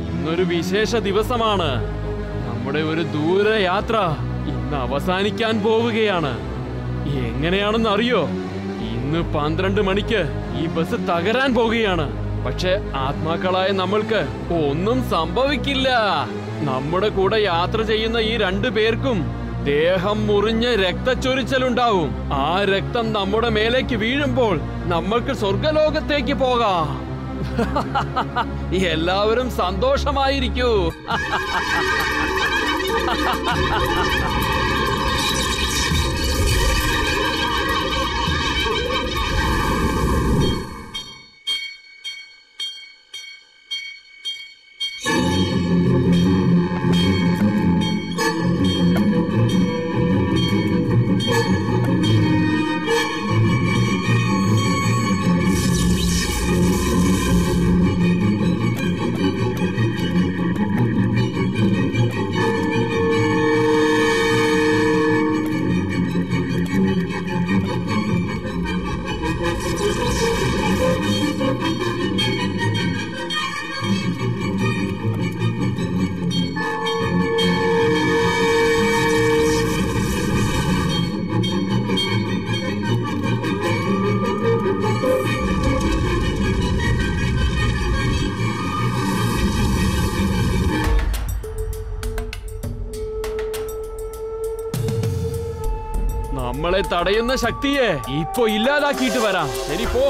ഇന്നൊരു വിശേഷ ദിവസമാണ്. നമ്മുടെ ഒരു ദൂരയാത്ര ഇന്ന് അവസാനിക്കാൻ പോവുകയാണ്. എങ്ങനെയാണെന്ന് അറിയോ? ഇന്ന് 12 മണിക്ക് ഈ ബസ് തകരാൻ പോവുകയാണ്. പക്ഷെ ആത്മാക്കളായ നമ്മൾക്ക് ഒന്നും സംഭവിക്കില്ല. നമ്മുടെ കൂടെ യാത്ര ചെയ്യുന്ന ഈ 2 പേർക്കും ദേഹം മുറിഞ്ഞ് രക്തച്ചൊരിച്ചലുണ്ടാവും. ആ രക്തം നമ്മുടെ മേലേക്ക് വീഴുമ്പോൾ നമ്മൾക്ക് സ്വർഗലോകത്തേക്ക് പോകാം. എല്ലാവരും സന്തോഷമായിരിക്കൂ. നമ്മളെ തടയുന്ന ശക്തിയെ ഇപ്പൊ ഇല്ലാതാക്കിയിട്ട് വരാം. ശരി, പോ.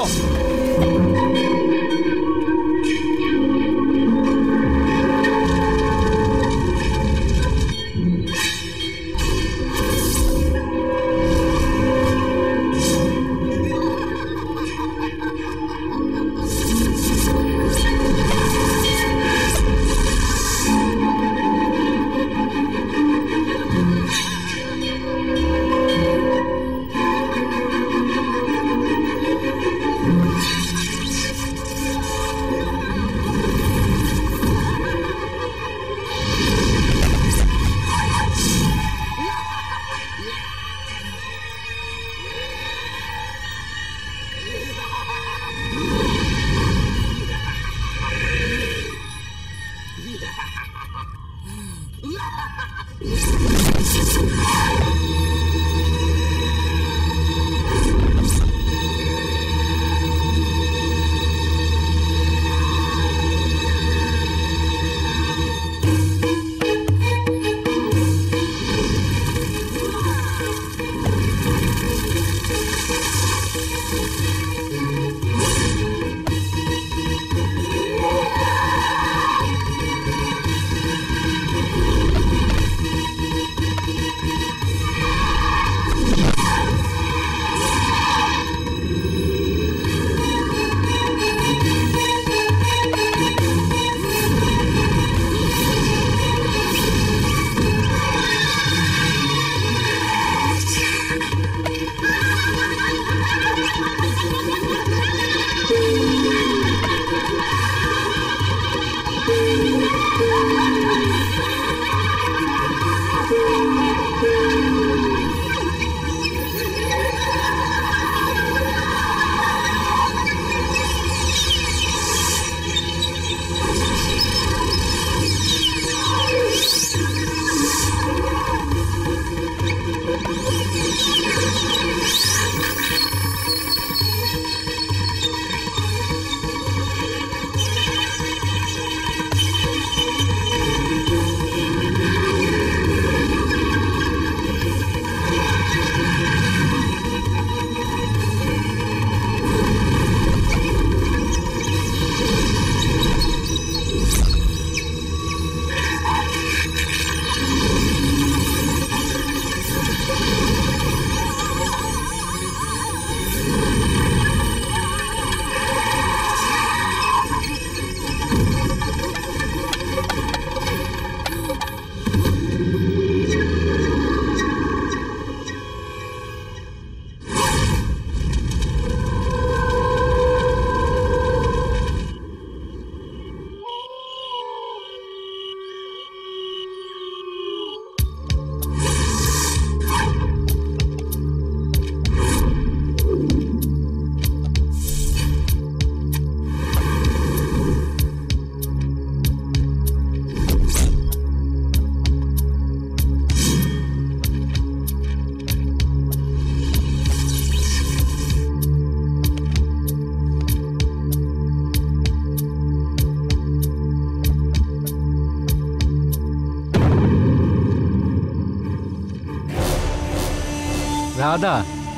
രാധ,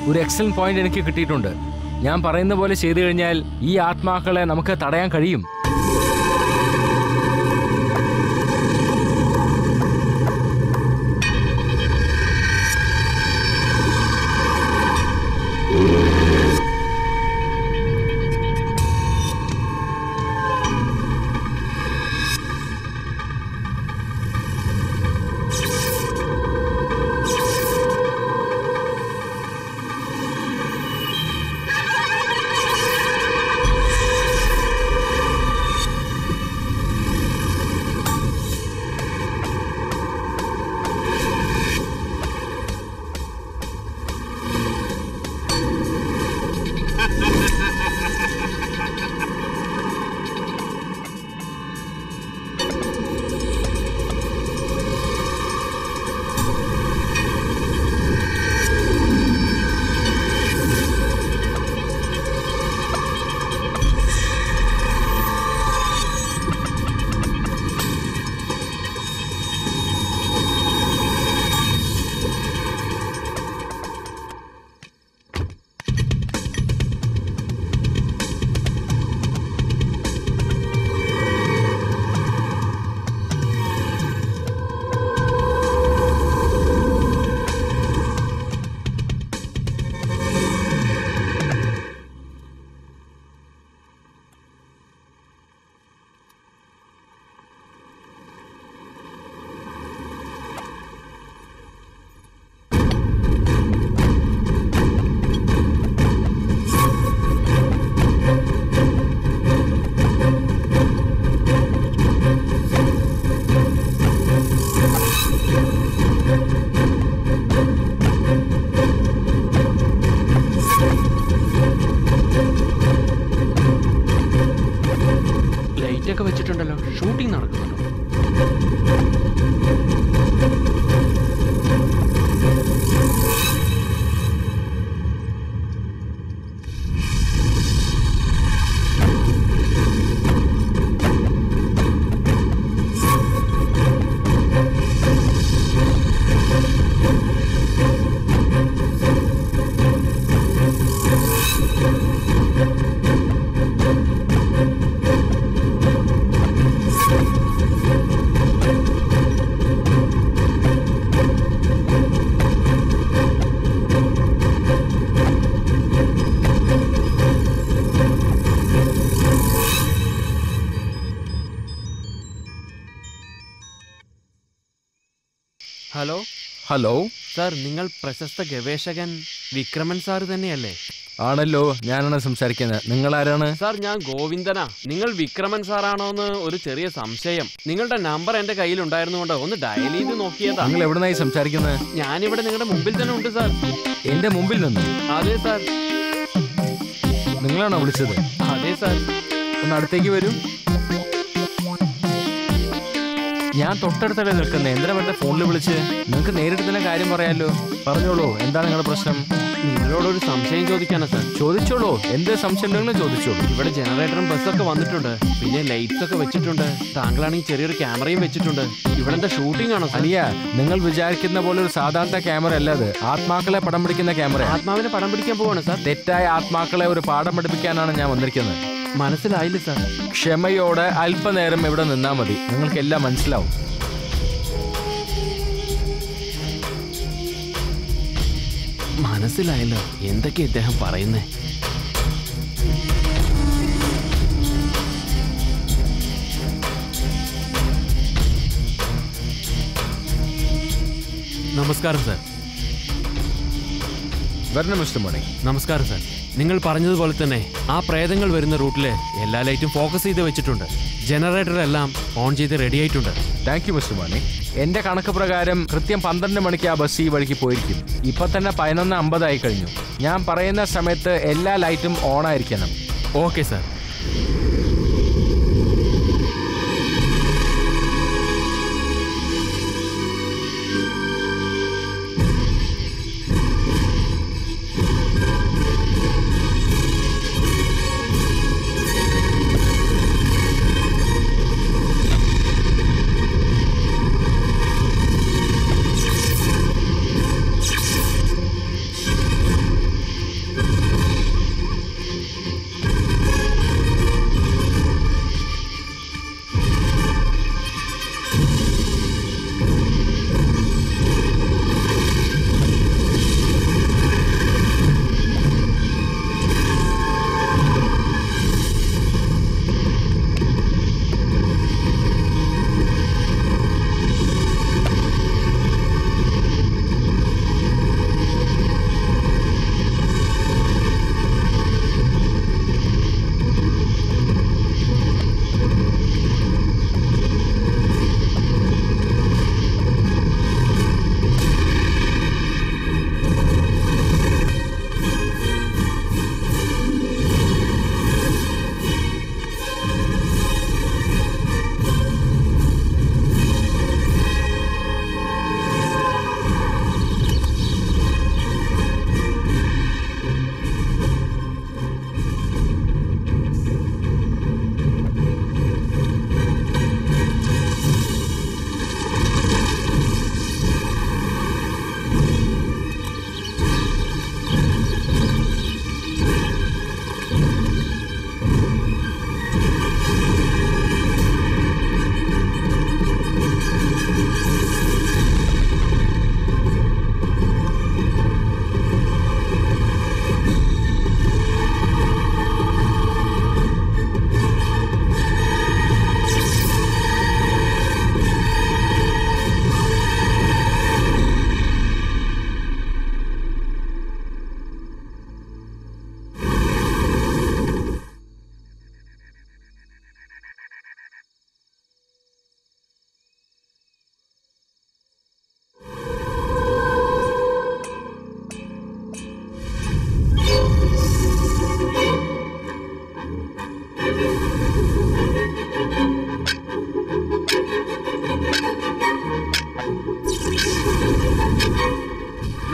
ഒരു എക്സലന്റ് പോയിന്റ് എനിക്ക് കിട്ടിയിട്ടുണ്ട്. ഞാൻ പറയുന്ന പോലെ ചെയ്തു കഴിഞ്ഞാൽ ഈ ആത്മാക്കളെ നമുക്ക് തടയാൻ കഴിയും. വെച്ചിട്ടുണ്ടല്ലോ, ഷൂട്ടിംഗ് നടക്കുന്നുണ്ടോ? ഹലോ ഹലോ സാർ, നിങ്ങൾ പ്രശസ്ത ഗവേഷകൻ വിക്രമൻ സാർ തന്നെയല്ലേ? ആണല്ലോ, ഞാനാണ് സംസാരിക്കുന്നത്. നിങ്ങൾ ആരാണ്? സാർ, ഞാൻ ഗോവിന്ദനാ. നിങ്ങൾ വിക്രമൻ സാറാണോ എന്ന് ഒരു ചെറിയ സംശയം. നിങ്ങളുടെ നമ്പർ എന്റെ കയ്യിൽ ഉണ്ടായിരുന്നുകൊണ്ട് ഒന്ന് ഡയൽ ചെയ്ത് നോക്കിയതാ. നിങ്ങൾ എവിടുന്നായി സംസാരിക്കുന്നത്? ഞാനിവിടെ നിങ്ങളുടെ മുമ്പിൽ തന്നെ ഉണ്ട് സാർ. എന്റെ മുമ്പിൽ നിന്ന്? അതെ സാർ. നിങ്ങളാണോ വിളിച്ചത്? അതെ സാർ. ഒന്ന് അടുത്തേക്ക് വരൂ. ഞാൻ തൊട്ടടുത്തല്ലേ നിൽക്കുന്നത്, എന്തിനാ വെറുതെ ഫോണിൽ വിളിച്ച്? നിങ്ങൾക്ക് നേരിട്ട് തന്നെ കാര്യം പറയാമല്ലോ. പറഞ്ഞോളൂ, എന്താണ് നിങ്ങളുടെ പ്രശ്നം? നിങ്ങളോടൊരു സംശയം ചോദിക്കാനാ സാർ. ചോദിച്ചോളൂ, എന്ത് സംശയം ഉണ്ടെങ്കിലും ചോദിച്ചോളൂ. ഇവിടെ ജനറേറ്ററും ബസ്സൊക്കെ വന്നിട്ടുണ്ട്, പിന്നെ ലൈറ്റ്സ് ഒക്കെ വെച്ചിട്ടുണ്ട്. താങ്കളാണെങ്കിൽ ചെറിയൊരു ക്യാമറയും വെച്ചിട്ടുണ്ട്. ഇവിടെ എന്താ ഷൂട്ടിംഗ് ആണോ? അലിയ, നിങ്ങൾ വിചാരിക്കുന്ന പോലെ ഒരു സാധാരണ ക്യാമറ അല്ല അത്. ആത്മാക്കളെ പടം പിടിക്കുന്ന ക്യാമറ. ആത്മാവിനെ പടം പിടിക്കാൻ പോവാണ് സാർ. തെറ്റായ ആത്മാക്കളെ ഒരു പാഠം പഠിപ്പിക്കാനാണ് ഞാൻ വന്നിരിക്കുന്നത്. മനസ്സിലായില്ല സാർ. ക്ഷമയോടെ അല്പനേരം ഇവിടെ നിന്നാ മതി, നിങ്ങൾക്ക് എല്ലാം മനസ്സിലാവും. മനസ്സിലായല്ലോ എന്തൊക്കെയാ ഇദ്ദേഹം പറയുന്നേ. നമസ്കാരം സാർ. വരണം മിസ്റ്റർ മണി. നമസ്കാരം സാർ. നിങ്ങൾ പറഞ്ഞതുപോലെ തന്നെ ആ പ്രേതങ്ങൾ വരുന്ന റൂട്ടില് എല്ലാ ലൈറ്റും ഫോക്കസ് ചെയ്ത് വെച്ചിട്ടുണ്ട്. ജനറേറ്റർ എല്ലാം ഓൺ ചെയ്ത് റെഡി ആയിട്ടുണ്ട്. താങ്ക് യു മിസ്റ്റർ മണി. എന്റെ കണക്ക് പ്രകാരം കൃത്യം 12 മണിക്ക് ആ ബസ് ഈ വഴിക്ക് പോയിരിക്കും. ഇപ്പൊ തന്നെ 11:50 ആയി കഴിഞ്ഞു. ഞാൻ പറയുന്ന സമയത്ത് എല്ലാ ലൈറ്റും ഓൺ ആയിരിക്കണം. Okay sir.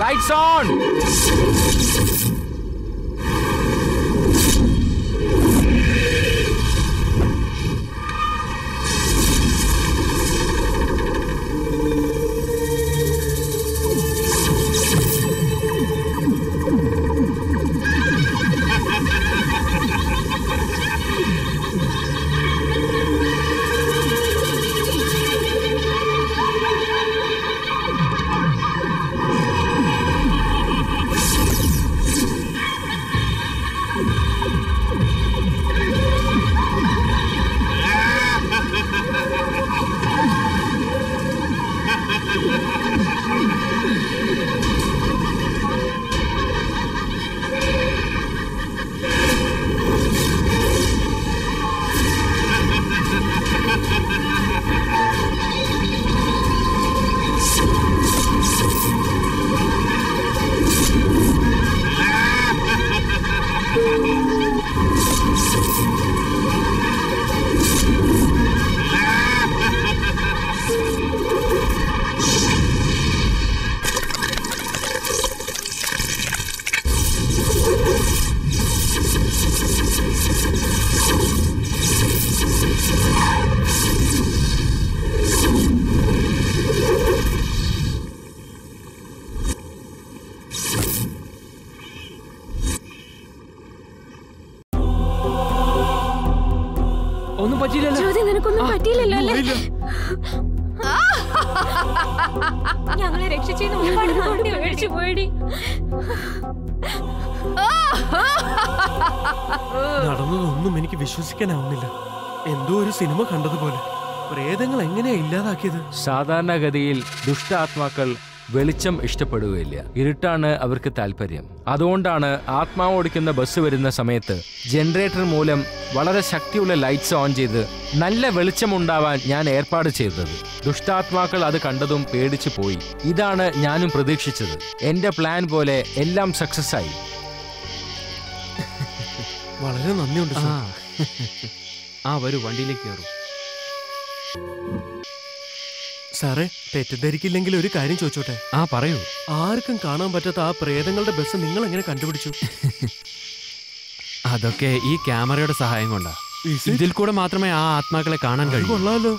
Lights on. ഒന്നും പറ്റിയില്ലല്ലോ. ജ്യോതി, നിനക്കൊന്നും പറ്റിയില്ലല്ലോ അല്ലേ? ഞങ്ങളെ രക്ഷിച്ചതിന് ഒരുപാട് നന്ദി മേടിച്ചു പോയി. നടന്നതൊന്നും എനിക്ക് വിശ്വസിക്കാനാവുന്നില്ല. എന്തോ ഒരു സിനിമ കണ്ടതുപോലെ. പ്രേതങ്ങൾ എങ്ങനെയാ ഇല്ലാതാക്കിയത്? സാധാരണഗതിയിൽ ദുഷ്ടാത്മാക്കൾ വെളിച്ചം ഇഷ്ടപ്പെടുകയില്ല. ഇരുട്ടാണ് അവർക്ക് താല്പര്യം. അതുകൊണ്ടാണ് ആത്മാവ് ഓടിക്കുന്ന ബസ് വരുന്ന സമയത്ത് ജനറേറ്റർ മൂലം വളരെ ശക്തിയുള്ള ലൈറ്റ്സ് ഓൺ ചെയ്ത് നല്ല വെളിച്ചമുണ്ടാവാൻ ഞാൻ ഏർപ്പാട് ചെയ്തത്. ദുഷ്ടാത്മാക്കൾ അത് കണ്ടതും പേടിച്ചു പോയി. ഇതാണ് ഞാനും പ്രതീക്ഷിച്ചത്. എന്റെ പ്ലാൻ പോലെ എല്ലാം സക്സസ് ആയി. വളരെ നന്ദിയുണ്ട് സർ. വരൂ, വണ്ടിയിലേക്ക് കയറും. സാറേ, തെറ്റിദ്ധരിക്കില്ലെങ്കിൽ ഒരു കാര്യം ചോദിച്ചോട്ടെ? പറയൂ. ആർക്കും കാണാൻ പറ്റാത്ത ആ പ്രേതങ്ങളുടെ ബസ് നിങ്ങൾ എങ്ങനെ കണ്ടുപിടിച്ചു? അതൊക്കെ ഈ ക്യാമറയുടെ സഹായം കൊണ്ടാ. ഇതിൽ കൂടെ മാത്രമേ ആ ആത്മാക്കളെ കാണാൻ കഴിയൂ. കൊള്ളാലോ.